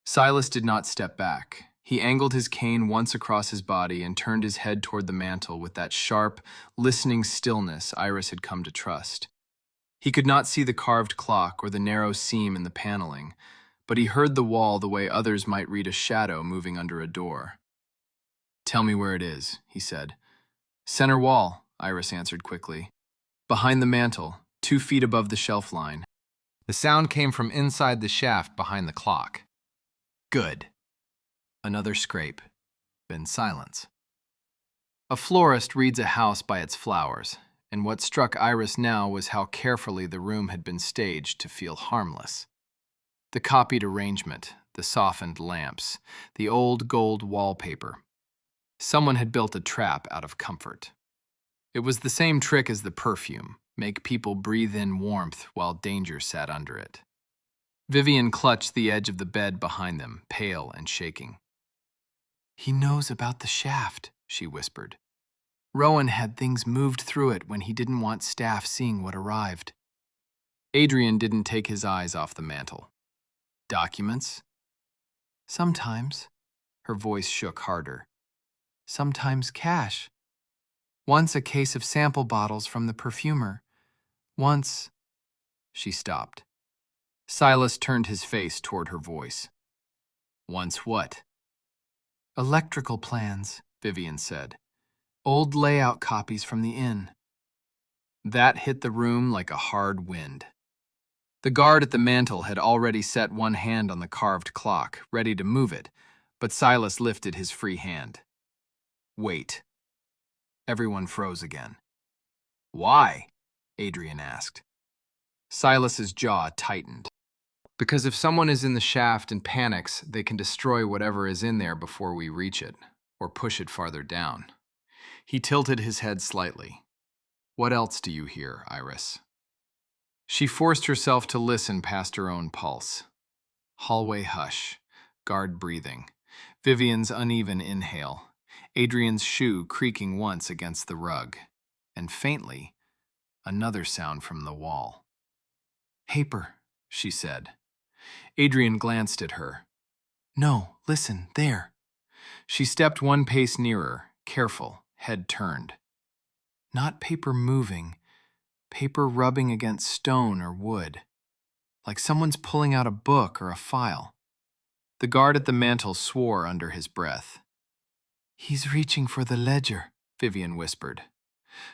Speaker 1: Silas did not step back. He angled his cane once across his body and turned his head toward the mantel with that sharp, listening stillness Iris had come to trust. He could not see the carved clock or the narrow seam in the paneling, but he heard the wall the way others might read a shadow moving under a door. "Tell me where it is," he said. "Center wall," Iris answered quickly. "Behind the mantel, 2 feet above the shelf line." The sound came from inside the shaft behind the clock. Good. Another scrape, then silence. A florist reads a house by its flowers, and what struck Iris now was how carefully the room had been staged to feel harmless. The copied arrangement, the softened lamps, the old gold wallpaper. Someone had built a trap out of comfort. It was the same trick as the perfume, make people breathe in warmth while danger sat under it. Vivian clutched the edge of the bed behind them, pale and shaking. "He knows about the shaft," she whispered. "Rowan had things moved through it when he didn't want staff seeing what arrived." Adrian didn't take his eyes off the mantel. "Documents?" "Sometimes." Her voice shook harder. "Sometimes cash. Once a case of sample bottles from the perfumer. Once—" She stopped. Silas turned his face toward her voice. "Once what?" "Electrical plans," Vivian said. "Old layout copies from the inn." That hit the room like a hard wind. The guard at the mantel had already set one hand on the carved clock, ready to move it, but Silas lifted his free hand. "Wait." Everyone froze again. "Why?" Adrian asked. Silas's jaw tightened. "Because if someone is in the shaft and panics, they can destroy whatever is in there before we reach it, or push it farther down." He tilted his head slightly. "What else do you hear, Iris?" She forced herself to listen past her own pulse. Hallway hush, guard breathing, Vivian's uneven inhale, Adrian's shoe creaking once against the rug, and faintly, another sound from the wall. "Paper," she said. Adrian glanced at her. "No, listen, there." She stepped one pace nearer, careful, head turned. Not paper moving, paper rubbing against stone or wood, like someone's pulling out a book or a file. The guard at the mantel swore under his breath. "He's reaching for the ledger," Vivian whispered.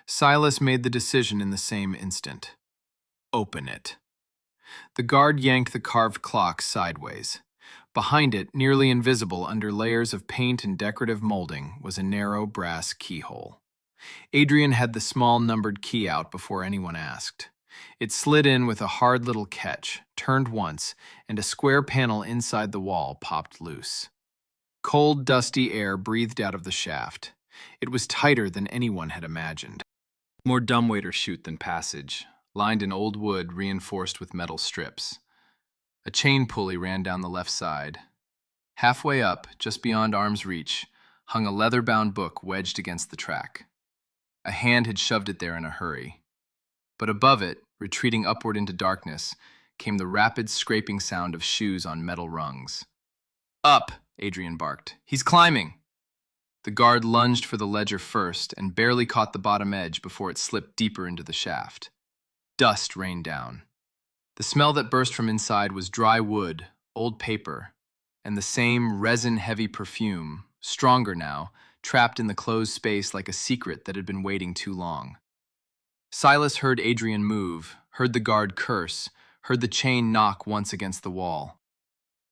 Speaker 1: Silas made the decision in the same instant. "Open it." The guard yanked the carved clock sideways. Behind it, nearly invisible under layers of paint and decorative molding, was a narrow brass keyhole. Adrian had the small numbered key out before anyone asked. It slid in with a hard little catch, turned once, and a square panel inside the wall popped loose. Cold, dusty air breathed out of the shaft. It was tighter than anyone had imagined. More dumbwaiter chute than passage, lined in old wood reinforced with metal strips. A chain pulley ran down the left side. Halfway up, just beyond arm's reach, hung a leather-bound book wedged against the track. A hand had shoved it there in a hurry. But above it, retreating upward into darkness, came the rapid scraping sound of shoes on metal rungs. "Up!" Adrian barked. "He's climbing!" The guard lunged for the ledger first and barely caught the bottom edge before it slipped deeper into the shaft. Dust rained down. The smell that burst from inside was dry wood, old paper, and the same resin-heavy perfume, stronger now, trapped in the closed space like a secret that had been waiting too long. Silas heard Adrian move, heard the guard curse, heard the chain knock once against the wall.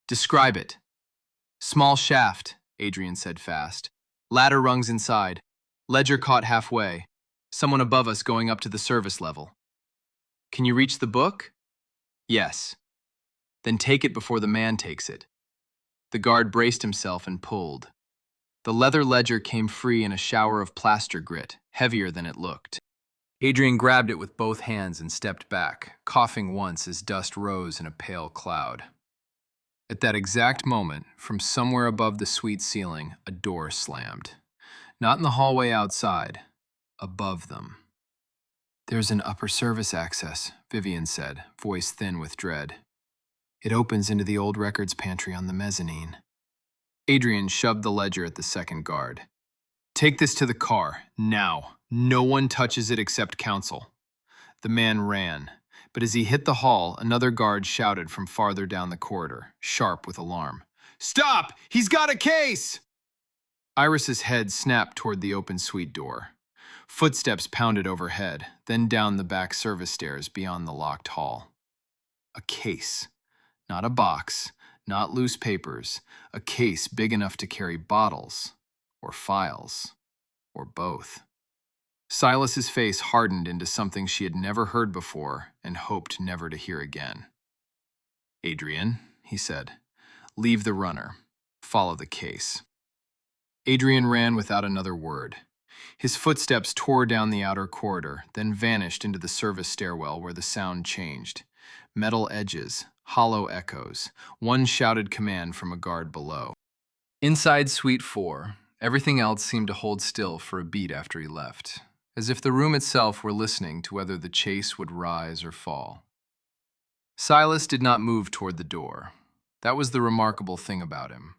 Speaker 1: "Describe it." "Small shaft," Adrian said fast. "Ladder rungs inside. Ledger caught halfway. Someone above us going up to the service level." Can you reach the book? Yes. Then take it before the man takes it. The guard braced himself and pulled. The leather ledger came free in a shower of plaster grit, heavier than it looked. Adrian grabbed it with both hands and stepped back, coughing once as dust rose in a pale cloud. At that exact moment, from somewhere above the suite ceiling, a door slammed. Not in the hallway outside, above them. "There's an upper service access," Vivian said, voice thin with dread. "It opens into the old records pantry on the mezzanine." Adrian shoved the ledger at the second guard. "Take this to the car, now. No one touches it except counsel." The man ran, but as he hit the hall, another guard shouted from farther down the corridor, sharp with alarm. "Stop! He's got a case!" Iris's head snapped toward the open suite door. Footsteps pounded overhead, then down the back service stairs beyond the locked hall. A case. Not a box, not loose papers. A case big enough to carry bottles, or files, or both. Silas's face hardened into something she had never heard before and hoped never to hear again. "Adrian," he said, "leave the runner. Follow the case." Adrian ran without another word. His footsteps tore down the outer corridor, then vanished into the service stairwell where the sound changed. Metal edges, hollow echoes, one shouted command from a guard below. Inside Suite 4, everything else seemed to hold still for a beat after he left, as if the room itself were listening to whether the chase would rise or fall. Silas did not move toward the door. That was the remarkable thing about him.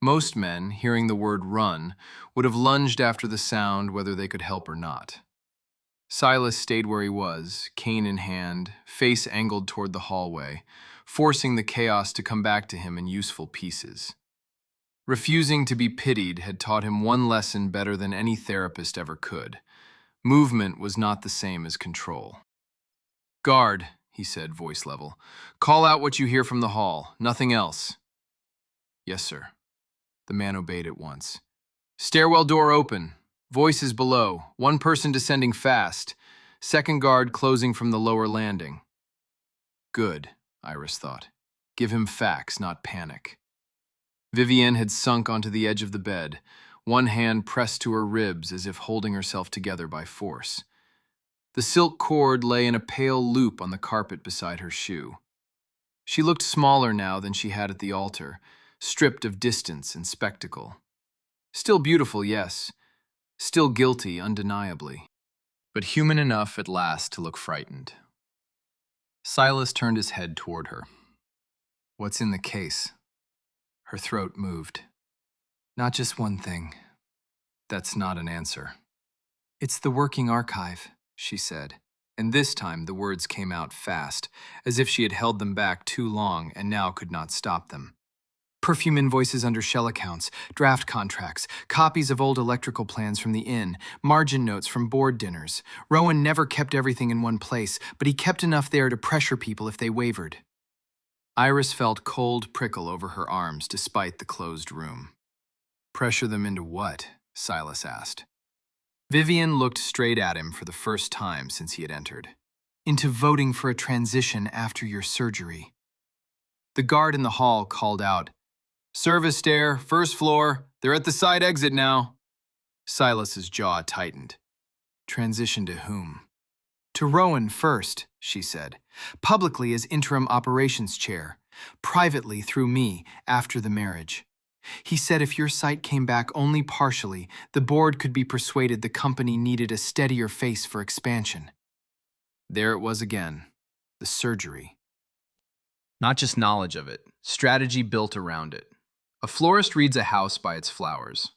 Speaker 1: Most men, hearing the word run, would have lunged after the sound whether they could help or not. Silas stayed where he was, cane in hand, face angled toward the hallway, forcing the chaos to come back to him in useful pieces. Refusing to be pitied had taught him one lesson better than any therapist ever could. Movement was not the same as control. "Guard," he said, voice level. "Call out what you hear from the hall. Nothing else." "Yes, sir." The man obeyed at once. "Stairwell door open. Voices below. One person descending fast. Second guard closing from the lower landing." Good, Iris thought. Give him facts, not panic. Vivienne had sunk onto the edge of the bed, one hand pressed to her ribs as if holding herself together by force. The silk cord lay in a pale loop on the carpet beside her shoe. She looked smaller now than she had at the altar, stripped of distance and spectacle. Still beautiful, yes. Still guilty, undeniably. But human enough at last to look frightened. Silas turned his head toward her. "What's in the case?" Her throat moved. "Not just one thing." That's not an answer. "It's the working archive," she said, and this time the words came out fast, as if she had held them back too long and now could not stop them. "Perfume invoices under shell accounts, draft contracts, copies of old electrical plans from the inn, margin notes from board dinners. Rowan never kept everything in one place, but he kept enough there to pressure people if they wavered." Iris felt cold prickle over her arms despite the closed room. "Pressure them into what?" Silas asked. Vivian looked straight at him for the first time since he had entered. "Into voting for a transition after your surgery." The guard in the hall called out, "Service stair, first floor. They're at the side exit now." Silas's jaw tightened. "Transition to whom?" "To Rowan first," she said. "Publicly as interim operations chair. Privately through me after the marriage. He said if your site came back only partially, the board could be persuaded the company needed a steadier face for expansion." There it was again. The surgery. Not just knowledge of it, strategy built around it. A florist reads a house by its flowers,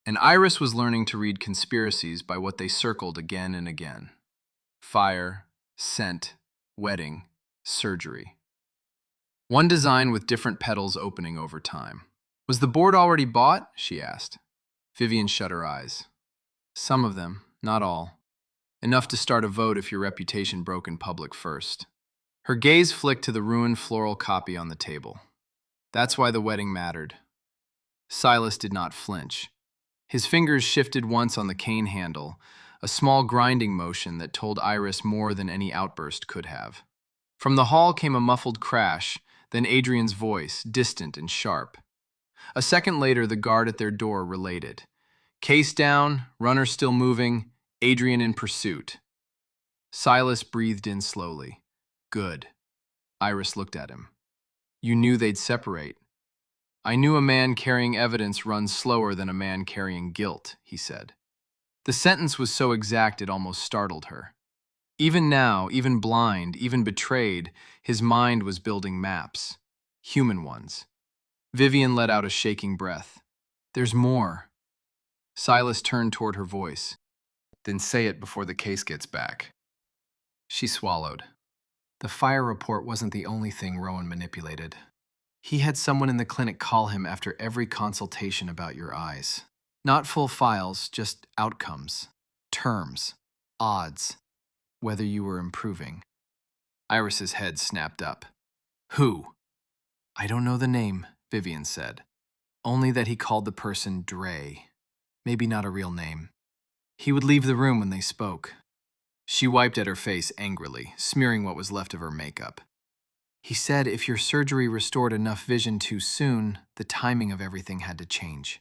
Speaker 1: and Iris was learning to read conspiracies by what they circled again and again. Fire, scent, wedding, surgery. One design with different petals opening over time. "Was the board already bought?" she asked. Vivian shut her eyes. "Some of them, not all. Enough to start a vote if your reputation broke in public first." Her gaze flicked to the ruined floral copy on the table. That's why the wedding mattered. Silas did not flinch. His fingers shifted once on the cane handle, a small grinding motion that told Iris more than any outburst could have. From the hall came a muffled crash, then Adrian's voice, distant and sharp. A second later, the guard at their door related. Case down, runner still moving, Adrian in pursuit. Silas breathed in slowly. Good. Iris looked at him. You knew they'd separate. I knew a man carrying evidence runs slower than a man carrying guilt, he said. The sentence was so exact it almost startled her. Even now, even blind, even betrayed, his mind was building maps. Human ones. Vivian let out a shaking breath. There's more. Silas turned toward her voice. Then say it before the case gets back. She swallowed. The fire report wasn't the only thing Rowan manipulated. He had someone in the clinic call him after every consultation about your eyes. Not full files, just outcomes, terms, odds, whether you were improving. Iris's head snapped up. Who? I don't know the name, Vivian said. Only that he called the person Dre. Maybe not a real name. He would leave the room when they spoke. She wiped at her face angrily, smearing what was left of her makeup. He said if your surgery restored enough vision too soon, the timing of everything had to change.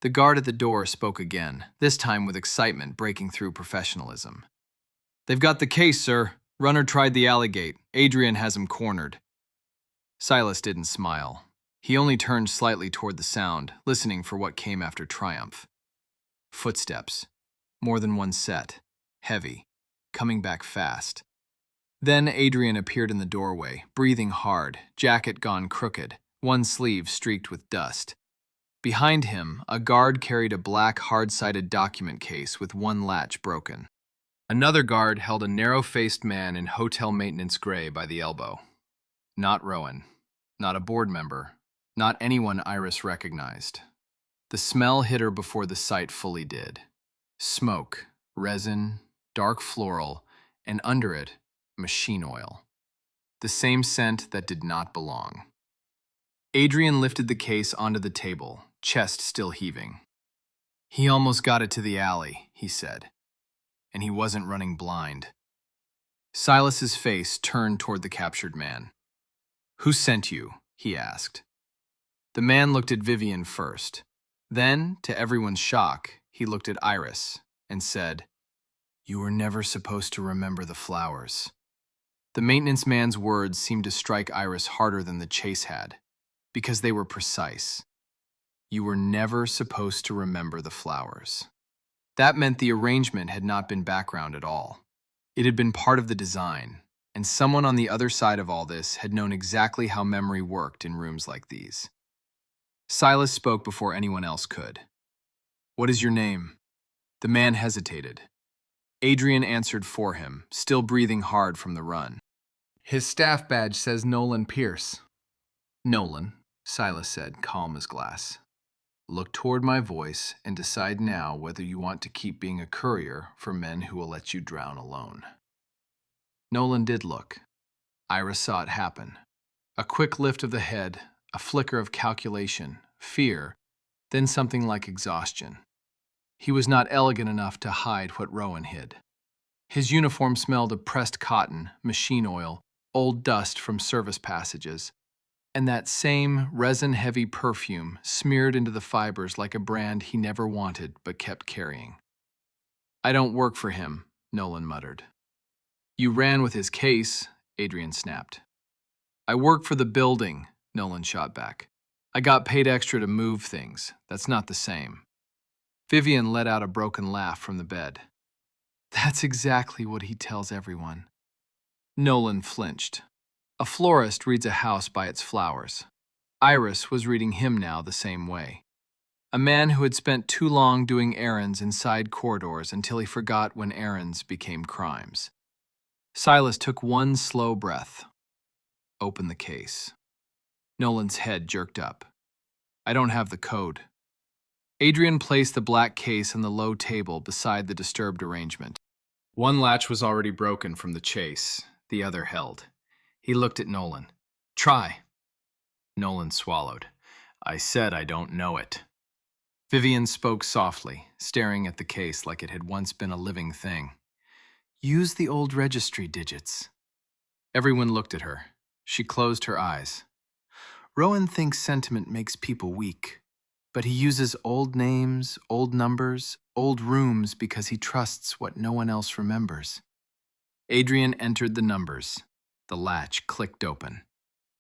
Speaker 1: The guard at the door spoke again, this time with excitement breaking through professionalism. They've got the case, sir. Runner tried the alley gate. Adrian has him cornered. Silas didn't smile. He only turned slightly toward the sound, listening for what came after triumph. Footsteps. More than one set. Heavy. Coming back fast. Then Adrian appeared in the doorway, breathing hard, jacket gone crooked, one sleeve streaked with dust. Behind him, a guard carried a black, hard-sided document case with one latch broken. Another guard held a narrow-faced man in hotel maintenance gray by the elbow. Not Rowan. Not a board member. Not anyone Iris recognized. The smell hit her before the sight fully did. Smoke, resin, dark floral, and under it, machine oil. The same scent that did not belong. Adrian lifted the case onto the table, chest still heaving. He almost got it to the alley, he said. And he wasn't running blind. Silas's face turned toward the captured man. Who sent you? He asked. The man looked at Vivian first. Then, to everyone's shock, he looked at Iris and said, You were never supposed to remember the flowers. The maintenance man's words seemed to strike Iris harder than the chase had, because they were precise. You were never supposed to remember the flowers. That meant the arrangement had not been background at all. It had been part of the design, and someone on the other side of all this had known exactly how memory worked in rooms like these. Silas spoke before anyone else could. What is your name? The man hesitated. Adrian answered for him, still breathing hard from the run. His staff badge says Nolan Pierce. Nolan, Silas said, calm as glass. Look toward my voice and decide now whether you want to keep being a courier for men who will let you drown alone. Nolan did look. Iris saw it happen. A quick lift of the head, a flicker of calculation, fear, then something like exhaustion. He was not elegant enough to hide what Rowan hid. His uniform smelled of pressed cotton, machine oil, old dust from service passages, and that same resin-heavy perfume smeared into the fibers like a brand he never wanted but kept carrying. I don't work for him, Nolan muttered. You ran with his case, Adrian snapped. I work for the building, Nolan shot back. I got paid extra to move things. That's not the same. Vivian let out a broken laugh from the bed. That's exactly what he tells everyone. Nolan flinched. A florist reads a house by its flowers. Iris was reading him now the same way. A man who had spent too long doing errands in side corridors until he forgot when errands became crimes. Silas took one slow breath. Open the case. Nolan's head jerked up. I don't have the code. Adrian placed the black case on the low table beside the disturbed arrangement. One latch was already broken from the chase, the other held. He looked at Nolan. Try. Nolan swallowed. I said I don't know it.
Speaker 2: Vivian spoke softly, staring at the case like it had once been a living thing. Use the old registry digits. Everyone looked at her. She closed her eyes. Rowan thinks sentiment makes people weak, but he uses old names, old numbers, old rooms because he trusts what no one else remembers. Adrian entered the numbers. The latch clicked open.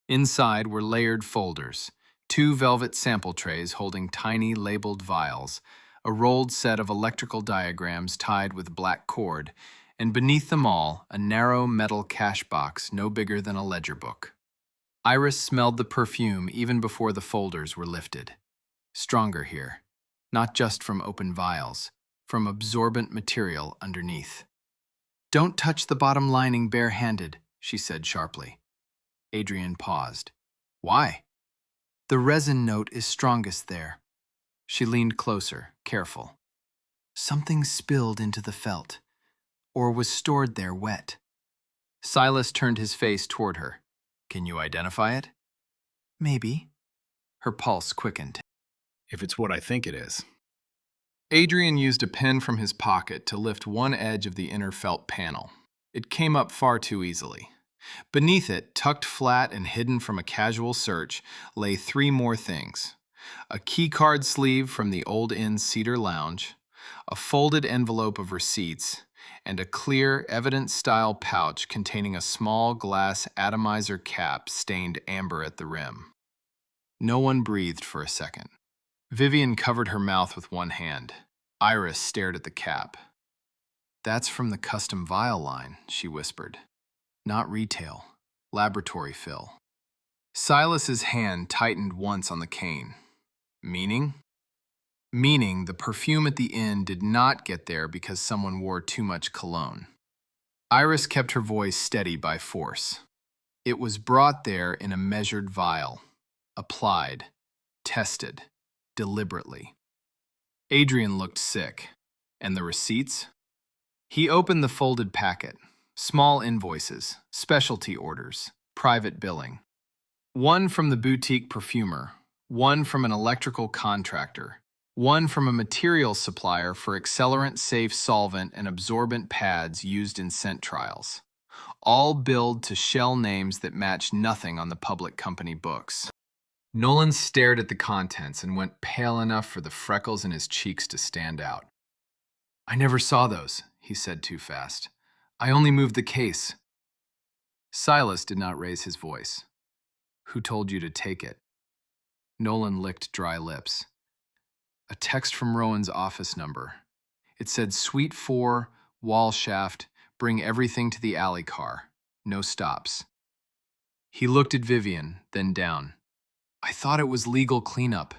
Speaker 2: Inside were layered folders, 2 velvet sample trays holding tiny labeled vials, a rolled set of electrical diagrams tied with black cord, and beneath them all, a narrow metal cash box no bigger than a ledger book. Iris smelled the perfume even before the folders were lifted. Stronger here, not just from open vials, from absorbent material underneath. Don't touch the bottom lining bare-handed, she said sharply. Adrian paused. Why? The resin note is strongest there. She leaned closer, careful. Something spilled into the felt, or was stored there wet. Silas turned his face toward her. Can you identify it? Maybe. Her pulse quickened.
Speaker 1: If it's what I think it is. Adrian used a pen from his pocket to lift one edge of the inner felt panel. It came up far too easily. Beneath it, tucked flat and hidden from a casual search, lay 3 more things. A keycard sleeve from the Old Inn Cedar Lounge, a folded envelope of receipts, and a clear, evidence-style pouch containing a small glass atomizer cap stained amber at the rim. No one breathed for a second. Vivian covered her mouth with one hand. Iris stared at the cap. That's from the custom vial line, she whispered. Not retail, laboratory fill. Silas's hand tightened once on the cane. Meaning? Meaning the perfume at the inn did not get there because someone wore too much cologne. Iris kept her voice steady by force. It was brought there in a measured vial, applied, tested, deliberately. Adrian looked sick. And the receipts? He opened the folded packet. Small invoices, specialty orders, private billing. One from the boutique perfumer, one from an electrical contractor, one from a materials supplier for accelerant-safe solvent and absorbent pads used in scent trials. All billed to shell names that match nothing on the public company books. Nolan stared at the contents and went pale enough for the freckles in his cheeks to stand out. I never saw those, he said too fast. I only moved the case. Silas did not raise his voice. Who told you to take it? Nolan licked dry lips. A text from Rowan's office number. It said Suite 4, wall shaft, bring everything to the alley car. No stops. He looked at Vivian, then down. I thought it was legal cleanup.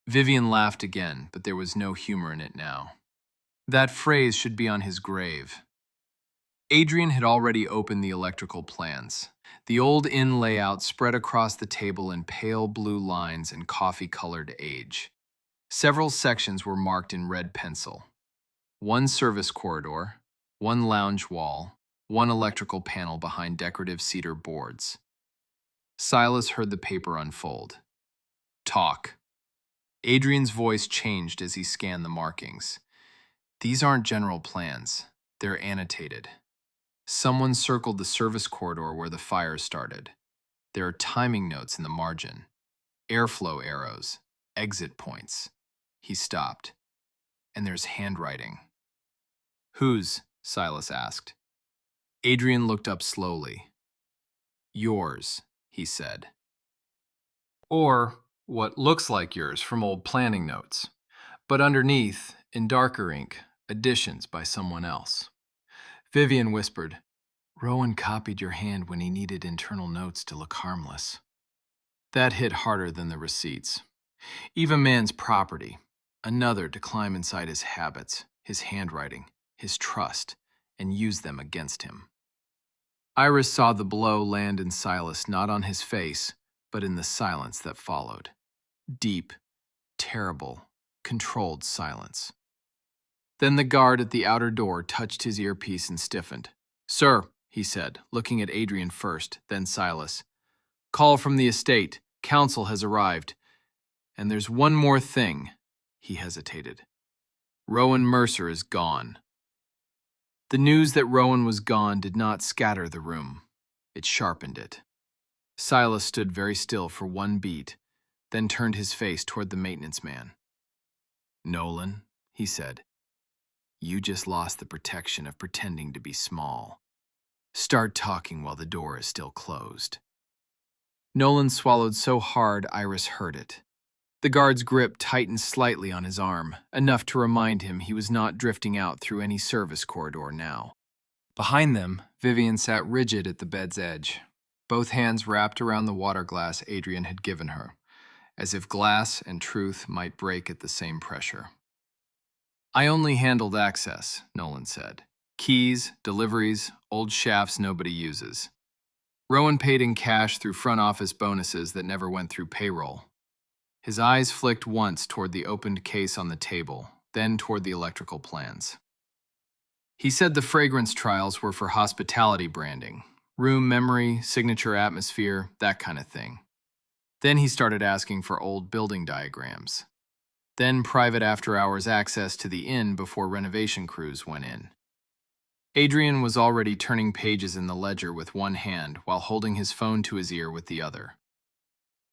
Speaker 1: Vivian laughed again, but there was no humor in it now. That phrase should be on his grave. Adrian had already opened the electrical plans. The Old Inn layout spread across the table in pale blue lines and coffee-colored age. Several sections were marked in red pencil. 1 service corridor, 1 lounge wall, 1 electrical panel behind decorative cedar boards. Silas heard the paper unfold. Talk. Adrian's voice changed as he scanned the markings. These aren't general plans. They're annotated. Someone circled the service corridor where the fire started. There are timing notes in the margin. Airflow arrows. Exit points. He stopped. And there's handwriting. Whose? Silas asked. Adrian looked up slowly. Yours, he said. Or what looks like yours from old planning notes. But underneath, in darker ink, additions by someone else. Vivian whispered, Rowan copied your hand when he needed internal notes to look harmless. That hit harder than the receipts. Even man's property, another to climb inside his habits, his handwriting, his trust, and use them against him. Iris saw the blow land in Silas not on his face, but in the silence that followed. Deep, terrible, controlled silence. Then the guard at the outer door touched his earpiece and stiffened. Sir, he said, looking at Adrian first, then Silas. Call from the estate. Counsel has arrived. And there's one more thing.
Speaker 2: He hesitated. Rowan Mercer is gone. The news that Rowan was gone did not scatter the room. It sharpened it. Silas stood very still for one beat, then turned his face toward the maintenance man. "Nolan," he said, "you just lost the protection of pretending to be small. Start talking while the door is still closed." Nolan swallowed so hard Iris heard it. The guard's grip tightened slightly on his arm, enough to remind him he was not drifting out through any service corridor now. Behind them, Vivian sat rigid at the bed's edge, both hands wrapped around the water glass Adrian had given her, as if glass and truth might break at the same pressure. "I only handled access," Nolan said. "Keys, deliveries, old shafts nobody uses. Rowan paid in cash through front office bonuses that never went through payroll." His eyes flicked once toward the opened case on the table, then toward the electrical plans. "He said the fragrance trials were for hospitality branding, room memory, signature atmosphere, that kind of thing. Then he started asking for old building diagrams. Then private after-hours access to the inn before renovation crews went in." Adrian was already turning pages in the ledger with one hand while holding his phone to his ear with the other.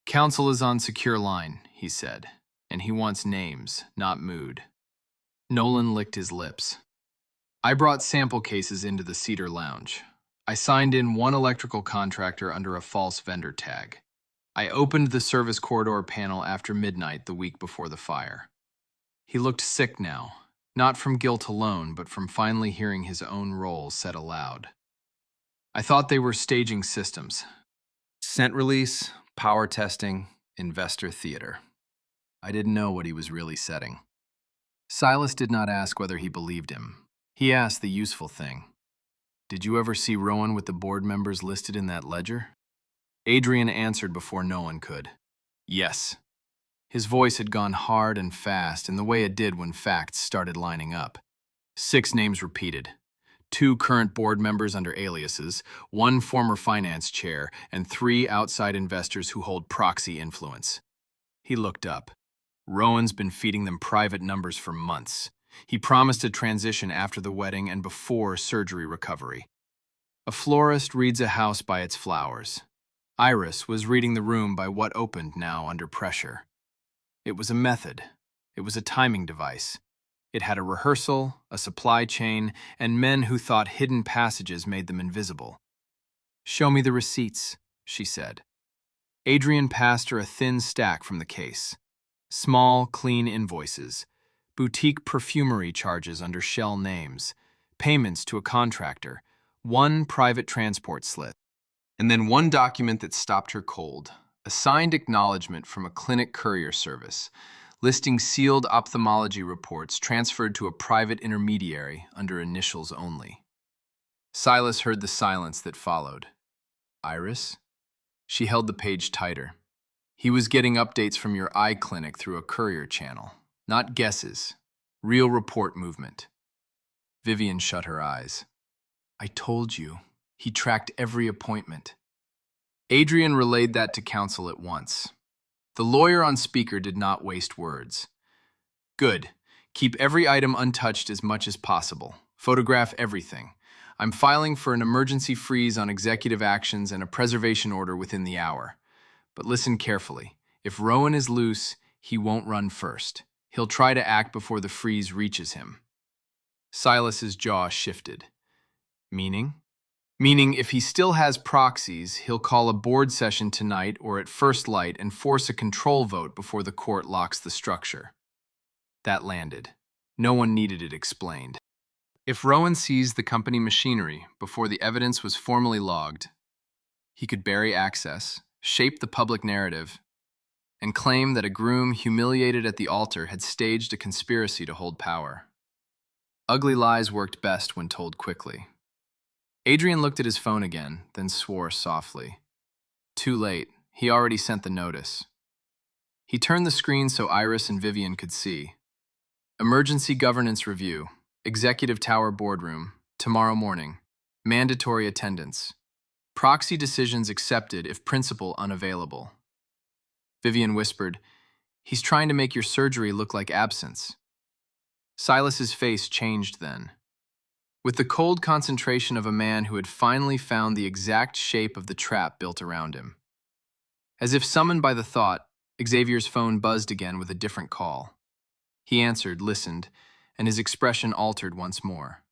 Speaker 2: "Counsel is on secure line," he said, "and he wants names, not mood." Nolan licked his lips. "I brought sample cases into the Cedar Lounge. I signed in one electrical contractor under a false vendor tag. I opened the service corridor panel after midnight the week before the fire." He looked sick now, not from guilt alone, but from finally hearing his own role said aloud. "I thought they were staging systems. Scent release, power testing, investor theater. I didn't know what he was really setting." Silas did not ask whether he believed him. He asked the useful thing. "Did you ever see Rowan with the board members listed in that ledger?" Adrian answered before Nolan could. "Yes." His voice had gone hard and fast in the way it did when facts started lining up. 6 names repeated. 2 current board members under aliases, 1 former finance chair, and 3 outside investors who hold proxy influence. He looked up. Rowan's been feeding them private numbers for months. He promised a transition after the wedding and before surgery recovery. A florist reads a house by its flowers. Iris was reading the room by what opened now under pressure. It was a method. It was a timing device. It had a rehearsal, a supply chain, and men who thought hidden passages made them invisible. "Show me the receipts," she said. Adrian passed her a thin stack from the case. Small, clean invoices, boutique perfumery charges under shell names, payments to a contractor, 1 private transport slip, and then 1 document that stopped her cold, a signed acknowledgement from a clinic courier service, listing sealed ophthalmology reports transferred to a private intermediary under initials only. Silas heard the silence that followed. "Iris?" She held the page tighter. "He was getting updates from your eye clinic through a courier channel. Not guesses. Real report movement." Vivian shut her eyes. "I told you. He tracked every appointment." Adrian relayed that to counsel at once. The lawyer on speaker did not waste words. "Good. Keep every item untouched as much as possible. Photograph everything. I'm filing for an emergency freeze on executive actions and a preservation order within the hour. But listen carefully. If Rowan is loose, he won't run first. He'll try to act before the freeze reaches him." Silas's jaw shifted. "Meaning?" "Meaning if he still has proxies, he'll call a board session tonight or at first light and force a control vote before the court locks the structure." That landed. No one needed it explained. If Rowan seized the company machinery before the evidence was formally logged, he could bury access, shape the public narrative, and claim that a groom humiliated at the altar had staged a conspiracy to hold power. Ugly lies worked best when told quickly. Adrian looked at his phone again, then swore softly. Too late. He already sent the notice. He turned the screen so Iris and Vivian could see. Emergency governance review. Executive Tower boardroom. Tomorrow morning. Mandatory attendance. Proxy decisions accepted if principal unavailable. Vivian whispered,
Speaker 1: He's trying to make your surgery look like absence. Silas's face changed then. With the cold concentration of a man who had finally found the exact shape of the trap built around him. As if summoned by the thought, Xavier's phone buzzed again with a different call. He answered, listened, and his expression altered once more.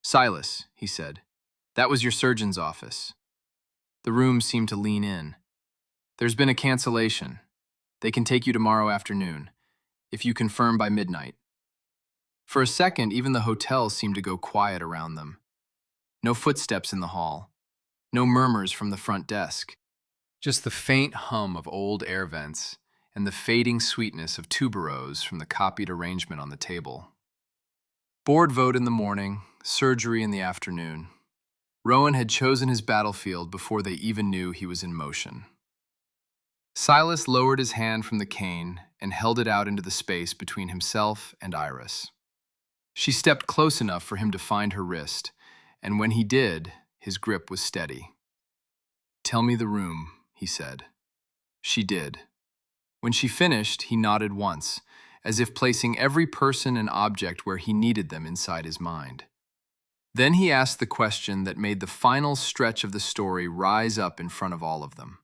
Speaker 1: "Silas," he said, "that was your surgeon's office." The room seemed to lean in. "There's been a cancellation. They can take you tomorrow afternoon, if you confirm by midnight." For a second, even the hotel seemed to go quiet around them. No footsteps in the hall. No murmurs from the front desk. Just the faint hum of old air vents and the fading sweetness of tuberose from the copied arrangement on the table. Board vote in the morning, surgery in the afternoon. Rowan had chosen his battlefield before they even knew he was in motion. Silas lowered his hand from the cane and held it out into the space between himself and Iris. She stepped close enough for him to find her wrist, and when he did, his grip was steady. "Tell me the room," he said. She did. When she finished, he nodded once, as if placing every person and object where he needed them inside his mind. Then he asked the question that made the final stretch of the story rise up in front of all of them.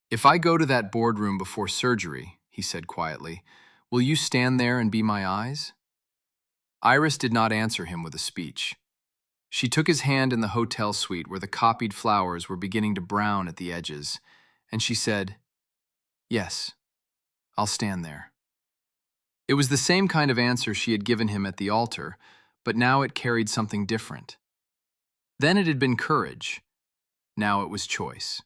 Speaker 1: "If I go to that boardroom before surgery," he said quietly, "will you stand there and be my eyes?" Iris did not answer him with a speech. She took his hand in the hotel suite where the copied flowers were beginning to brown at the edges, and she said, "Yes, I'll stand there." It was the same kind of answer she had given him at the altar, but now it carried something different. Then it had been courage. Now it was choice.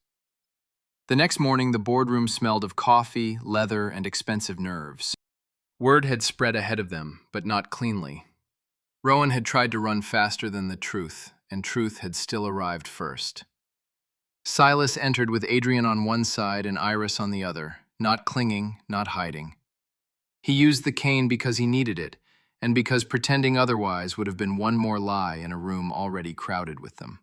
Speaker 1: The next morning, the boardroom smelled of coffee, leather, and expensive nerves. Word had spread ahead of them, but not cleanly. Rowan had tried to run faster than the truth, and truth had still arrived first. Silas entered with Adrian on one side and Iris on the other, not clinging, not hiding. He used the cane because he needed it, and because pretending otherwise would have been one more lie in a room already crowded with them.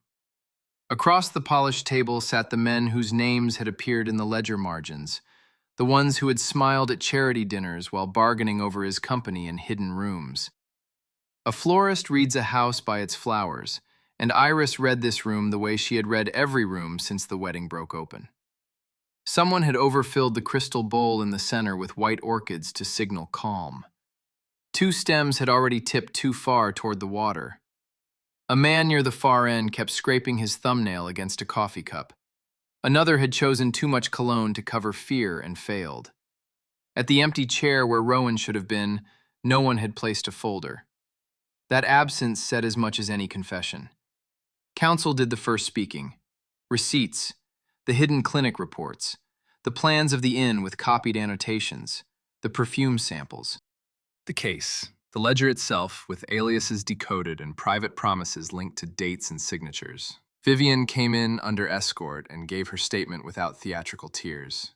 Speaker 1: Across the polished table sat the men whose names had appeared in the ledger margins, the ones who had smiled at charity dinners while bargaining over his company in hidden rooms. A florist reads a house by its flowers, and Iris read this room the way she had read every room since the wedding broke open. Someone had overfilled the crystal bowl in the center with white orchids to signal calm. 2 stems had already tipped too far toward the water. A man near the far end kept scraping his thumbnail against a coffee cup. Another had chosen too much cologne to cover fear and failed. At the empty chair where Rowan should have been, no one had placed a folder. That absence said as much as any confession. Counsel did the first speaking. Receipts, the hidden clinic reports, the plans of the inn with copied annotations, the perfume samples. The case, the ledger itself with aliases decoded and private promises linked to dates and signatures. Vivian came in under escort and gave her statement without theatrical tears.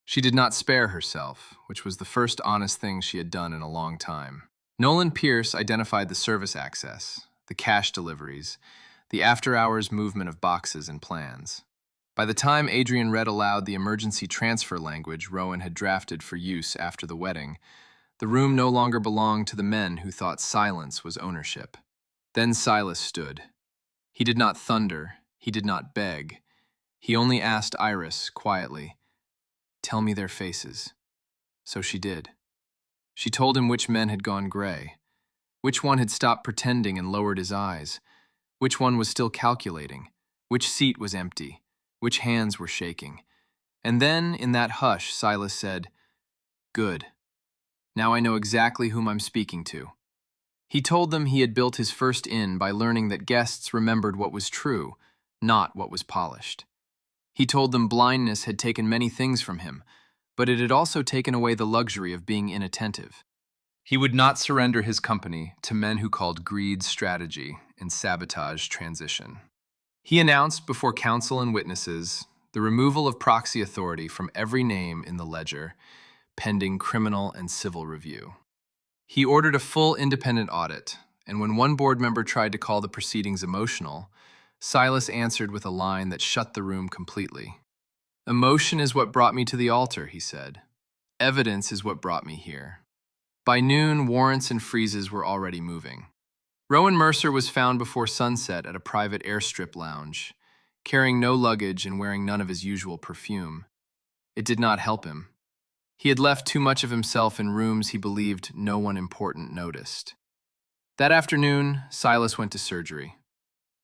Speaker 1: She did not spare herself, which was the first honest thing she had done in a long time. Nolan Pierce identified the service access, the cash deliveries, the after-hours movement of boxes and plans. By the time Adrian read aloud the emergency transfer language Rowan had drafted for use after the wedding, the room no longer belonged to the men who thought silence was ownership. Then Silas stood. He did not thunder, he did not beg. He only asked Iris, quietly, "Tell me their faces." So she did. She told him which men had gone gray, which one had stopped pretending and lowered his eyes, which one was still calculating, which seat was empty, which hands were shaking. And then, in that hush, Silas said, "Good. Now I know exactly whom I'm speaking to." He told them he had built his first inn by learning that guests remembered what was true, not what was polished. He told them blindness had taken many things from him, but it had also taken away the luxury of being inattentive. He would not surrender his company to men who called greed strategy and sabotage transition. He announced before counsel and witnesses the removal of proxy authority from every name in the ledger, pending criminal and civil review. He ordered a full independent audit, and when one board member tried to call the proceedings emotional, Silas answered with a line that shut the room completely. "Emotion is what brought me to the altar," he said.
Speaker 2: Evidence is what brought me here. By noon, warrants and freezes were already moving. Rowan Mercer was found before sunset at a private airstrip lounge, carrying no luggage and wearing none of his usual perfume. It did not help him. He had left too much of himself in rooms he believed no one important noticed. That afternoon, Silas went to surgery.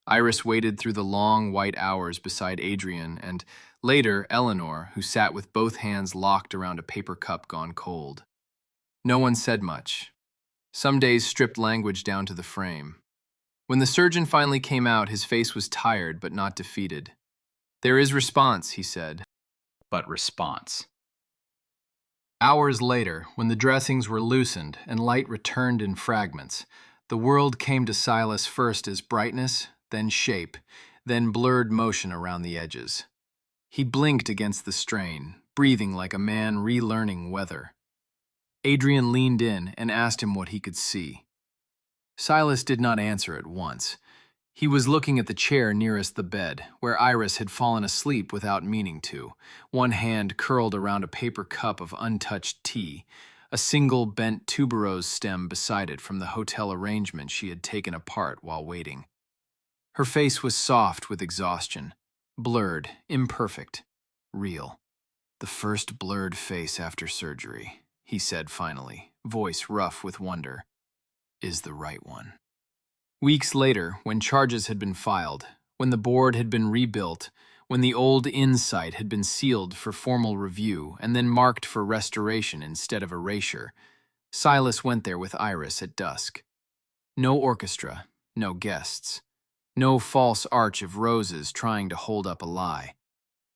Speaker 2: Iris waited through the long, white hours beside Adrian, and later, Eleanor, who sat with both hands locked around a paper cup gone cold. No one said much. Some days stripped language down to the frame. When the surgeon finally came out, his face was tired but not defeated. "There is response," he said.
Speaker 1: But response.
Speaker 2: Hours later, when the dressings were loosened and light returned in fragments, the world came to Silas first as brightness, then shape, then blurred motion around the edges. He blinked against the strain, breathing like a man relearning weather. Adrian leaned in and asked him what he could see. Silas did not answer at once. He was looking at the chair nearest the bed, where Iris had fallen asleep without meaning to, one hand curled around a paper cup of untouched tea, a single bent tuberose stem beside it from the hotel arrangement she had taken apart while waiting. Her face was soft with exhaustion, blurred, imperfect, real. "The first blurred face after surgery," he said finally, voice rough with wonder, "is the right one." Weeks later, when charges had been filed, when the board had been rebuilt, when the old insight had been sealed for formal review and then marked for restoration instead of erasure, Silas went there with Iris at dusk. No orchestra, no guests, no false arch of roses trying to hold up a lie.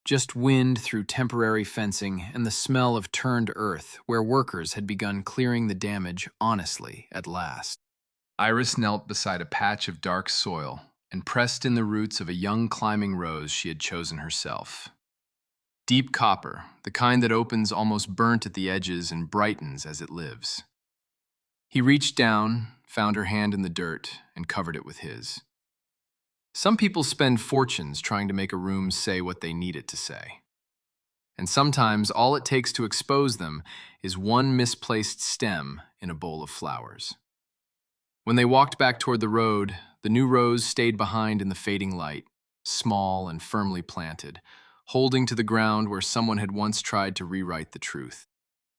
Speaker 2: Just wind through temporary fencing and the smell of turned earth where workers had begun clearing the damage honestly at last. Iris knelt beside a patch of dark soil and pressed in the roots of a young climbing rose she had chosen herself. Deep copper, the kind that opens almost burnt at the edges and brightens as it lives. He reached down, found her hand in the dirt, and covered it with his. Some people spend fortunes trying to make a room say what they need it to say. And sometimes all it takes to expose them is one misplaced stem in a bowl of flowers. When they walked back toward the road, the new rose stayed behind in the fading light, small and firmly planted, holding to the ground where someone had once tried to rewrite the truth.